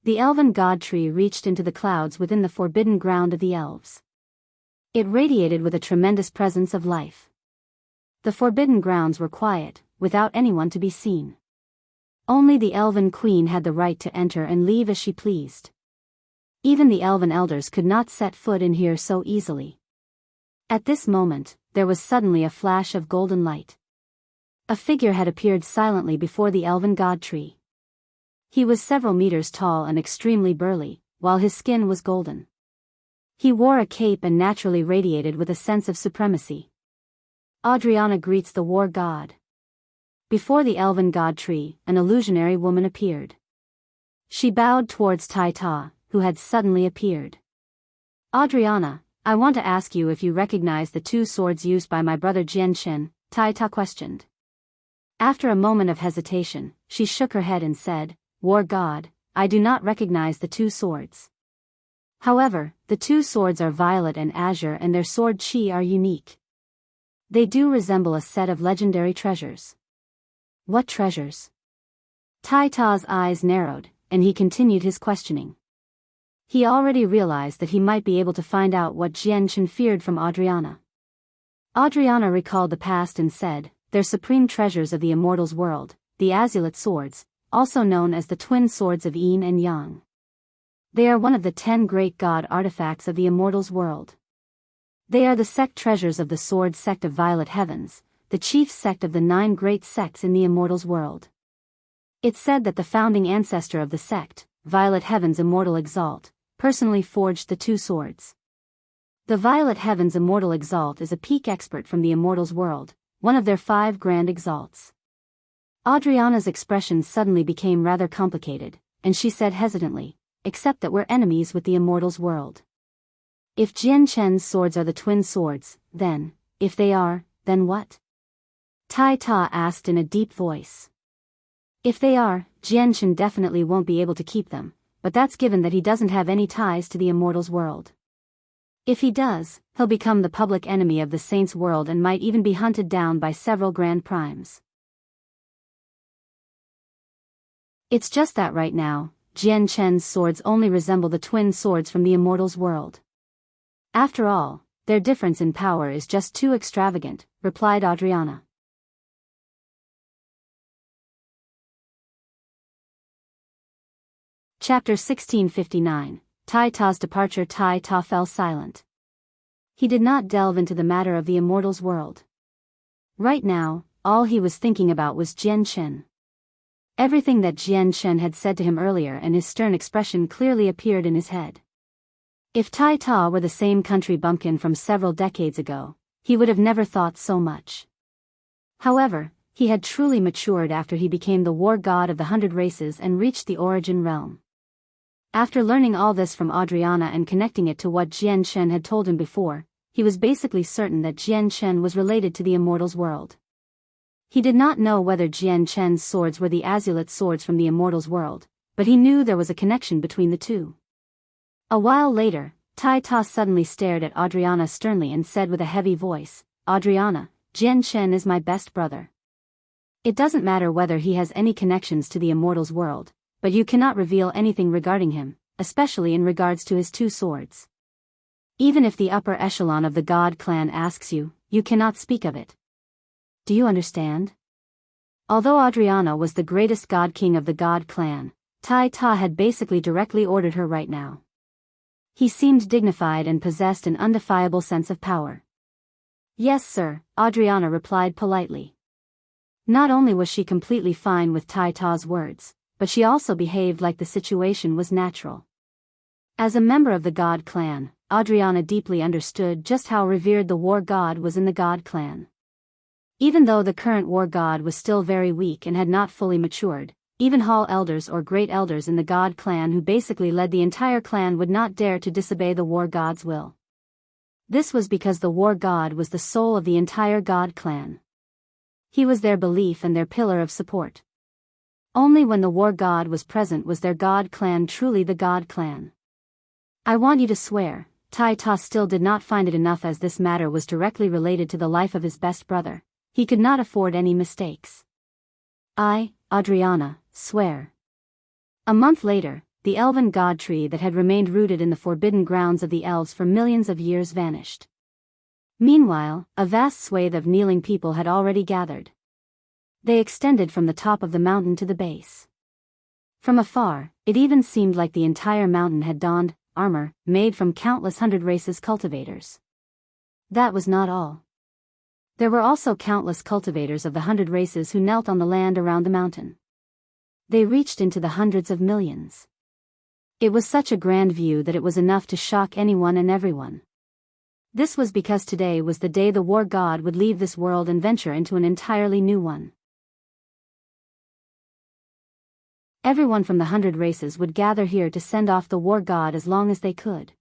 The elven god tree reached into the clouds within the forbidden ground of the elves. It radiated with a tremendous presence of life. The forbidden grounds were quiet, without anyone to be seen. Only the elven queen had the right to enter and leave as she pleased. Even the elven elders could not set foot in here so easily. At this moment, there was suddenly a flash of golden light. A figure had appeared silently before the elven god tree. He was several meters tall and extremely burly, while his skin was golden. He wore a cape and naturally radiated with a sense of supremacy. Adriana greets the war god. Before the elven god tree, an illusionary woman appeared. She bowed towards Tai Ta, who had suddenly appeared. Adriana, I want to ask you if you recognize the two swords used by my brother Jian Chen, Tai Ta questioned. After a moment of hesitation, she shook her head and said, War God, I do not recognize the two swords. However, the two swords are violet and azure and their sword chi are unique. They do resemble a set of legendary treasures. What treasures? Tai Ta's eyes narrowed, and he continued his questioning. He already realized that he might be able to find out what Jian Chen feared from Adriana. Adriana recalled the past and said, they're supreme treasures of the Immortals world, the Azulite swords, also known as the twin swords of Yin and Yang. They are one of the 10 great god artifacts of the Immortals world. They are the sect treasures of the Sword sect of Violet Heavens, the chief sect of the 9 great sects in the Immortals world. It's said that the founding ancestor of the sect, Violet Heaven's immortal Exalt, personally forged the two swords. The Violet Heaven's Immortal Exalt is a peak expert from the Immortals world, one of their 5 grand exalts. Adriana's expression suddenly became rather complicated, and she said hesitantly, "Except that we're enemies with the Immortals world." If Jian Chen's swords are the twin swords, then, if they are, then what? Tai Ta asked in a deep voice. If they are, Jian Chen definitely won't be able to keep them, but that's given that he doesn't have any ties to the Immortals world. If he does, he'll become the public enemy of the Saints world and might even be hunted down by several Grand Primes. It's just that right now, Jian Chen's swords only resemble the twin swords from the Immortals world. After all, their difference in power is just too extravagant, replied Adriana. Chapter 1659, Tai Ta's departure. Tai Ta fell silent. He did not delve into the matter of the Immortals world. Right now, all he was thinking about was Jian Chen. Everything that Jian Chen had said to him earlier and his stern expression clearly appeared in his head. If Tai Ta were the same country bumpkin from several decades ago, he would have never thought so much. However, he had truly matured after he became the war god of the 100 races and reached the origin realm. After learning all this from Adriana and connecting it to what Jian Chen had told him before, he was basically certain that Jian Chen was related to the Immortals world. He did not know whether Jian Chen's swords were the azulate swords from the Immortals world, but he knew there was a connection between the two. A while later, Tai Ta suddenly stared at Adriana sternly and said with a heavy voice, "Adriana, Jian Chen is my best brother. It doesn't matter whether he has any connections to the Immortals world, but you cannot reveal anything regarding him, especially in regards to his two swords. Even if the upper echelon of the God clan asks you, you cannot speak of it. Do you understand?" Although Adriana was the greatest God King of the God clan, Tai Ta had basically directly ordered her right now. He seemed dignified and possessed an undefiable sense of power. "Yes, sir," Adriana replied politely. Not only was she completely fine with Tai Ta's words, but she also behaved like the situation was natural. As a member of the God clan, Adriana deeply understood just how revered the war god was in the God clan. Even though the current war god was still very weak and had not fully matured, even Hall elders or great elders in the God clan who basically led the entire clan would not dare to disobey the war god's will. This was because the war god was the soul of the entire God clan. He was their belief and their pillar of support. Only when the war god was present was their God clan truly the God clan. "I want you to swear." Tai Ta still did not find it enough as this matter was directly related to the life of his best brother. He could not afford any mistakes. "I, Adriana, swear." A month later, the elven god tree that had remained rooted in the forbidden grounds of the elves for millions of years vanished. Meanwhile, a vast swathe of kneeling people had already gathered. They extended from the top of the mountain to the base. From afar, it even seemed like the entire mountain had donned armor made from countless 100 races cultivators. That was not all. There were also countless cultivators of the 100 races who knelt on the land around the mountain. They reached into the hundreds of millions. It was such a grand view that it was enough to shock anyone and everyone. This was because today was the day the war god would leave this world and venture into an entirely new one. Everyone from the 100 races would gather here to send off the war god as long as they could.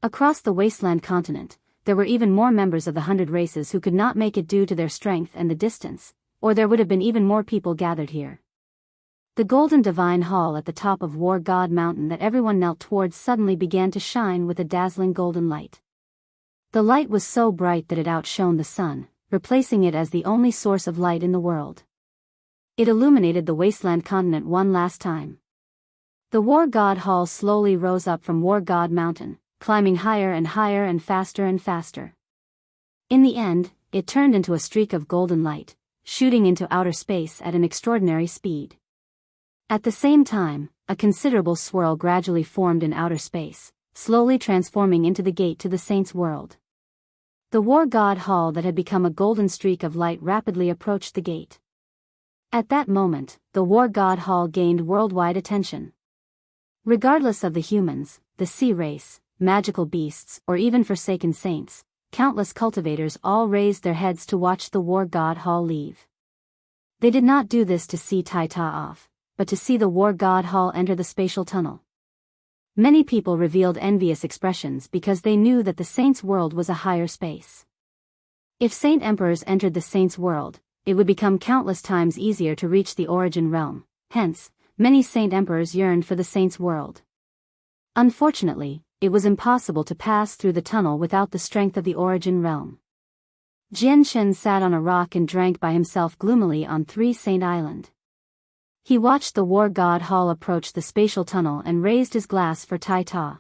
Across the wasteland continent, there were even more members of the 100 races who could not make it due to their strength and the distance, or there would have been even more people gathered here. The golden divine hall at the top of War God Mountain that everyone knelt towards suddenly began to shine with a dazzling golden light. The light was so bright that it outshone the sun, replacing it as the only source of light in the world. It illuminated the wasteland continent one last time. The War God Hall slowly rose up from War God Mountain, climbing higher and higher and faster. In the end, it turned into a streak of golden light, shooting into outer space at an extraordinary speed. At the same time, a considerable swirl gradually formed in outer space, slowly transforming into the gate to the Saints' world. The War God Hall that had become a golden streak of light rapidly approached the gate. At that moment, the War God Hall gained worldwide attention. Regardless of the humans, the sea race, magical beasts, or even forsaken saints, countless cultivators all raised their heads to watch the war god hall leave. They did not do this to see Tai Ta off, but to see the war god hall enter the spatial tunnel. Many people revealed envious expressions because they knew that the saints' world was a higher space. If saint emperors entered the saints' world, it would become countless times easier to reach the origin realm. Hence, many saint emperors yearned for the saints' world. Unfortunately, it was impossible to pass through the tunnel without the strength of the origin realm. Shen sat on a rock and drank by himself gloomily on 3 Saint Island. He watched the war god hall approach the spatial tunnel and raised his glass for Tai Ta.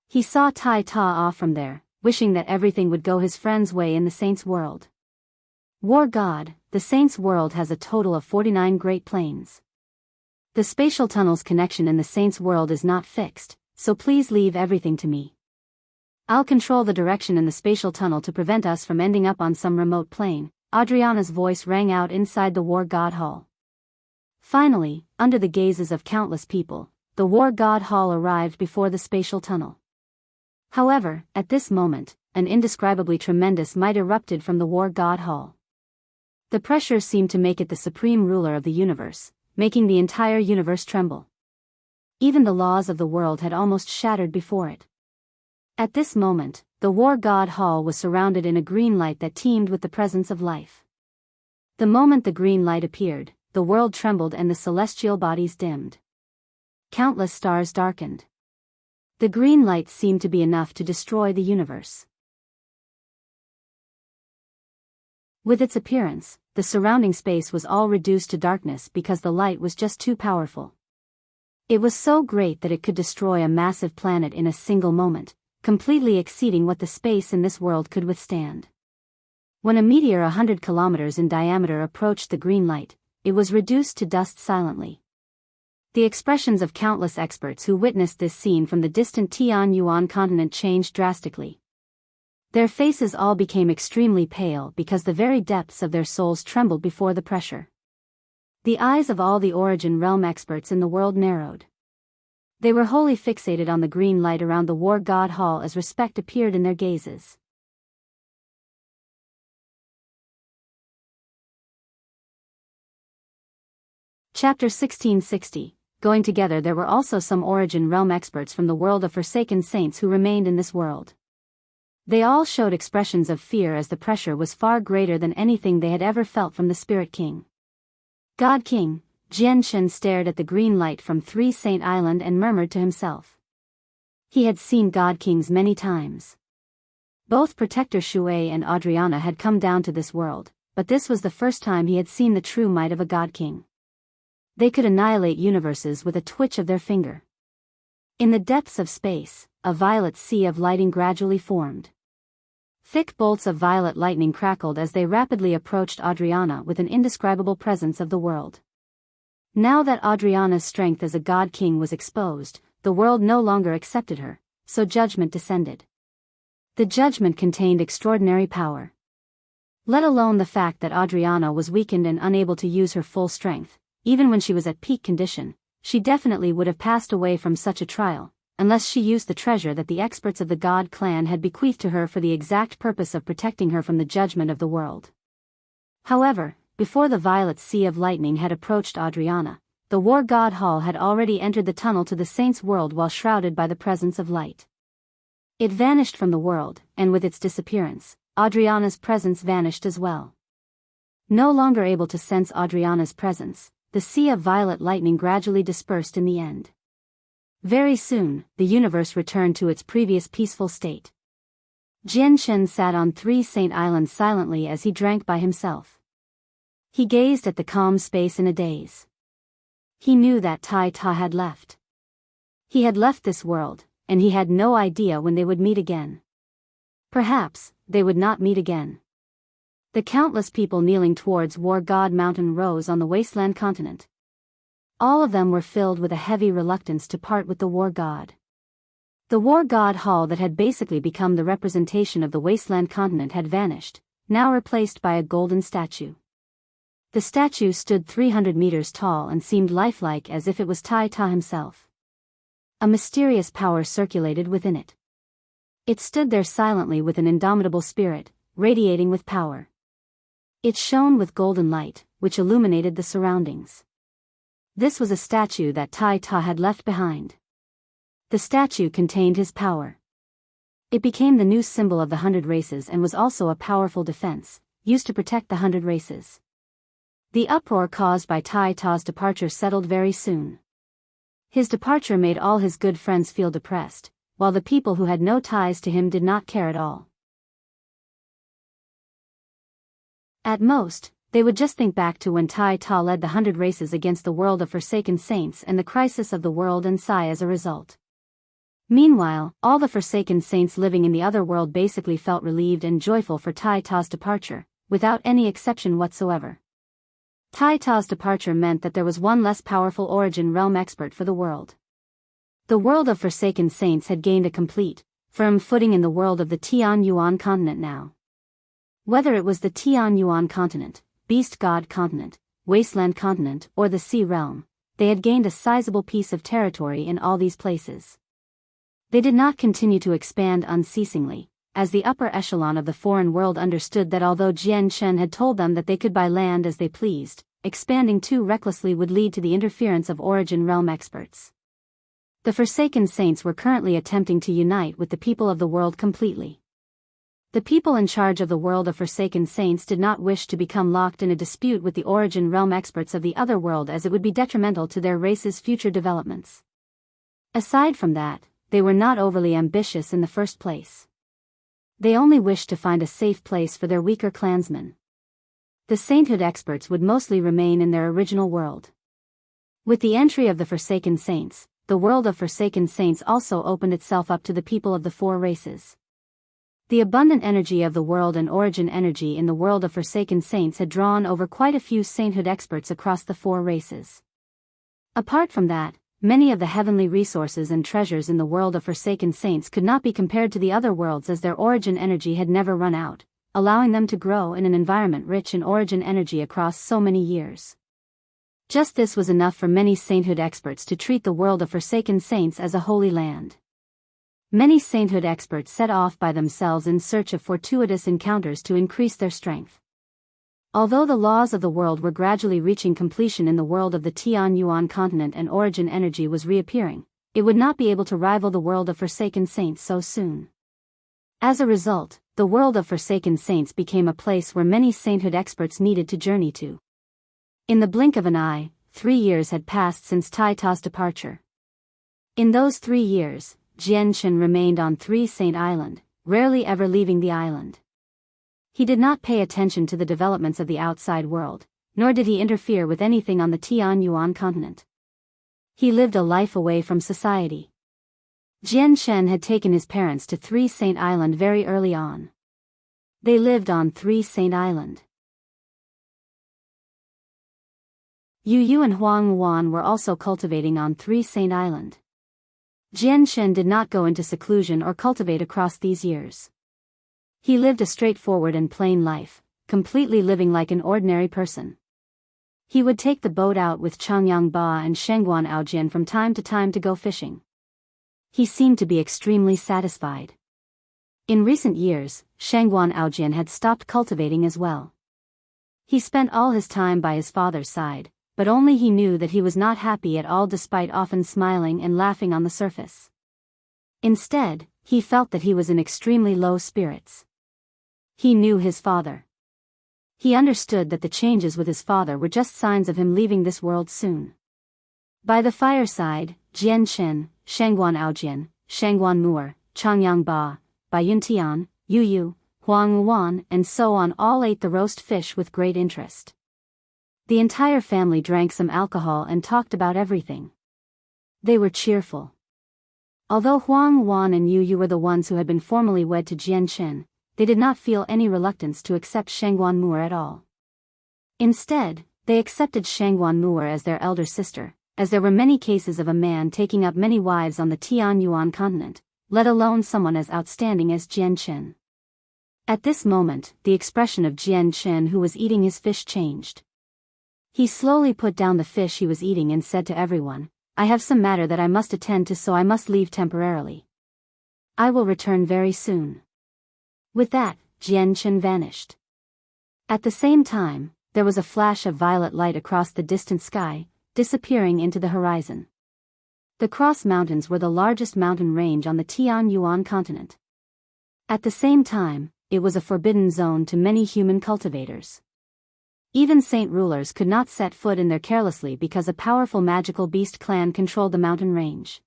He saw Tai Ta off from there, wishing that everything would go his friend's way in the saints' world. War god, the saints' world has a total of 49 great planes. The spatial tunnel's connection in the saints' world is not fixed, so please leave everything to me. I'll control the direction in the spatial tunnel to prevent us from ending up on some remote plane. Adriana's voice rang out inside the war god hall. Finally, under the gazes of countless people, the war god hall arrived before the spatial tunnel. However, at this moment, an indescribably tremendous might erupted from the war god hall. The pressure seemed to make it the supreme ruler of the universe, making the entire universe tremble. Even the laws of the world had almost shattered before it. At this moment, the war god hall was surrounded in a green light that teemed with the presence of life. The moment the green light appeared, the world trembled and the celestial bodies dimmed. Countless stars darkened. The green light seemed to be enough to destroy the universe. With its appearance, the surrounding space was all reduced to darkness because the light was just too powerful. It was so great that it could destroy a massive planet in a single moment, completely exceeding what the space in this world could withstand. When a meteor 100 kilometers in diameter approached the green light, it was reduced to dust silently. The expressions of countless experts who witnessed this scene from the distant Tianyuan continent changed drastically. Their faces all became extremely pale because the very depths of their souls trembled before the pressure. The eyes of all the origin realm experts in the world narrowed. They were wholly fixated on the green light around the war god hall as respect appeared in their gazes. Chapter 1660. Going together, there were also some origin realm experts from the world of forsaken saints who remained in this world. They all showed expressions of fear as the pressure was far greater than anything they had ever felt from the Spirit King. God King, Shen stared at the green light from 3 Saint Island and murmured to himself. He had seen God Kings many times. Both Protector Shui and Adriana had come down to this world, but this was the first time he had seen the true might of a God King. They could annihilate universes with a twitch of their finger. In the depths of space, a violet sea of lighting gradually formed. Thick bolts of violet lightning crackled as they rapidly approached Adriana with an indescribable presence of the world. Now that Adriana's strength as a god king was exposed, the world no longer accepted her, so judgment descended. The judgment contained extraordinary power. Let alone the fact that Adriana was weakened and unable to use her full strength. Even when she was at peak condition, she definitely would have passed away from such a trial, unless she used the treasure that the experts of the God clan had bequeathed to her for the exact purpose of protecting her from the judgment of the world. However, before the violet sea of lightning had approached Adriana, the war god hall had already entered the tunnel to the saints' world while shrouded by the presence of light. It vanished from the world, and with its disappearance, Adriana's presence vanished as well. No longer able to sense Adriana's presence, the sea of violet lightning gradually dispersed in the end. Very soon, the universe returned to its previous peaceful state. Shen sat on 3 Saint Islands silently as he drank by himself. He gazed at the calm space in a daze. He knew that Tai Ta had left. He had left this world, and he had no idea when they would meet again. Perhaps, they would not meet again. The countless people kneeling towards War God Mountain rose on the wasteland continent. All of them were filled with a heavy reluctance to part with the War God. The War God Hall that had basically become the representation of the wasteland continent had vanished, now replaced by a golden statue. The statue stood 300 meters tall and seemed lifelike as if it was Tai Ta himself. A mysterious power circulated within it. It stood there silently with an indomitable spirit, radiating with power. It shone with golden light, which illuminated the surroundings. This was a statue that Tai Ta had left behind. The statue contained his power. It became the new symbol of the 100 races and was also a powerful defense, used to protect the 100 races. The uproar caused by Tai Ta's departure settled very soon. His departure made all his good friends feel depressed, while the people who had no ties to him did not care at all. At most, they would just think back to when Tai Ta led the 100 races against the world of Forsaken Saints and the crisis of the world and sigh as a result. Meanwhile, all the Forsaken Saints living in the other world basically felt relieved and joyful for Tai Ta's departure, without any exception whatsoever. Tai Ta's departure meant that there was one less powerful origin realm expert for the world. The world of Forsaken Saints had gained a complete, firm footing in the world of the Tian Yuan continent now. Whether it was the Tian Yuan continent, Beast God continent, Wasteland continent, or the Sea realm, they had gained a sizable piece of territory in all these places. They did not continue to expand unceasingly, as the upper echelon of the foreign world understood that although Chen had told them that they could buy land as they pleased, expanding too recklessly would lead to the interference of origin realm experts. The Forsaken Saints were currently attempting to unite with the people of the world completely. The people in charge of the world of Forsaken Saints did not wish to become locked in a dispute with the origin realm experts of the other world, as it would be detrimental to their race's future developments. Aside from that, they were not overly ambitious in the first place. They only wished to find a safe place for their weaker clansmen. The sainthood experts would mostly remain in their original world. With the entry of the Forsaken Saints, the world of Forsaken Saints also opened itself up to the people of the 4 races. The abundant energy of the world and origin energy in the world of Forsaken Saints had drawn over quite a few sainthood experts across the 4 races. Apart from that, many of the heavenly resources and treasures in the world of Forsaken Saints could not be compared to the other worlds, as their origin energy had never run out, allowing them to grow in an environment rich in origin energy across so many years. Just this was enough for many sainthood experts to treat the world of Forsaken Saints as a holy land. Many sainthood experts set off by themselves in search of fortuitous encounters to increase their strength. Although the laws of the world were gradually reaching completion in the world of the Tian Yuan continent and origin energy was reappearing, it would not be able to rival the world of Forsaken Saints so soon. As a result, the world of Forsaken Saints became a place where many sainthood experts needed to journey to. In the blink of an eye, 3 years had passed since Tai Ta's departure. In those 3 years, Chen remained on 3 Saint Island, rarely ever leaving the island. He did not pay attention to the developments of the outside world, nor did he interfere with anything on the Tian Yuan continent. He lived a life away from society. Chen had taken his parents to 3 Saint Island very early on. They lived on 3 Saint Island. Yu and Huang Wan were also cultivating on 3 Saint Island. Chen did not go into seclusion or cultivate across these years. He lived a straightforward and plain life, completely living like an ordinary person. He would take the boat out with Changyang Ba and Shengguan Aojian from time to time to go fishing. He seemed to be extremely satisfied. In recent years, Shengguan Aojian had stopped cultivating as well. He spent all his time by his father's side, but only he knew that he was not happy at all, despite often smiling and laughing on the surface. Instead, he felt that he was in extremely low spirits. He knew his father. He understood that the changes with his father were just signs of him leaving this world soon. By the fireside, Jian Chen, Shengguan Aojian, Shengguan Mu'er, Changyang Ba, Bayun Tian, Yu, Huang Wan, and so on all ate the roast fish with great interest. The entire family drank some alcohol and talked about everything. They were cheerful. Although Huang Wan and Yu were the ones who had been formally wed to Jian Chen, they did not feel any reluctance to accept Shengguan Mu'er at all. Instead, they accepted Shengguan Mu'er as their elder sister, as there were many cases of a man taking up many wives on the Tian Yuan continent, let alone someone as outstanding as Jian Chen. At this moment, the expression of Jian Chen, who was eating his fish, changed. He slowly put down the fish he was eating and said to everyone, I have some matter that I must attend to, so I must leave temporarily. I will return very soon." With that, Chen vanished. At the same time, there was a flash of violet light across the distant sky, disappearing into the horizon. The Cross Mountains were the largest mountain range on the Tianyuan continent. At the same time, it was a forbidden zone to many human cultivators. Even saint rulers could not set foot in there carelessly because a powerful magical beast clan controlled the mountain range.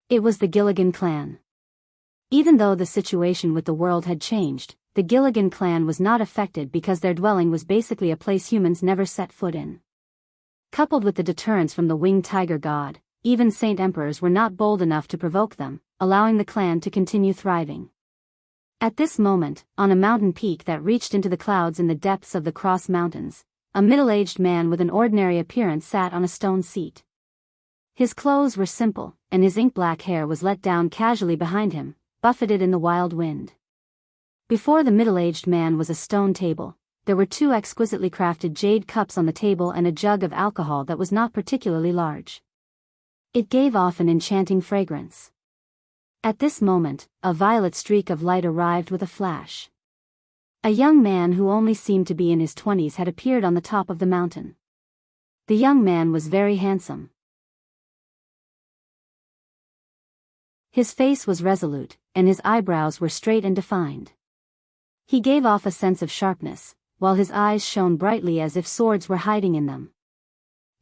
It was the Gilligan clan. Even though the situation with the world had changed, the Gilligan clan was not affected because their dwelling was basically a place humans never set foot in. Coupled with the deterrence from the winged tiger god, even saint emperors were not bold enough to provoke them, allowing the clan to continue thriving. At this moment, on a mountain peak that reached into the clouds in the depths of the Cross Mountains, a middle-aged man with an ordinary appearance sat on a stone seat. His clothes were simple, and his ink-black hair was let down casually behind him, buffeted in the wild wind. Before the middle-aged man was a stone table. There were 2 exquisitely crafted jade cups on the table and a jug of alcohol that was not particularly large. It gave off an enchanting fragrance. At this moment, a violet streak of light arrived with a flash. A young man who only seemed to be in his 20s had appeared on the top of the mountain. The young man was very handsome. His face was resolute, and his eyebrows were straight and defined. He gave off a sense of sharpness, while his eyes shone brightly as if swords were hiding in them.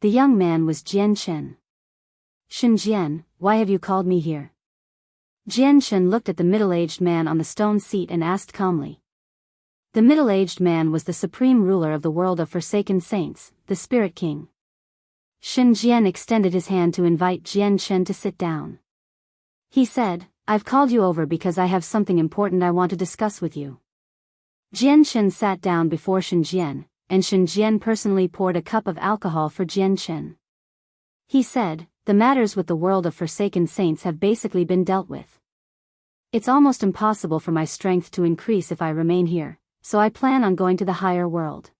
The young man was Chen. "Jian, why have you called me here?" Chen looked at the middle-aged man on the stone seat and asked calmly. The middle-aged man was the supreme ruler of the world of Forsaken Saints, the Spirit King. Jian extended his hand to invite Chen to sit down. He said, "I've called you over because I have something important I want to discuss with you." Chen sat down before Jian, and Jian personally poured a cup of alcohol for Chen. He said, "The matters with the world of Forsaken Saints have basically been dealt with. It's almost impossible for my strength to increase if I remain here, so I plan on going to the higher world."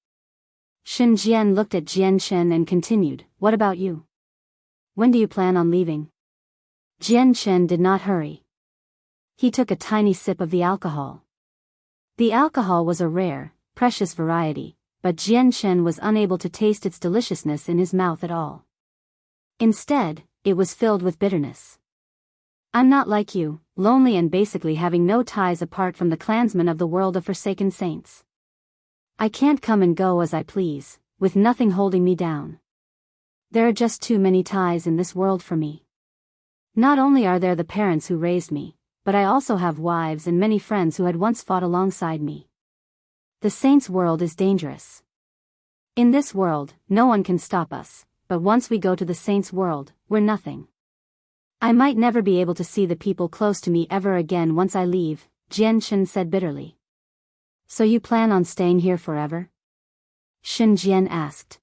Jian looked at Chen and continued, "What about you? When do you plan on leaving?" Chen did not hurry. He took a tiny sip of the alcohol. The alcohol was a rare, precious variety, but Chen was unable to taste its deliciousness in his mouth at all. Instead, it was filled with bitterness. "I'm not like you, lonely and basically having no ties apart from the clansmen of the world of Forsaken Saints. I can't come and go as I please, with nothing holding me down. There are just too many ties in this world for me. Not only are there the parents who raised me, but I also have wives and many friends who had once fought alongside me. The Saints' world is dangerous. In this world, no one can stop us, but once we go to the Saints' world, we're nothing. I might never be able to see the people close to me ever again once I leave," Chen said bitterly. "So you plan on staying here forever?" Jian asked.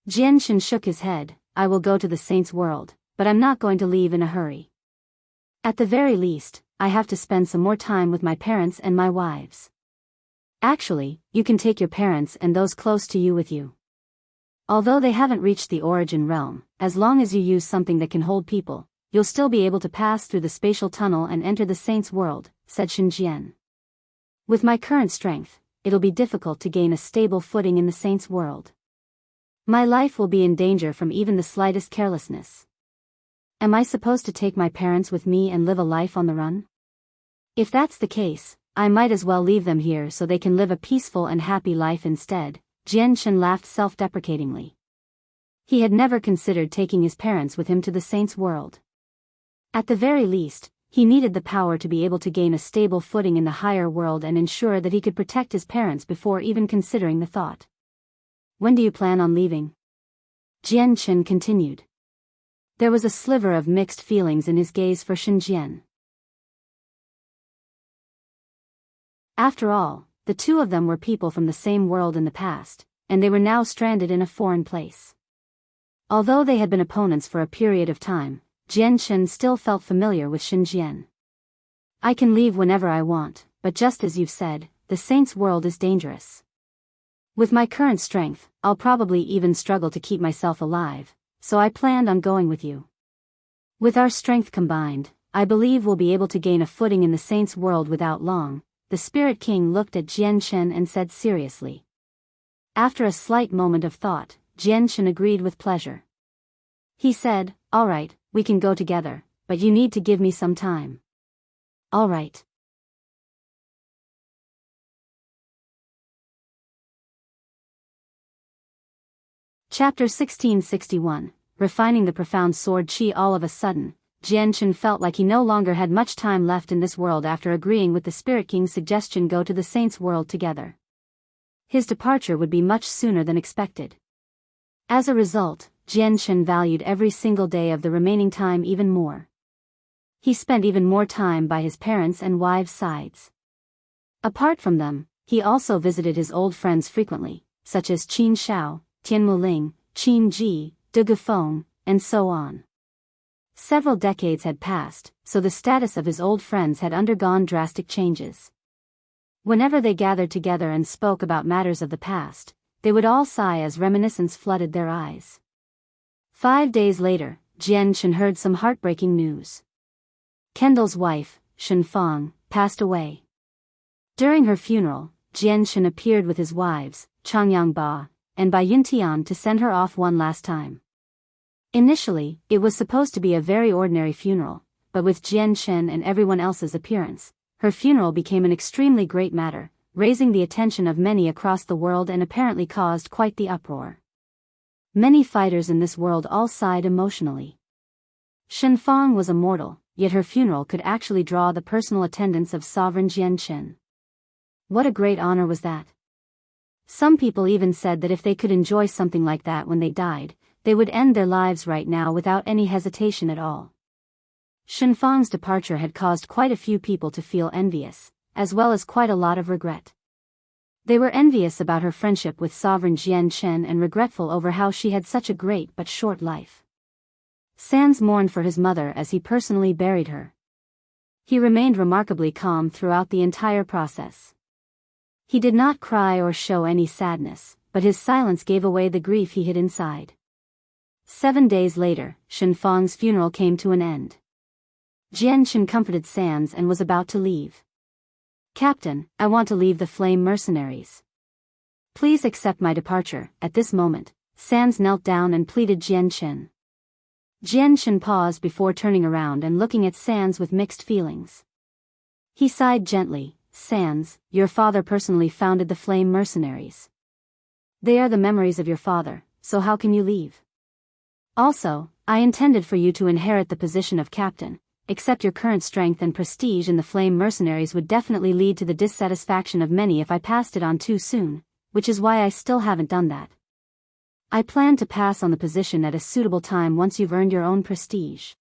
Chen shook his head. "I will go to the Saints' world, but I'm not going to leave in a hurry. At the very least, I have to spend some more time with my parents and my wives. Actually, you can take your parents and those close to you with you. Although they haven't reached the origin realm, as long as you use something that can hold people, you'll still be able to pass through the spatial tunnel and enter the Saints' world," said Jian. "With my current strength, it'll be difficult to gain a stable footing in the Saints' world. My life will be in danger from even the slightest carelessness. Am I supposed to take my parents with me and live a life on the run? If that's the case, I might as well leave them here so they can live a peaceful and happy life instead," Chen laughed self-deprecatingly. He had never considered taking his parents with him to the Saints' world. At the very least, he needed the power to be able to gain a stable footing in the higher world and ensure that he could protect his parents before even considering the thought. "When do you plan on leaving?" Chen continued. There was a sliver of mixed feelings in his gaze for Jian. After all, the two of them were people from the same world in the past, and they were now stranded in a foreign place. Although they had been opponents for a period of time, Chen still felt familiar with Jian. "I can leave whenever I want, but just as you've said, the Saints' world is dangerous. With my current strength, I'll probably even struggle to keep myself alive, so I planned on going with you. With our strength combined, I believe we'll be able to gain a footing in the Saints' world without long. The Spirit King looked at Jian Chen and said seriously. After a slight moment of thought, Jian Chen agreed with pleasure. He said, "All right, we can go together, but you need to give me some time." "All right." Chapter 1661, Refining the Profound Sword Chi. All of a sudden, Jian Chen felt like he no longer had much time left in this world after agreeing with the Spirit King's suggestion go to the Saints' world together. His departure would be much sooner than expected. As a result, Jian Chen valued every single day of the remaining time even more. He spent even more time by his parents' and wives' sides. Apart from them, he also visited his old friends frequently, such as Qin Shao, Tian Muling, Qin Ji, De Gufeng, and so on. Several decades had passed, so the status of his old friends had undergone drastic changes. Whenever they gathered together and spoke about matters of the past, they would all sigh as reminiscence flooded their eyes. 5 days later, Jian Chen heard some heartbreaking news. Kendall's wife, Fang, passed away. During her funeral, Jian Chen appeared with his wives, Changyang Ba, and Bai Yuntian to send her off one last time. Initially, it was supposed to be a very ordinary funeral, but with Jian Chen and everyone else's appearance, her funeral became an extremely great matter, raising the attention of many across the world and apparently caused quite the uproar. Many fighters in this world all sighed emotionally. Shen Fang was immortal, yet her funeral could actually draw the personal attendance of sovereign Jian Chen. What a great honor was that! Some people even said that if they could enjoy something like that when they died, they would end their lives right now without any hesitation at all. Shen Fang's departure had caused quite a few people to feel envious, as well as quite a lot of regret. They were envious about her friendship with sovereign Jian Chen and regretful over how she had such a great but short life. Sans mourned for his mother as he personally buried her. He remained remarkably calm throughout the entire process. He did not cry or show any sadness, but his silence gave away the grief he hid inside. 7 days later, Shen Fang's funeral came to an end. Jian Chen comforted Sans and was about to leave. "Captain, I want to leave the Flame Mercenaries. Please accept my departure." At this moment, Sans knelt down and pleaded Jian Chen. Jian Chen paused before turning around and looking at Sans with mixed feelings. He sighed gently. "Sans, your father personally founded the Flame Mercenaries. They are the memories of your father, so how can you leave? Also, I intended for you to inherit the position of captain, except your current strength and prestige in the Flame Mercenaries would definitely lead to the dissatisfaction of many if I passed it on too soon, which is why I still haven't done that. I plan to pass on the position at a suitable time once you've earned your own prestige.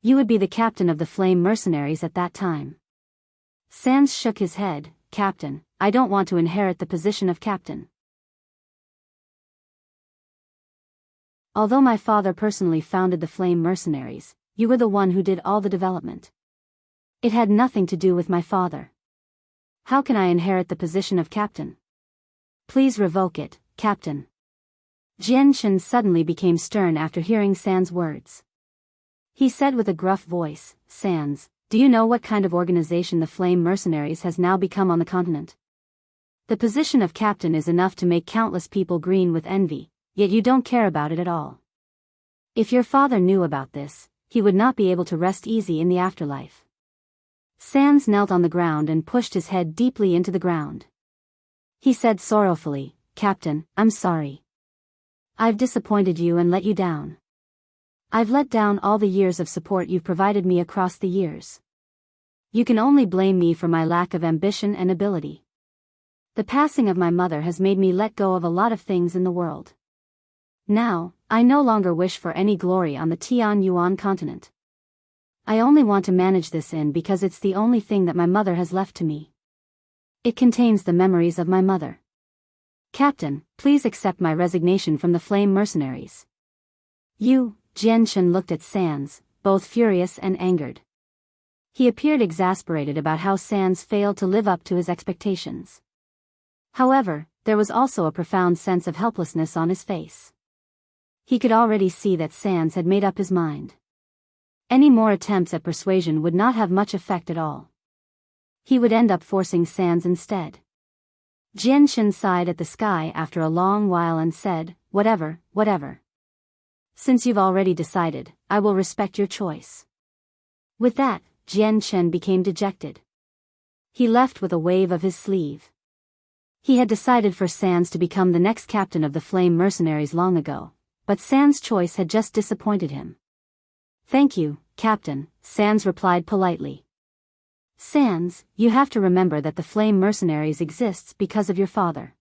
You would be the captain of the Flame Mercenaries at that time." Sans shook his head. "Captain, I don't want to inherit the position of captain. Although my father personally founded the Flame Mercenaries, you were the one who did all the development. It had nothing to do with my father. How can I inherit the position of captain? Please revoke it, captain." Jian Chen suddenly became stern after hearing Sans' words. He said with a gruff voice, "Sans, do you know what kind of organization the Flame Mercenaries has now become on the continent? The position of captain is enough to make countless people green with envy, yet you don't care about it at all. If your father knew about this, he would not be able to rest easy in the afterlife." Sans knelt on the ground and pushed his head deeply into the ground. He said sorrowfully, "Captain, I'm sorry. I've disappointed you and let you down. I've let down all the years of support you've provided me across the years. You can only blame me for my lack of ambition and ability. The passing of my mother has made me let go of a lot of things in the world. Now, I no longer wish for any glory on the Tian Yuan continent. I only want to manage this inn because it's the only thing that my mother has left to me. It contains the memories of my mother. Captain, please accept my resignation from the Flame Mercenaries." "You," Jian Chen looked at Sans, both furious and angered. He appeared exasperated about how Sans failed to live up to his expectations. However, there was also a profound sense of helplessness on his face. He could already see that Sans had made up his mind. Any more attempts at persuasion would not have much effect at all. He would end up forcing Sans instead. Jian sighed at the sky after a long while and said, whatever. Since you've already decided, I will respect your choice. With that, Jian became dejected. He left with a wave of his sleeve. He had decided for Sans to become the next captain of the Flame Mercenaries long ago, but Sans' choice had just disappointed him. Thank you, Captain, Sans replied politely. Sans, you have to remember that the Flame Mercenaries exists because of your father.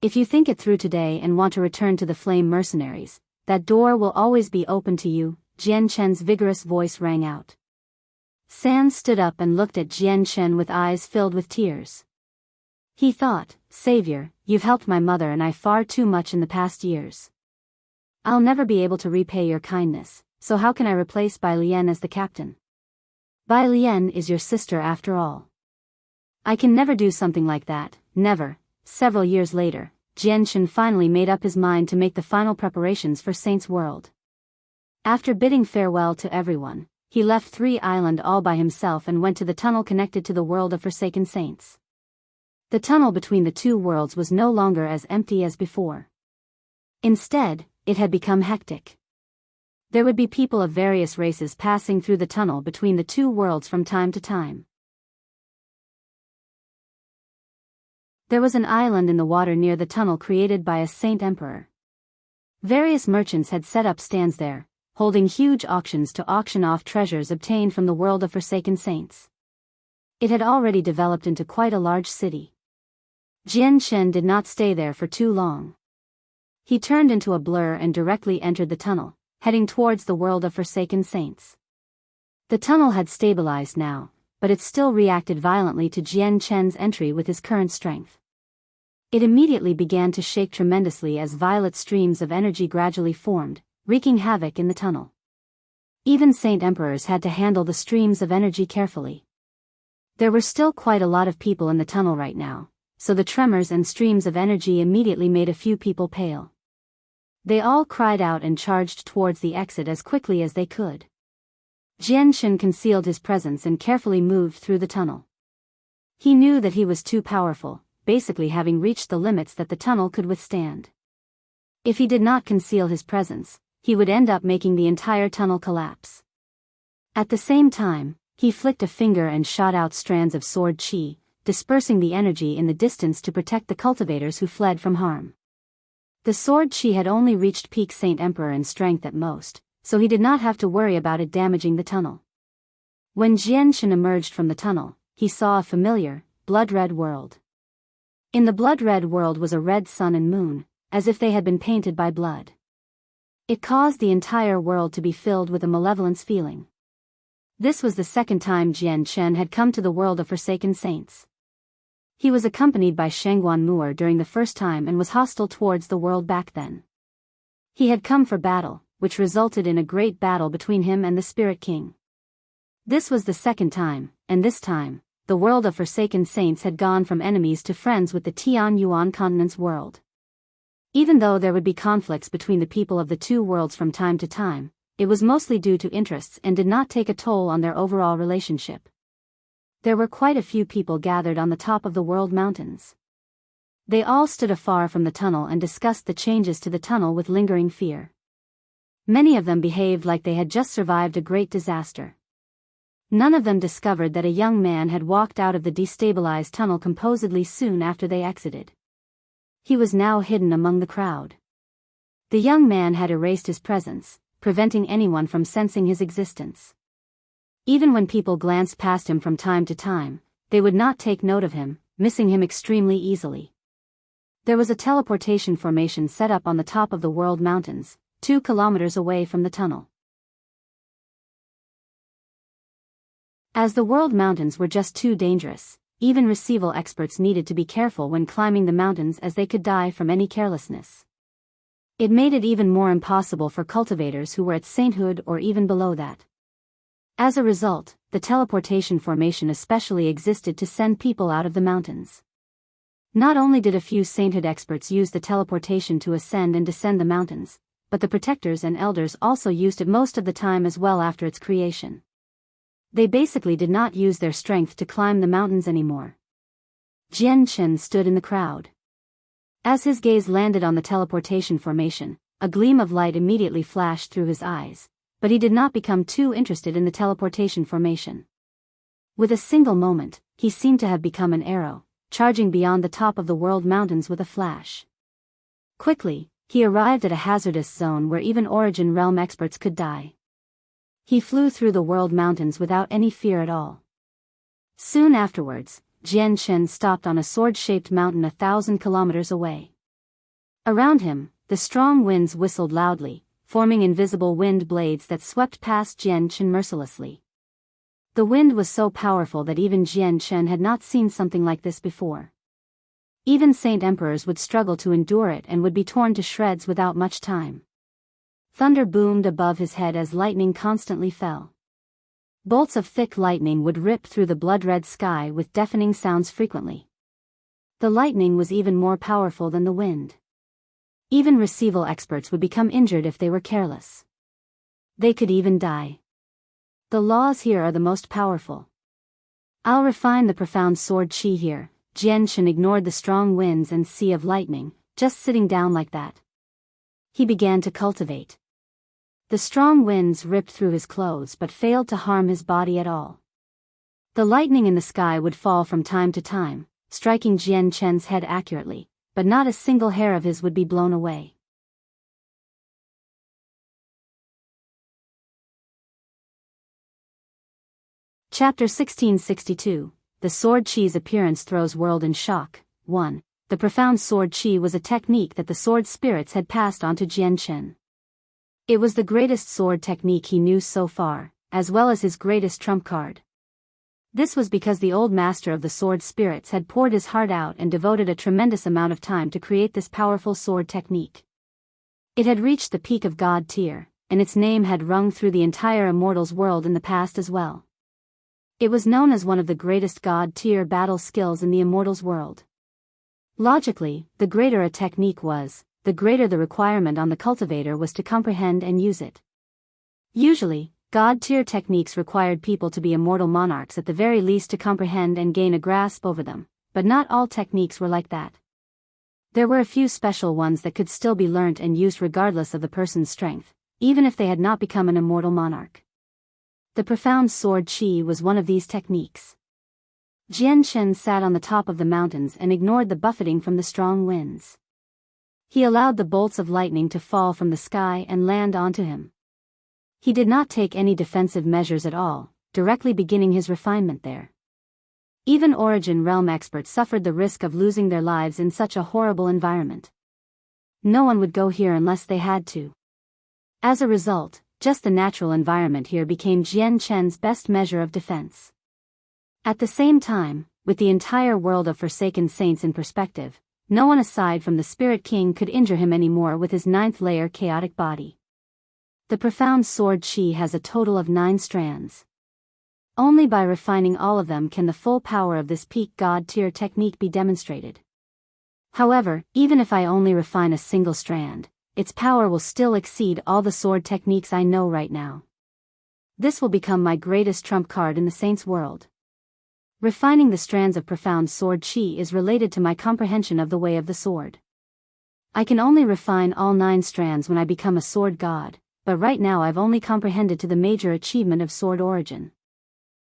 If you think it through today and want to return to the Flame Mercenaries, that door will always be open to you, Jian's vigorous voice rang out. Sans stood up and looked at Jian with eyes filled with tears. He thought, Savior, you've helped my mother and I far too much in the past years. I'll never be able to repay your kindness, so how can I replace Bai Lian as the captain? Bai Lian is your sister after all. I can never do something like that, never. Several years later, Jian finally made up his mind to make the final preparations for Saint's World. After bidding farewell to everyone, he left 3 Island all by himself and went to the tunnel connected to the world of Forsaken Saints. The tunnel between the 2 worlds was no longer as empty as before. Instead, it had become hectic. There would be people of various races passing through the tunnel between the 2 worlds from time to time. There was an island in the water near the tunnel created by a Saint Emperor. Various merchants had set up stands there, holding huge auctions to auction off treasures obtained from the world of Forsaken Saints. It had already developed into quite a large city. Jian did not stay there for too long. He turned into a blur and directly entered the tunnel, heading towards the world of Forsaken Saints. The tunnel had stabilized now, but it still reacted violently to Jian's entry with his current strength. It immediately began to shake tremendously as violet streams of energy gradually formed, wreaking havoc in the tunnel. Even Saint Emperors had to handle the streams of energy carefully. There were still quite a lot of people in the tunnel right now, so the tremors and streams of energy immediately made a few people pale. They all cried out and charged towards the exit as quickly as they could. Jian concealed his presence and carefully moved through the tunnel. He knew that he was too powerful, basically having reached the limits that the tunnel could withstand. If he did not conceal his presence, he would end up making the entire tunnel collapse. At the same time, he flicked a finger and shot out strands of sword chi, dispersing the energy in the distance to protect the cultivators who fled from harm. The sword chi had only reached peak Saint Emperor in strength at most, so he did not have to worry about it damaging the tunnel. When Jian emerged from the tunnel, he saw a familiar, blood-red world. In the blood-red world was a red sun and moon, as if they had been painted by blood. It caused the entire world to be filled with a malevolence feeling. This was the second time Jian had come to the world of Forsaken Saints. He was accompanied by Shangguan Mu'er during the first time and was hostile towards the world back then. He had come for battle, which resulted in a great battle between him and the Spirit King. This was the second time, and this time, the world of Forsaken Saints had gone from enemies to friends with the Tian Yuan continent's world. Even though there would be conflicts between the people of the 2 worlds from time to time, it was mostly due to interests and did not take a toll on their overall relationship. There were quite a few people gathered on the top of the world mountains. They all stood afar from the tunnel and discussed the changes to the tunnel with lingering fear. Many of them behaved like they had just survived a great disaster. None of them discovered that a young man had walked out of the destabilized tunnel composedly soon after they exited. He was now hidden among the crowd. The young man had erased his presence, preventing anyone from sensing his existence. Even when people glanced past him from time to time, they would not take note of him, missing him extremely easily. There was a teleportation formation set up on the top of the world mountains, 2 kilometers away from the tunnel. As the world mountains were just too dangerous, even receival experts needed to be careful when climbing the mountains as they could die from any carelessness. It made it even more impossible for cultivators who were at sainthood or even below that. As a result, the teleportation formation especially existed to send people out of the mountains. Not only did a few sainthood experts use the teleportation to ascend and descend the mountains, but the protectors and elders also used it most of the time as well after its creation. They basically did not use their strength to climb the mountains anymore. Chen stood in the crowd. As his gaze landed on the teleportation formation, a gleam of light immediately flashed through his eyes, but he did not become too interested in the teleportation formation. With a single moment, he seemed to have become an arrow, charging beyond the top of the world mountains with a flash. Quickly, he arrived at a hazardous zone where even Origin Realm experts could die. He flew through the world mountains without any fear at all. Soon afterwards, Chen stopped on a sword-shaped mountain 1,000 kilometers away. Around him, the strong winds whistled loudly, forming invisible wind blades that swept past Chen mercilessly. The wind was so powerful that even Chen had not seen something like this before. Even Saint Emperors would struggle to endure it and would be torn to shreds without much time. Thunder boomed above his head as lightning constantly fell. Bolts of thick lightning would rip through the blood-red sky with deafening sounds frequently. The lightning was even more powerful than the wind. Even receival experts would become injured if they were careless. They could even die. The laws here are the most powerful. I'll refine the profound sword chi here. Chen ignored the strong winds and sea of lightning, just sitting down like that. He began to cultivate. The strong winds ripped through his clothes but failed to harm his body at all. The lightning in the sky would fall from time to time, striking Chen's head accurately, but not a single hair of his would be blown away. Chapter 1662. The Sword Chi's appearance throws world in shock. 1. The profound sword chi was a technique that the sword spirits had passed on to Chen. It was the greatest sword technique he knew so far, as well as his greatest trump card. This was because the old master of the sword spirits had poured his heart out and devoted a tremendous amount of time to create this powerful sword technique. It had reached the peak of God tier, and its name had rung through the entire Immortals world in the past as well. It was known as one of the greatest God-tier battle skills in the Immortals world. Logically, the greater a technique was, the greater the requirement on the cultivator was to comprehend and use it. Usually, God-tier techniques required people to be immortal monarchs at the very least to comprehend and gain a grasp over them, but not all techniques were like that. There were a few special ones that could still be learnt and used regardless of the person's strength, even if they had not become an immortal monarch. The profound sword chi was one of these techniques. Chen sat on the top of the mountains and ignored the buffeting from the strong winds. He allowed the bolts of lightning to fall from the sky and land onto him. He did not take any defensive measures at all, directly beginning his refinement there. Even Origin Realm experts suffered the risk of losing their lives in such a horrible environment. No one would go here unless they had to. As a result, just the natural environment here became Chen's best measure of defense. At the same time, with the entire world of Forsaken Saints in perspective, no one aside from the Spirit King could injure him anymore with his 9th-layer chaotic body. The profound sword chi has a total of 9 strands. Only by refining all of them can the full power of this peak God-tier technique be demonstrated. However, even if I only refine a single strand, its power will still exceed all the sword techniques I know right now. This will become my greatest trump card in the Saints world. Refining the strands of profound sword chi is related to my comprehension of the way of the sword. I can only refine all 9 strands when I become a sword god, but right now I've only comprehended to the major achievement of sword origin.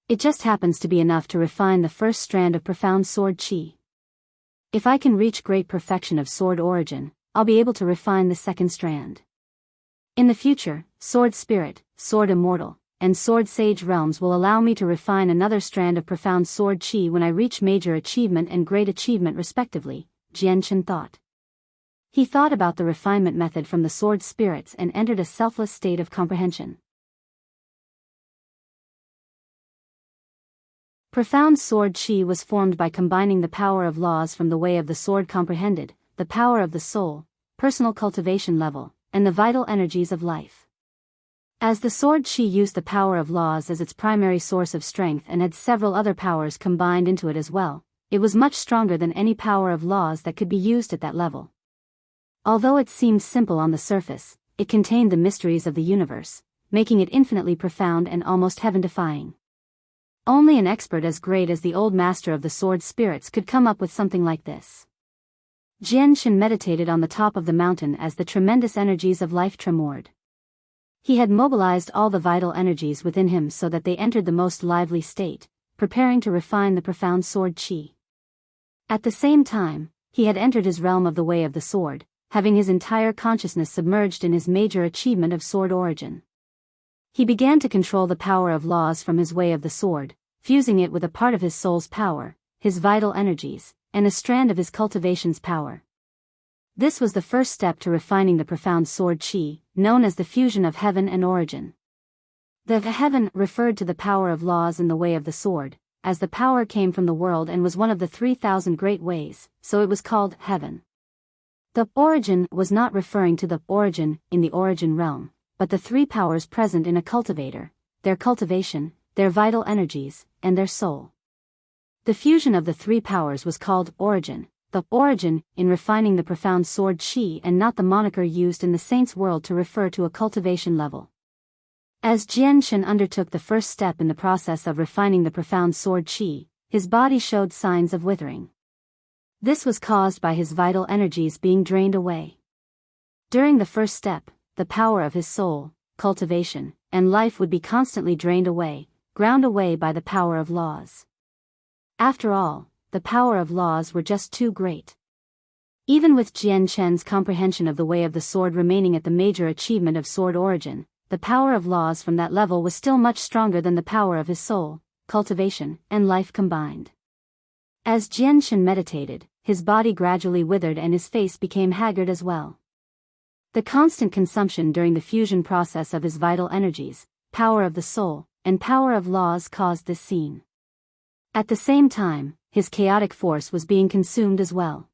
It just happens to be enough to refine the first strand of profound sword chi. If I can reach great perfection of sword origin, I'll be able to refine the second strand. In the future, Sword Spirit, Sword Immortal, and Sword Sage realms will allow me to refine another strand of profound sword chi when I reach major achievement and great achievement respectively, Chen thought. He thought about the refinement method from the sword spirits and entered a selfless state of comprehension. Profound sword chi was formed by combining the power of laws from the way of the sword comprehended, the power of the soul, personal cultivation level, and the vital energies of life. As the sword chi used the power of laws as its primary source of strength and had several other powers combined into it as well, it was much stronger than any power of laws that could be used at that level. Although it seemed simple on the surface, it contained the mysteries of the universe, making it infinitely profound and almost heaven-defying. Only an expert as great as the old master of the sword spirits could come up with something like this. Shen meditated on the top of the mountain as the tremendous energies of life tremored. He had mobilized all the vital energies within him so that they entered the most lively state, preparing to refine the profound sword chi. At the same time, he had entered his realm of the way of the sword, having his entire consciousness submerged in his major achievement of sword origin. He began to control the power of laws from his way of the sword, fusing it with a part of his soul's power, his vital energies, and a strand of his cultivation's power. This was the first step to refining the profound sword chi, known as the fusion of heaven and origin. The heaven referred to the power of laws in the way of the sword, as the power came from the world and was one of the 3,000 great ways, so it was called heaven. The origin was not referring to the origin in the origin realm, but the three powers present in a cultivator, their cultivation, their vital energies, and their soul. The fusion of the three powers was called origin, the origin in refining the profound sword chi, and not the moniker used in the saints' world to refer to a cultivation level. As Chen undertook the first step in the process of refining the profound sword chi, his body showed signs of withering. This was caused by his vital energies being drained away. During the first step, the power of his soul, cultivation, and life would be constantly drained away, ground away by the power of laws. After all, the power of laws were just too great. Even with Chen's comprehension of the way of the sword remaining at the major achievement of sword origin, the power of laws from that level was still much stronger than the power of his soul, cultivation, and life combined. As Chen meditated, his body gradually withered and his face became haggard as well. The constant consumption during the fusion process of his vital energies, power of the soul, and power of laws caused this scene. At the same time, his chaotic force was being consumed as well.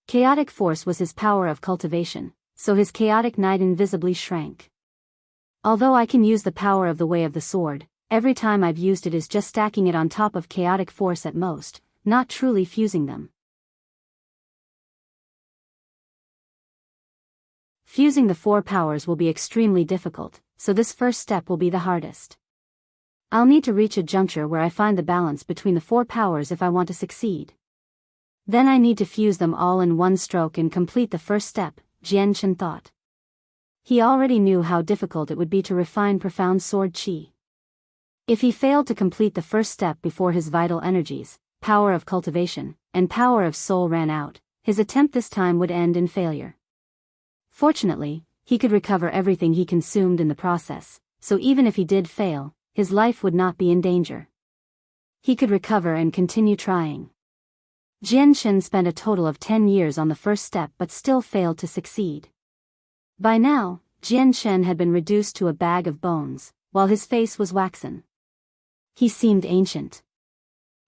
Chaotic force was his power of cultivation, so his chaotic night invisibly shrank. Although I can use the power of the way of the sword, every time I've used it is just stacking it on top of chaotic force at most, not truly fusing them. Fusing the four powers will be extremely difficult, so this first step will be the hardest. I'll need to reach a juncture where I find the balance between the four powers if I want to succeed. Then I need to fuse them all in one stroke and complete the first step, Chen thought. He already knew how difficult it would be to refine profound sword chi. If he failed to complete the first step before his vital energies, power of cultivation, and power of soul ran out, his attempt this time would end in failure. Fortunately, he could recover everything he consumed in the process, so even if he did fail, his life would not be in danger. He could recover and continue trying. Chen spent a total of 10 years on the first step but still failed to succeed. By now, Chen had been reduced to a bag of bones, while his face was waxen. He seemed ancient.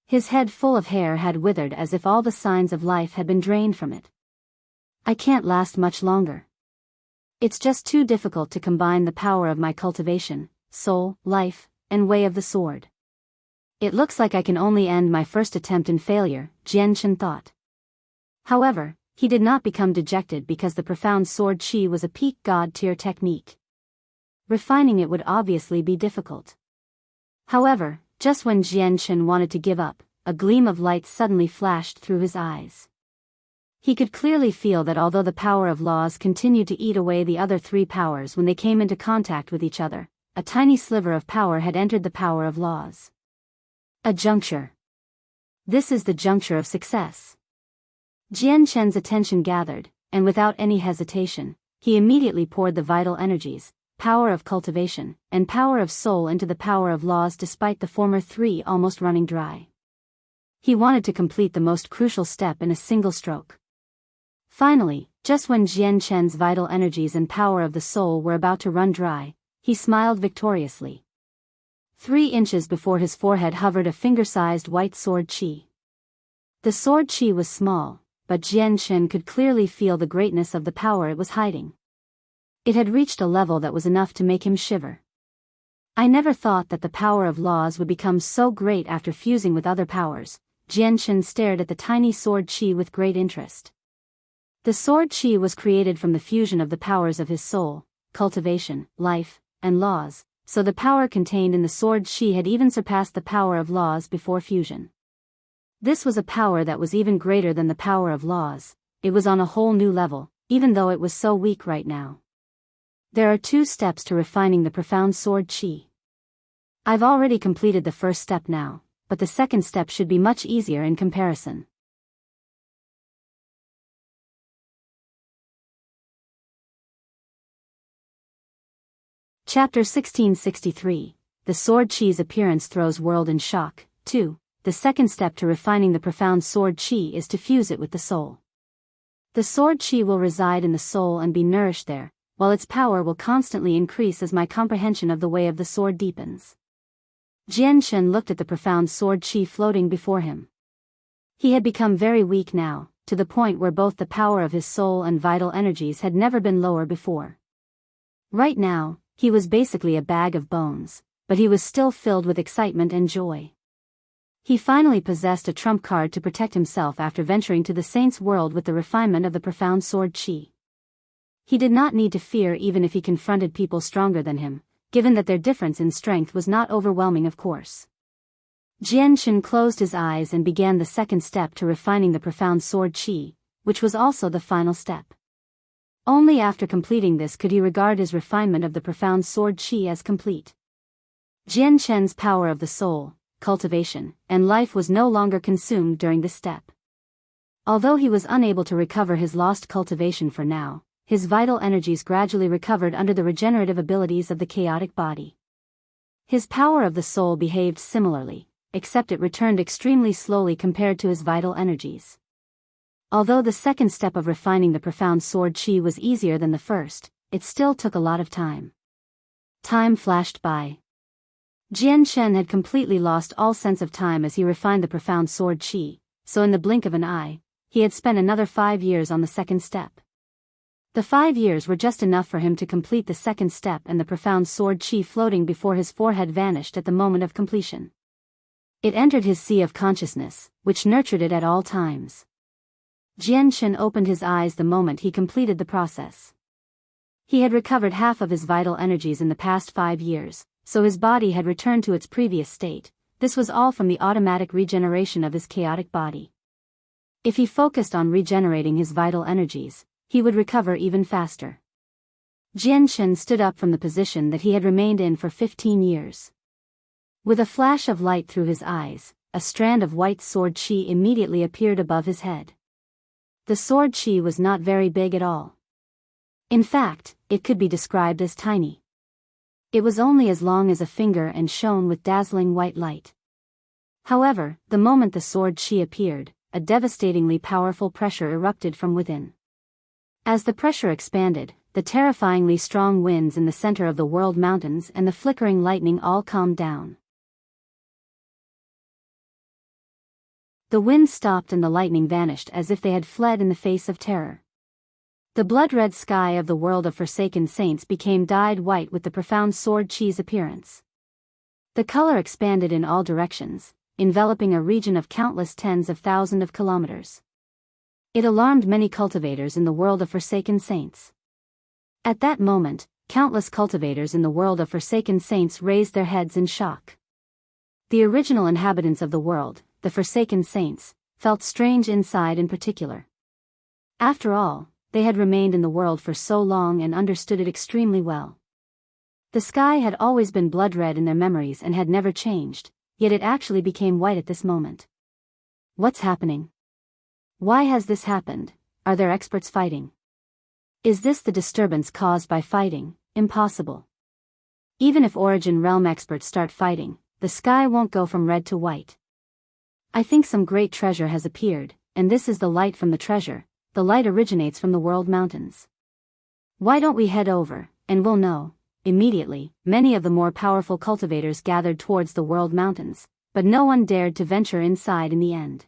His head full of hair had withered as if all the signs of life had been drained from it. I can't last much longer. It's just too difficult to combine the power of my cultivation, soul, life, and way of the sword. It looks like I can only end my first attempt in failure, Chen thought. However, he did not become dejected because the profound sword chi was a peak god-tier technique. Refining it would obviously be difficult. However, just when Chen wanted to give up, a gleam of light suddenly flashed through his eyes. He could clearly feel that although the power of laws continued to eat away the other three powers when they came into contact with each other, a tiny sliver of power had entered the power of laws. A juncture. This is the juncture of success. Chen's attention gathered, and without any hesitation, he immediately poured the vital energies, power of cultivation, and power of soul into the power of laws despite the former three almost running dry. He wanted to complete the most crucial step in a single stroke. Finally, just when Chen's vital energies and power of the soul were about to run dry, he smiled victoriously. 3 inches before his forehead hovered a finger-sized white sword chi. The sword chi was small, but Chen could clearly feel the greatness of the power it was hiding. It had reached a level that was enough to make him shiver. I never thought that the power of laws would become so great after fusing with other powers. Chen stared at the tiny sword chi with great interest. The sword Qi was created from the fusion of the powers of his soul, cultivation, life, and laws, so the power contained in the sword Qi had even surpassed the power of laws before fusion. This was a power that was even greater than the power of laws. It was on a whole new level, even though it was so weak right now. There are 2 steps to refining the profound sword Qi. I've already completed the first step now, but the second step should be much easier in comparison. Chapter 1663. The Sword Qi's appearance throws world in shock. 2. The second step to refining the profound sword Qi is to fuse it with the soul. The sword Qi will reside in the soul and be nourished there, while its power will constantly increase as my comprehension of the way of the sword deepens. Chen looked at the profound sword Qi floating before him. He had become very weak now, to the point where both the power of his soul and vital energies had never been lower before. Right now, he was basically a bag of bones, but he was still filled with excitement and joy. He finally possessed a trump card to protect himself after venturing to the saint's world with the refinement of the profound sword Qi. He did not need to fear even if he confronted people stronger than him, given that their difference in strength was not overwhelming, of course. Chen closed his eyes and began the second step to refining the profound sword Qi, which was also the final step. Only after completing this could he regard his refinement of the profound sword Qi as complete. Chen's power of the soul, cultivation, and life was no longer consumed during this step. Although he was unable to recover his lost cultivation for now, his vital energies gradually recovered under the regenerative abilities of the chaotic body. His power of the soul behaved similarly, except it returned extremely slowly compared to his vital energies. Although the second step of refining the profound sword Qi was easier than the first, it still took a lot of time. Time flashed by. Chen had completely lost all sense of time as he refined the profound sword Qi, so in the blink of an eye, he had spent another 5 years on the second step. The 5 years were just enough for him to complete the second step, and the profound sword Qi floating before his forehead vanished at the moment of completion. It entered his sea of consciousness, which nurtured it at all times. Chen opened his eyes the moment he completed the process. He had recovered half of his vital energies in the past 5 years, so his body had returned to its previous state. This was all from the automatic regeneration of his chaotic body. If he focused on regenerating his vital energies, he would recover even faster. Chen stood up from the position that he had remained in for 15 years. With a flash of light through his eyes, a strand of white sword Qi immediately appeared above his head. The sword Qi was not very big at all. In fact, it could be described as tiny. It was only as long as a finger and shone with dazzling white light. However, the moment the sword Qi appeared, a devastatingly powerful pressure erupted from within. As the pressure expanded, the terrifyingly strong winds in the center of the world mountains and the flickering lightning all calmed down. The wind stopped and the lightning vanished as if they had fled in the face of terror. The blood-red sky of the world of forsaken saints became dyed white with the profound sword Qi's appearance. The color expanded in all directions, enveloping a region of countless tens of thousands of kilometers. It alarmed many cultivators in the world of forsaken saints. At that moment, countless cultivators in the world of forsaken saints raised their heads in shock. The original inhabitants of the world, the forsaken saints, felt strange inside in particular. After all, they had remained in the world for so long and understood it extremely well. The sky had always been blood-red in their memories and had never changed, yet it actually became white at this moment. What's happening? Why has this happened? Are there experts fighting? Is this the disturbance caused by fighting? Impossible. Even if Origin Realm experts start fighting, the sky won't go from red to white. I think some great treasure has appeared, and this is the light from the treasure. The light originates from the world mountains. Why don't we head over, and we'll know. Immediately, many of the more powerful cultivators gathered towards the world mountains, but no one dared to venture inside in the end.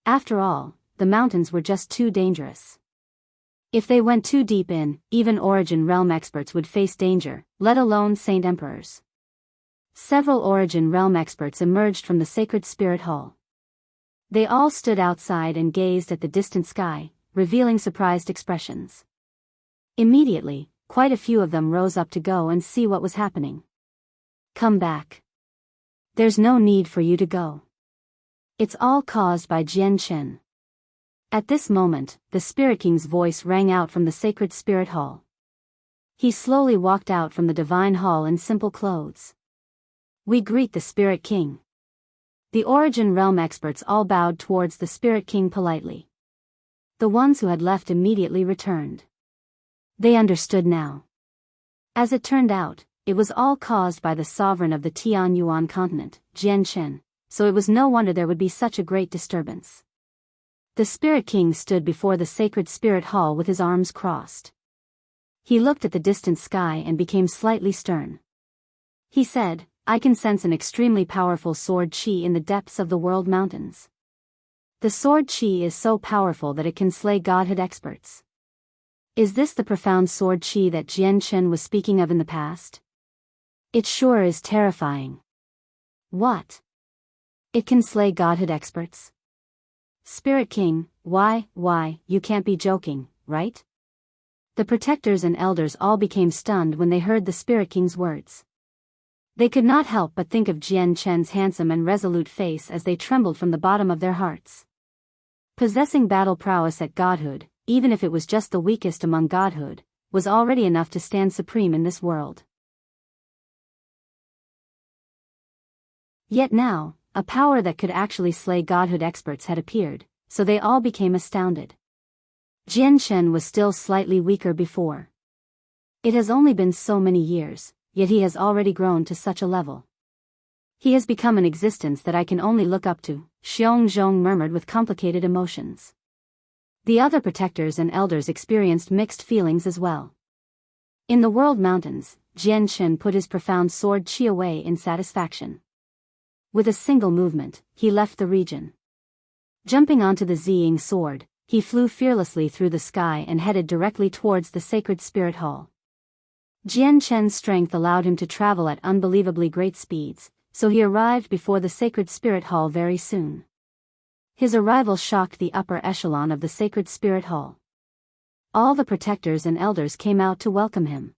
After all, the mountains were just too dangerous. If they went too deep in, even Origin Realm experts would face danger, let alone Saint Emperors. Several Origin Realm experts emerged from the Sacred Spirit Hall. They all stood outside and gazed at the distant sky, revealing surprised expressions. Immediately, quite a few of them rose up to go and see what was happening. Come back. There's no need for you to go. It's all caused by Chen. At this moment, the Spirit King's voice rang out from the sacred spirit hall. He slowly walked out from the divine hall in simple clothes. We greet the Spirit King. The Origin Realm experts all bowed towards the Spirit King politely. The ones who had left immediately returned. They understood now. As it turned out, it was all caused by the sovereign of the Tianyuan continent, Chen, so it was no wonder there would be such a great disturbance. The Spirit King stood before the sacred spirit hall with his arms crossed. He looked at the distant sky and became slightly stern. He said, I can sense an extremely powerful sword qi in the depths of the world mountains. The sword qi is so powerful that it can slay godhood experts. Is this the profound sword qi that Chen was speaking of in the past? It sure is terrifying. What? It can slay godhood experts? Spirit King, why, you can't be joking, right? The protectors and elders all became stunned when they heard the Spirit King's words. They could not help but think of Chen's handsome and resolute face as they trembled from the bottom of their hearts. Possessing battle prowess at godhood, even if it was just the weakest among godhood, was already enough to stand supreme in this world. Yet now, a power that could actually slay godhood experts had appeared, so they all became astounded. Chen was still slightly weaker before. It has only been so many years, yet he has already grown to such a level. He has become an existence that I can only look up to, Xiongzhong murmured with complicated emotions. The other protectors and elders experienced mixed feelings as well. In the world mountains, Chen put his profound sword qi away in satisfaction. With a single movement, he left the region. Jumping onto the Ziying sword, he flew fearlessly through the sky and headed directly towards the sacred spirit hall. Chen's strength allowed him to travel at unbelievably great speeds, so he arrived before the sacred spirit hall very soon. His arrival shocked the upper echelon of the sacred spirit hall. All the protectors and elders came out to welcome him.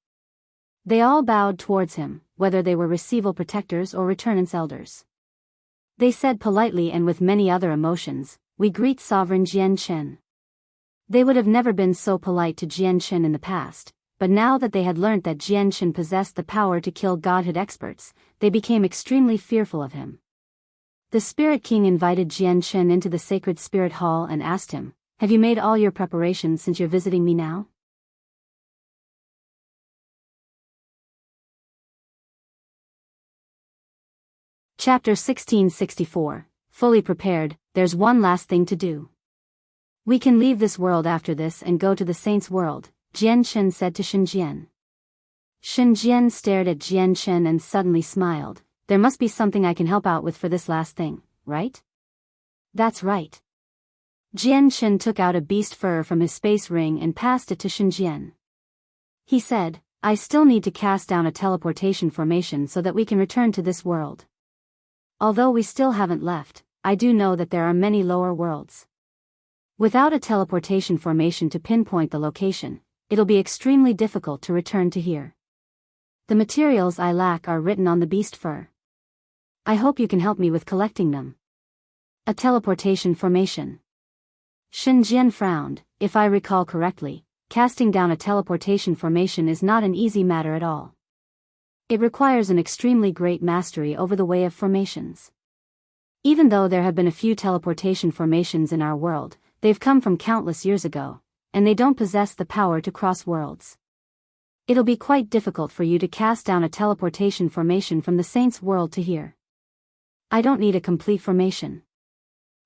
They all bowed towards him, whether they were receival protectors or returnance elders. They said politely and with many other emotions, "We greet Sovereign Chen." They would have never been so polite to Chen in the past, but now that they had learnt that Chen possessed the power to kill godhood experts, they became extremely fearful of him. The Spirit King invited Chen into the sacred spirit hall and asked him, "Have you made all your preparations since you're visiting me now?" Chapter 1664, Fully Prepared, There's one last thing to do. We can leave this world after this and go to the Saint's world, Chen said to Shen. Shen stared at Chen and suddenly smiled. There must be something I can help out with for this last thing, right? That's right. Chen took out a beast fur from his space ring and passed it to Shen. He said, I still need to cast down a teleportation formation so that we can return to this world. Although we still haven't left, I do know that there are many lower worlds. Without a teleportation formation to pinpoint the location, it'll be extremely difficult to return to here. The materials I lack are written on the beast fur. I hope you can help me with collecting them. A teleportation formation. Shen frowned. If I recall correctly, casting down a teleportation formation is not an easy matter at all. It requires an extremely great mastery over the way of formations. Even though there have been a few teleportation formations in our world, they've come from countless years ago, and they don't possess the power to cross worlds. It'll be quite difficult for you to cast down a teleportation formation from the Saint's world to here. I don't need a complete formation.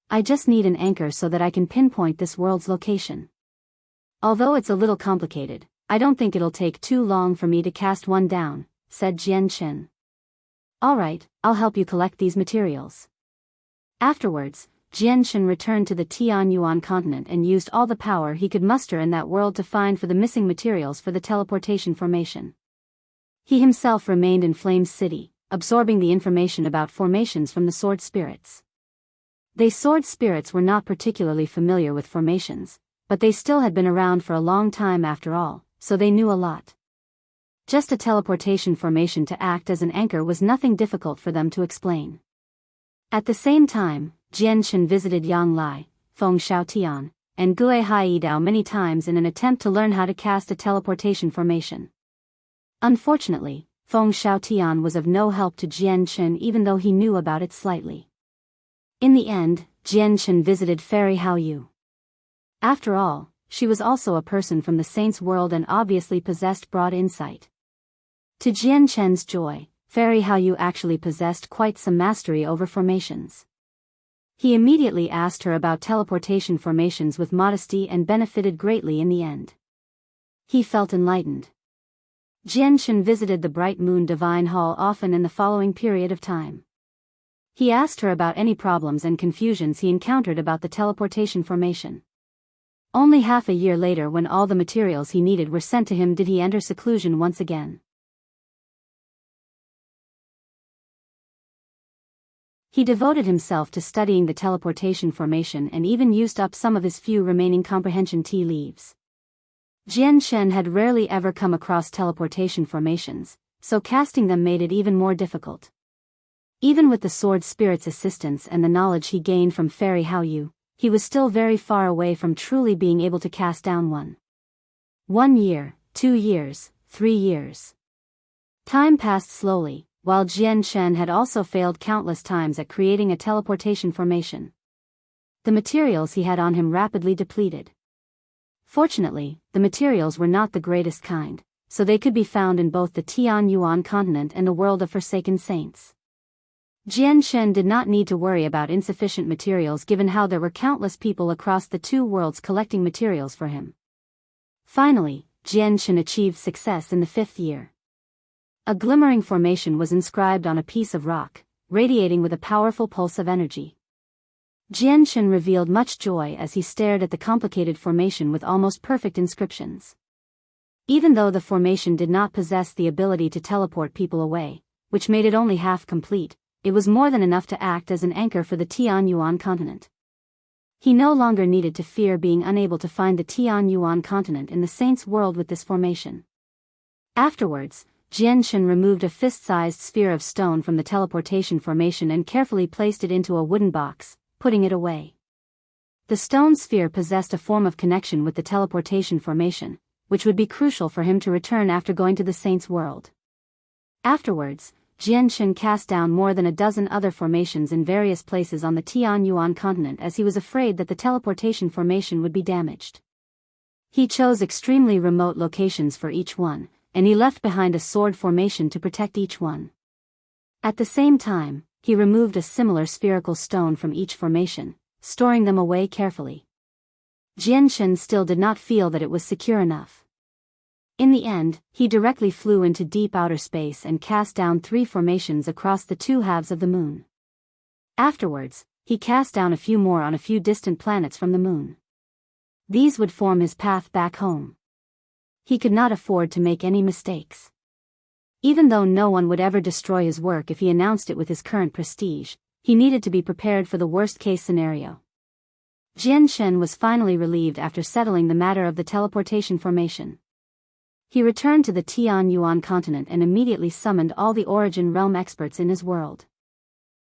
I just need an anchor so that I can pinpoint this world's location. Although it's a little complicated, I don't think it'll take too long for me to cast one down, said Chen. Alright, I'll help you collect these materials. Afterwards, Chen returned to the Tianyuan continent and used all the power he could muster in that world to find for the missing materials for the teleportation formation. He himself remained in Flame City, absorbing the information about formations from the sword spirits. They sword spirits were not particularly familiar with formations, but they still had been around for a long time after all, so they knew a lot. Just a teleportation formation to act as an anchor was nothing difficult for them to explain. At the same time, Chen visited Yang Lai, Feng Xiaotian, and Gue Haidao many times in an attempt to learn how to cast a teleportation formation. Unfortunately, Feng Xiaotian was of no help to Chen even though he knew about it slightly. In the end, Chen visited Fairy Haoyu. After all, she was also a person from the saints' world and obviously possessed broad insight. To Chen's joy, Fairy Haoyu actually possessed quite some mastery over formations. He immediately asked her about teleportation formations with modesty and benefited greatly in the end. He felt enlightened. Chen visited the Bright Moon Divine Hall often in the following period of time. He asked her about any problems and confusions he encountered about the teleportation formation. Only half a year later, when all the materials he needed were sent to him, did he enter seclusion once again. He devoted himself to studying the teleportation formation and even used up some of his few remaining comprehension tea leaves. Chen had rarely ever come across teleportation formations, so casting them made it even more difficult. Even with the sword spirit's assistance and the knowledge he gained from Fairy Haoyu, he was still very far away from truly being able to cast down one. 1 year, 2 years, 3 years. Time passed slowly, while Chen had also failed countless times at creating a teleportation formation. The materials he had on him rapidly depleted. Fortunately, the materials were not the greatest kind, so they could be found in both the Tianyuan continent and the world of Forsaken Saints. Chen did not need to worry about insufficient materials given how there were countless people across the two worlds collecting materials for him. Finally, Chen achieved success in the 5th year. A glimmering formation was inscribed on a piece of rock, radiating with a powerful pulse of energy. Chen revealed much joy as he stared at the complicated formation with almost perfect inscriptions. Even though the formation did not possess the ability to teleport people away, which made it only half complete, it was more than enough to act as an anchor for the Tianyuan continent. He no longer needed to fear being unable to find the Tianyuan continent in the saints' world with this formation. Afterwards, Chen removed a fist-sized sphere of stone from the teleportation formation and carefully placed it into a wooden box, putting it away. The stone sphere possessed a form of connection with the teleportation formation, which would be crucial for him to return after going to the saints' world. Afterwards, Chen cast down more than a dozen other formations in various places on the Tianyuan continent as he was afraid that the teleportation formation would be damaged. He chose extremely remote locations for each one, and he left behind a sword formation to protect each one. At the same time, he removed a similar spherical stone from each formation, storing them away carefully. Chen still did not feel that it was secure enough. In the end, he directly flew into deep outer space and cast down 3 formations across the 2 halves of the moon. Afterwards, he cast down a few more on a few distant planets from the moon. These would form his path back home. He could not afford to make any mistakes. Even though no one would ever destroy his work if he announced it with his current prestige, he needed to be prepared for the worst-case scenario. Chen was finally relieved after settling the matter of the teleportation formation. He returned to the Tianyuan continent and immediately summoned all the Origin Realm experts in his world.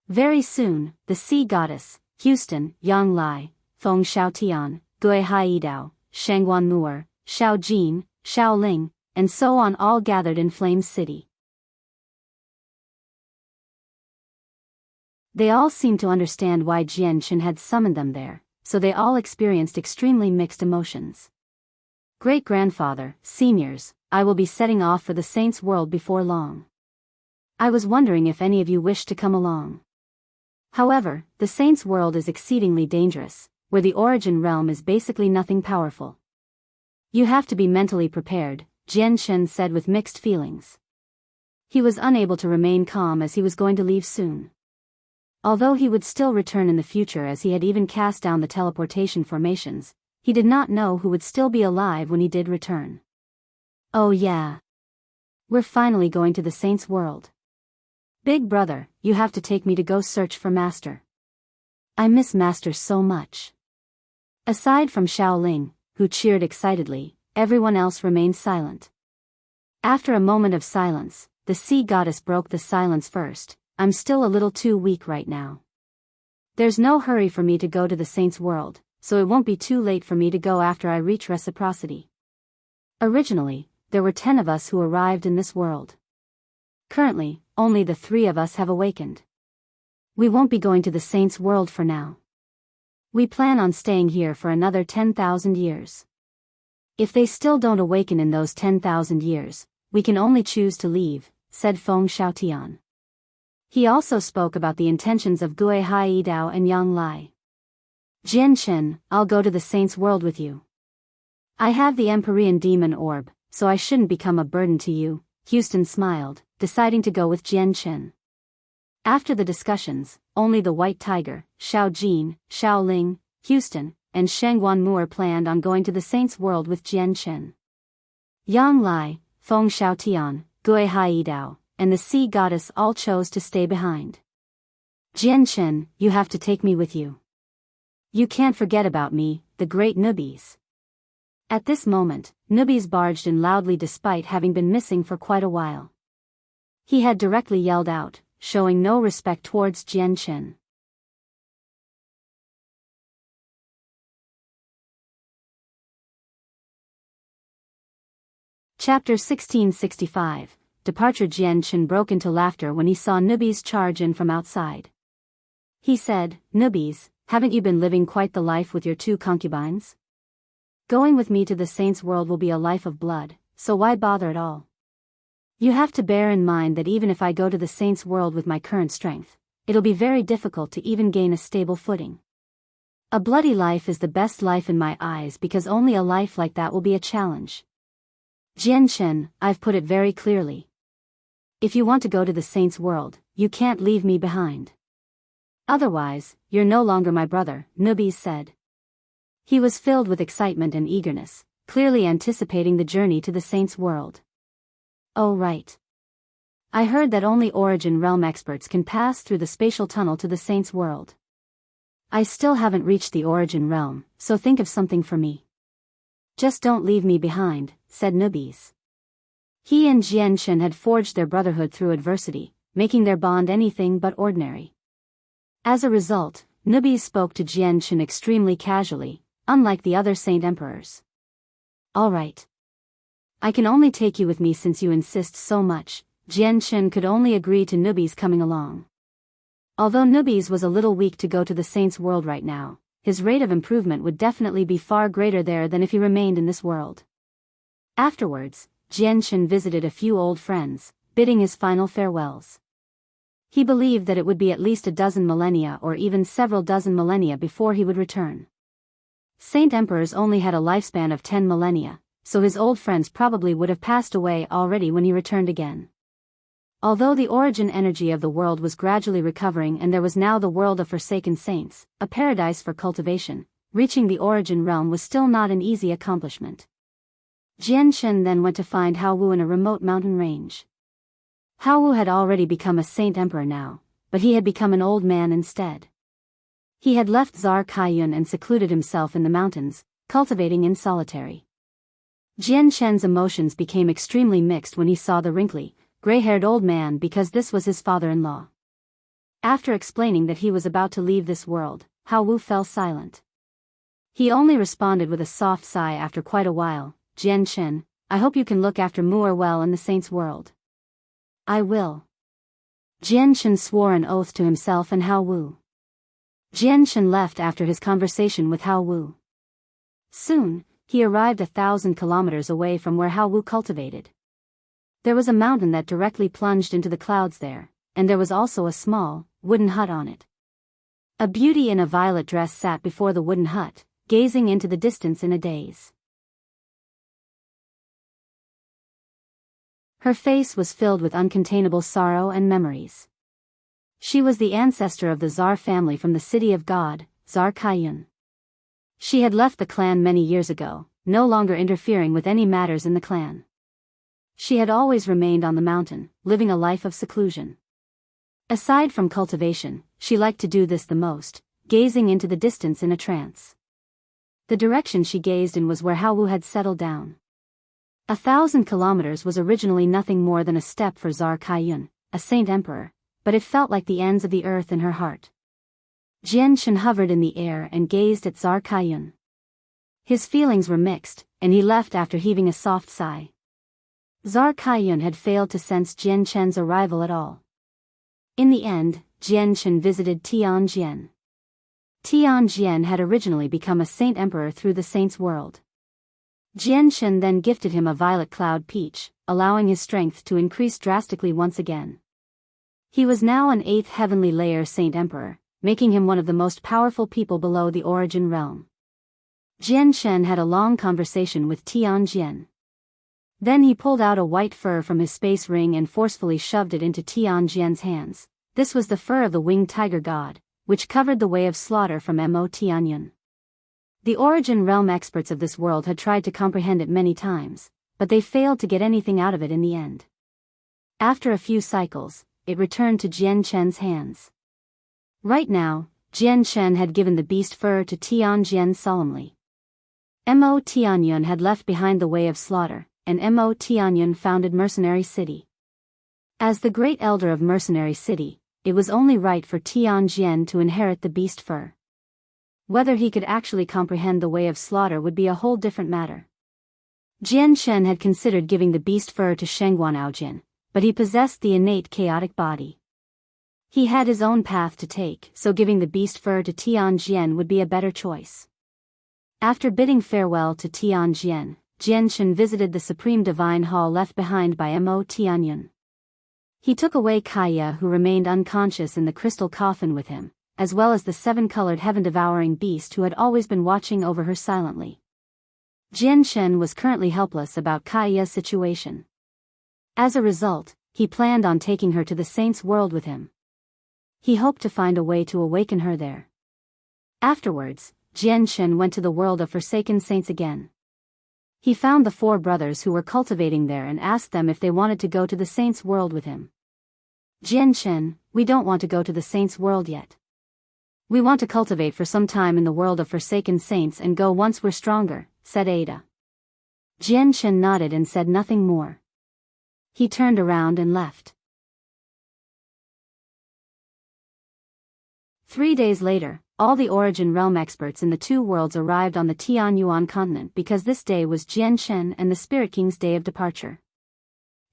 Very soon, the Sea Goddess, Houston, Yang Lai, Feng Xiaotian, Gui Haidao, Shangguan Mu'er, Xiao Jin, Xiao Ling, and so on all gathered in Flame City. They all seemed to understand why Chen had summoned them there, so they all experienced extremely mixed emotions. Great-grandfather, seniors, I will be setting off for the Saints' world before long. I was wondering if any of you wished to come along. However, the Saints' world is exceedingly dangerous, where the Origin Realm is basically nothing powerful. You have to be mentally prepared, Chen said with mixed feelings. He was unable to remain calm as he was going to leave soon. Although he would still return in the future as he had even cast down the teleportation formations, he did not know who would still be alive when he did return. Oh yeah. We're finally going to the Saints' world. Big brother, you have to take me to go search for Master. I miss Master so much. Aside from Xiao Ling, who cheered excitedly. Everyone else remained silent. After a moment of silence, the sea goddess broke the silence first. I'm still a little too weak right now. There's no hurry for me to go to the saint's world, so it won't be too late for me to go after I reach reciprocity. Originally, there were 10 of us who arrived in this world. Currently, only the 3 of us have awakened. We won't be going to the saint's world for now. We plan on staying here for another 10,000 years. If they still don't awaken in those 10,000 years, we can only choose to leave, said Feng Xiaotian. He also spoke about the intentions of Gui Haidao and Yang Lai. Jian Chen, I'll go to the saint's world with you. I have the Empyrean demon orb, so I shouldn't become a burden to you. Houston smiled, deciding to go with Jian Chen. After the discussions, only the White Tiger, Xiao Jin, Xiao Ling, Houston, and Sheng Wanmuer planned on going to the saint's world with Jian Chen. Yang Lai, Feng Xiaotian, Gui Haidao, and the sea goddess all chose to stay behind. Jian Chen, you have to take me with you. You can't forget about me, the great newbies. At this moment, newbies barged in loudly despite having been missing for quite a while. He had directly yelled out, showing no respect towards Jian Chen. Chapter 1665. Departure. Jian Chen broke into laughter when he saw newbies charge in from outside. He said, "Newbies, haven't you been living quite the life with your 2 concubines? Going with me to the saint's world will be a life of blood, so why bother at all? You have to bear in mind that even if I go to the saint's world with my current strength, it'll be very difficult to even gain a stable footing. A bloody life is the best life in my eyes because only a life like that will be a challenge. Jian Chen, I've put it very clearly. If you want to go to the saint's world, you can't leave me behind. Otherwise, you're no longer my brother," newbies said. He was filled with excitement and eagerness, clearly anticipating the journey to the saint's world. Oh right. I heard that only Origin Realm experts can pass through the spatial tunnel to the saint's world. I still haven't reached the Origin Realm, so think of something for me. Just don't leave me behind, said newbies. He and Jian Chen had forged their brotherhood through adversity, making their bond anything but ordinary. As a result, newbies spoke to Jian Chen extremely casually, unlike the other Saint Emperors. All right. I can only take you with me since you insist so much. Jian Chen could only agree to newbies coming along. Although newbies was a little weak to go to the saint's world right now, his rate of improvement would definitely be far greater there than if he remained in this world. Afterwards, Jian Chen visited a few old friends, bidding his final farewells. He believed that it would be at least a dozen millennia or even several dozen millennia before he would return. Saint Emperors only had a lifespan of 10 millennia, so his old friends probably would have passed away already when he returned again. Although the origin energy of the world was gradually recovering and there was now the world of forsaken saints, a paradise for cultivation, reaching the origin realm was still not an easy accomplishment. Jian Chen then went to find Hao Wu in a remote mountain range. Hao Wu had already become a Saint Emperor now, but he had become an old man instead. He had left Czar Kaiyun and secluded himself in the mountains, cultivating in solitary. Jian Chen's emotions became extremely mixed when he saw the wrinkly, gray-haired old man because this was his father-in-law. After explaining that he was about to leave this world, Hao Wu fell silent. He only responded with a soft sigh after quite a while. Jian Chen, I hope you can look after Mu'er well in the saint's world. I will. Jian Chen swore an oath to himself and Hao Wu. Jian Chen left after his conversation with Hao Wu. Soon, he arrived 1,000 kilometers away from where Hao Wu cultivated. There was a mountain that directly plunged into the clouds there, and there was also a small, wooden hut on it. A beauty in a violet dress sat before the wooden hut, gazing into the distance in a daze. Her face was filled with uncontainable sorrow and memories. She was the ancestor of the Czar family from the city of God, Czar Kaiyun. She had left the clan many years ago, no longer interfering with any matters in the clan. She had always remained on the mountain, living a life of seclusion. Aside from cultivation, she liked to do this the most, gazing into the distance in a trance. The direction she gazed in was where Hao Wu had settled down. 1,000 kilometers was originally nothing more than a step for Czar Kaiyun, a saint emperor, but it felt like the ends of the earth in her heart. Chen hovered in the air and gazed at Czar Kaiyun. His feelings were mixed, and he left after heaving a soft sigh. Czar Kaiyun had failed to sense Chen's arrival at all. In the end, Chen visited Tianjin. Tianjin had originally become a saint emperor through the saint's world. Chen then gifted him a violet cloud peach, allowing his strength to increase drastically once again. He was now an 8th heavenly layer saint emperor, making him one of the most powerful people below the origin realm. Chen had a long conversation with Tianjin. Then he pulled out a white fur from his space ring and forcefully shoved it into Tianjin's hands. This was the fur of the winged tiger god, which covered the way of slaughter from Mo Tianyun. The origin realm experts of this world had tried to comprehend it many times, but they failed to get anything out of it in the end. After a few cycles, it returned to Chen's hands. Right now, Chen had given the beast fur to Tianjin solemnly. Mo Tianyun had left behind the way of slaughter, and Mo Tianyun founded Mercenary City. As the great elder of Mercenary City, it was only right for Tianjin to inherit the beast fur. Whether he could actually comprehend the way of slaughter would be a whole different matter. Chen had considered giving the beast fur to Shengguan Aojin, but he possessed the innate chaotic body. He had his own path to take, so giving the beast fur to Tianjin would be a better choice. After bidding farewell to Tianjin, Chen visited the Supreme Divine Hall left behind by Mo Tianyun. He took away Kaya, who remained unconscious in the crystal coffin with him, as well as the 7-colored heaven-devouring beast who had always been watching over her silently. Chen was currently helpless about Kaya's situation. As a result, he planned on taking her to the saint's world with him. He hoped to find a way to awaken her there. Afterwards, Chen went to the world of Forsaken Saints again. He found the 4 brothers who were cultivating there and asked them if they wanted to go to the saint's world with him. Chen, we don't want to go to the saint's world yet. We want to cultivate for some time in the world of Forsaken Saints and go once we're stronger, said Ada. Chen nodded and said nothing more. He turned around and left. 3 days later, all the origin realm experts in the 2 worlds arrived on the Tianyuan continent because this day was Chen and the Spirit King's day of departure.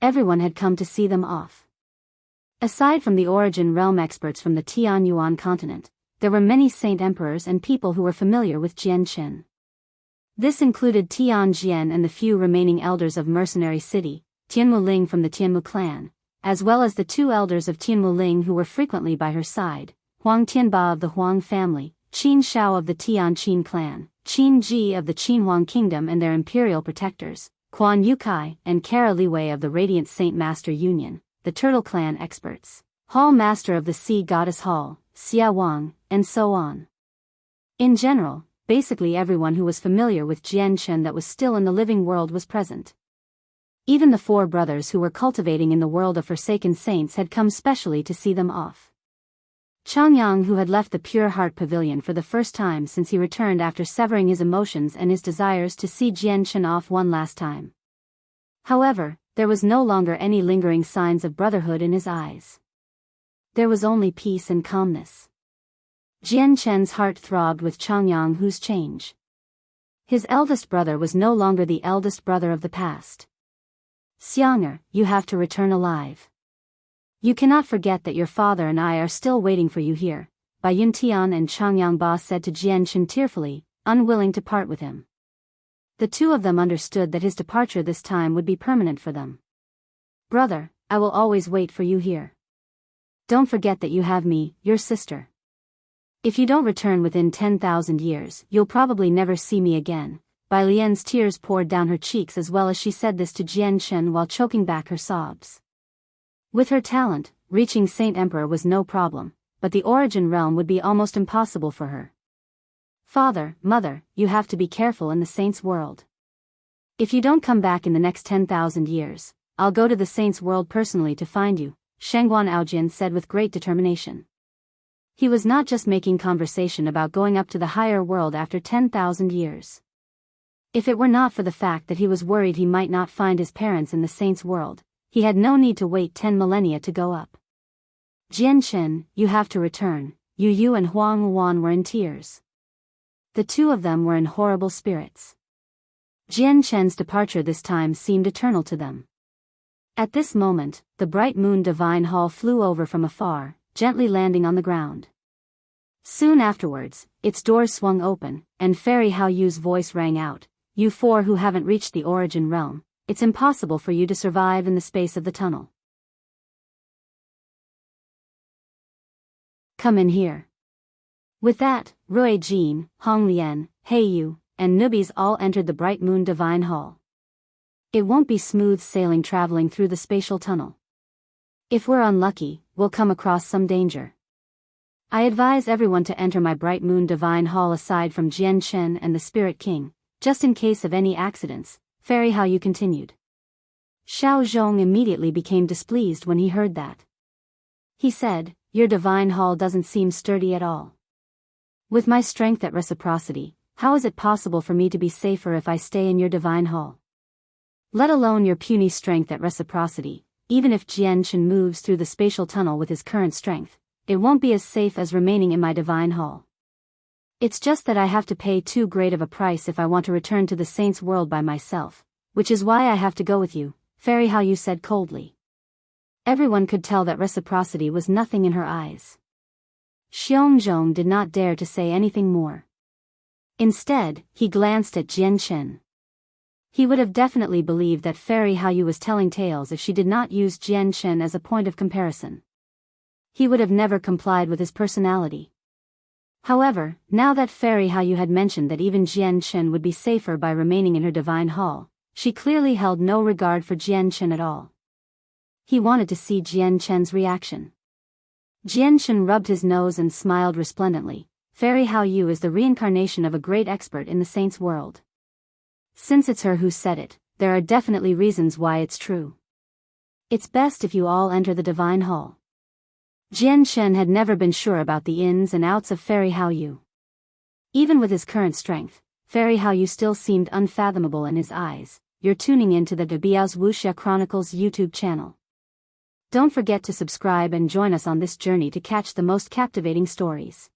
Everyone had come to see them off. Aside from the origin realm experts from the Tianyuan continent, there were many saint emperors and people who were familiar with Chen. This included Tianjin and the few remaining elders of Mercenary City, Tianmu Ling from the Tianmu clan, as well as the 2 elders of Tianmu Ling who were frequently by her side, Huang Tianba of the Huang family, Qin Shao of the Tianqin clan, Qin Ji of the Qinhuang kingdom and their imperial protectors, Quan Yukai and Kara Liwei of the Radiant Saint Master Union, the Turtle clan experts, Hall Master of the Sea Goddess Hall, Xia Wang, and so on. In general, basically everyone who was familiar with Chen that was still in the living world was present. Even the 4 brothers who were cultivating in the world of Forsaken Saints had come specially to see them off. Changyang, who had left the Pure Heart Pavilion for the first time since he returned after severing his emotions and his desires to see Chen off one last time. However, there was no longer any lingering signs of brotherhood in his eyes. There was only peace and calmness. Chen's heart throbbed with Changyang, whose change. His eldest brother was no longer the eldest brother of the past. Xianger, you have to return alive. You cannot forget that your father and I are still waiting for you here, Bai Yuntian and Changyang Ba said to Chen tearfully, unwilling to part with him. The 2 of them understood that his departure this time would be permanent for them. Brother, I will always wait for you here. Don't forget that you have me, your sister. If you don't return within 10,000 years, you'll probably never see me again. Bai Lian's tears poured down her cheeks as well as she said this to Chen while choking back her sobs. With her talent, reaching Saint Emperor was no problem, but the origin realm would be almost impossible for her. Father, mother, you have to be careful in the saint's world. If you don't come back in the next 10,000 years, I'll go to the saint's world personally to find you, Shengguan Aojin said with great determination. He was not just making conversation about going up to the higher world after 10,000 years. If it were not for the fact that he was worried he might not find his parents in the saints' world, he had no need to wait 10 millennia to go up. Jian Chen, you have to return. Yu and Huang Wan were in tears. The two of them were in horrible spirits. Jian Chen's departure this time seemed eternal to them. At this moment, the bright moon divine hall flew over from afar, gently landing on the ground. Soon afterwards, its doors swung open, and Fairy Hao Yu's voice rang out, "You four who haven't reached the origin realm, it's impossible for you to survive in the space of the tunnel. Come in here." With that, Rui Jin, Hong Lian, Hei Yu, and newbies all entered the bright moon divine hall. It won't be smooth sailing traveling through the spatial tunnel. If we're unlucky, we'll come across some danger. I advise everyone to enter my bright moon divine hall aside from Jian Chen and the Spirit King, just in case of any accidents, Fairy Hao Yu continued. Xiao Zhong immediately became displeased when he heard that. He said, "Your divine hall doesn't seem sturdy at all. With my strength at reciprocity, how is it possible for me to be safer if I stay in your divine hall? Let alone your puny strength at reciprocity, even if Jian Chen moves through the spatial tunnel with his current strength, it won't be as safe as remaining in my divine hall. It's just that I have to pay too great of a price if I want to return to the saints' world by myself, which is why I have to go with you," Fairy Hao Yu said coldly. Everyone could tell that reciprocity was nothing in her eyes. Xiongzhong did not dare to say anything more. Instead, he glanced at Jian Chen. He would have definitely believed that Fairy Hao Yu was telling tales if she did not use Jian Chen as a point of comparison. He would have never complied with his personality. However, now that Fairy Hao Yu had mentioned that even Jian Chen would be safer by remaining in her divine hall, she clearly held no regard for Jian Chen at all. He wanted to see Jian Chen's reaction. Jian Chen rubbed his nose and smiled resplendently. Fairy Hao Yu is the reincarnation of a great expert in the saints' world. Since it's her who said it, there are definitely reasons why it's true. It's best if you all enter the divine hall. Jian Chen had never been sure about the ins and outs of Fairy Hao Yu. Even with his current strength, Fairy Hao Yu still seemed unfathomable in his eyes. You're tuning into the Biyao's Wuxia Chronicles YouTube channel. Don't forget to subscribe and join us on this journey to catch the most captivating stories.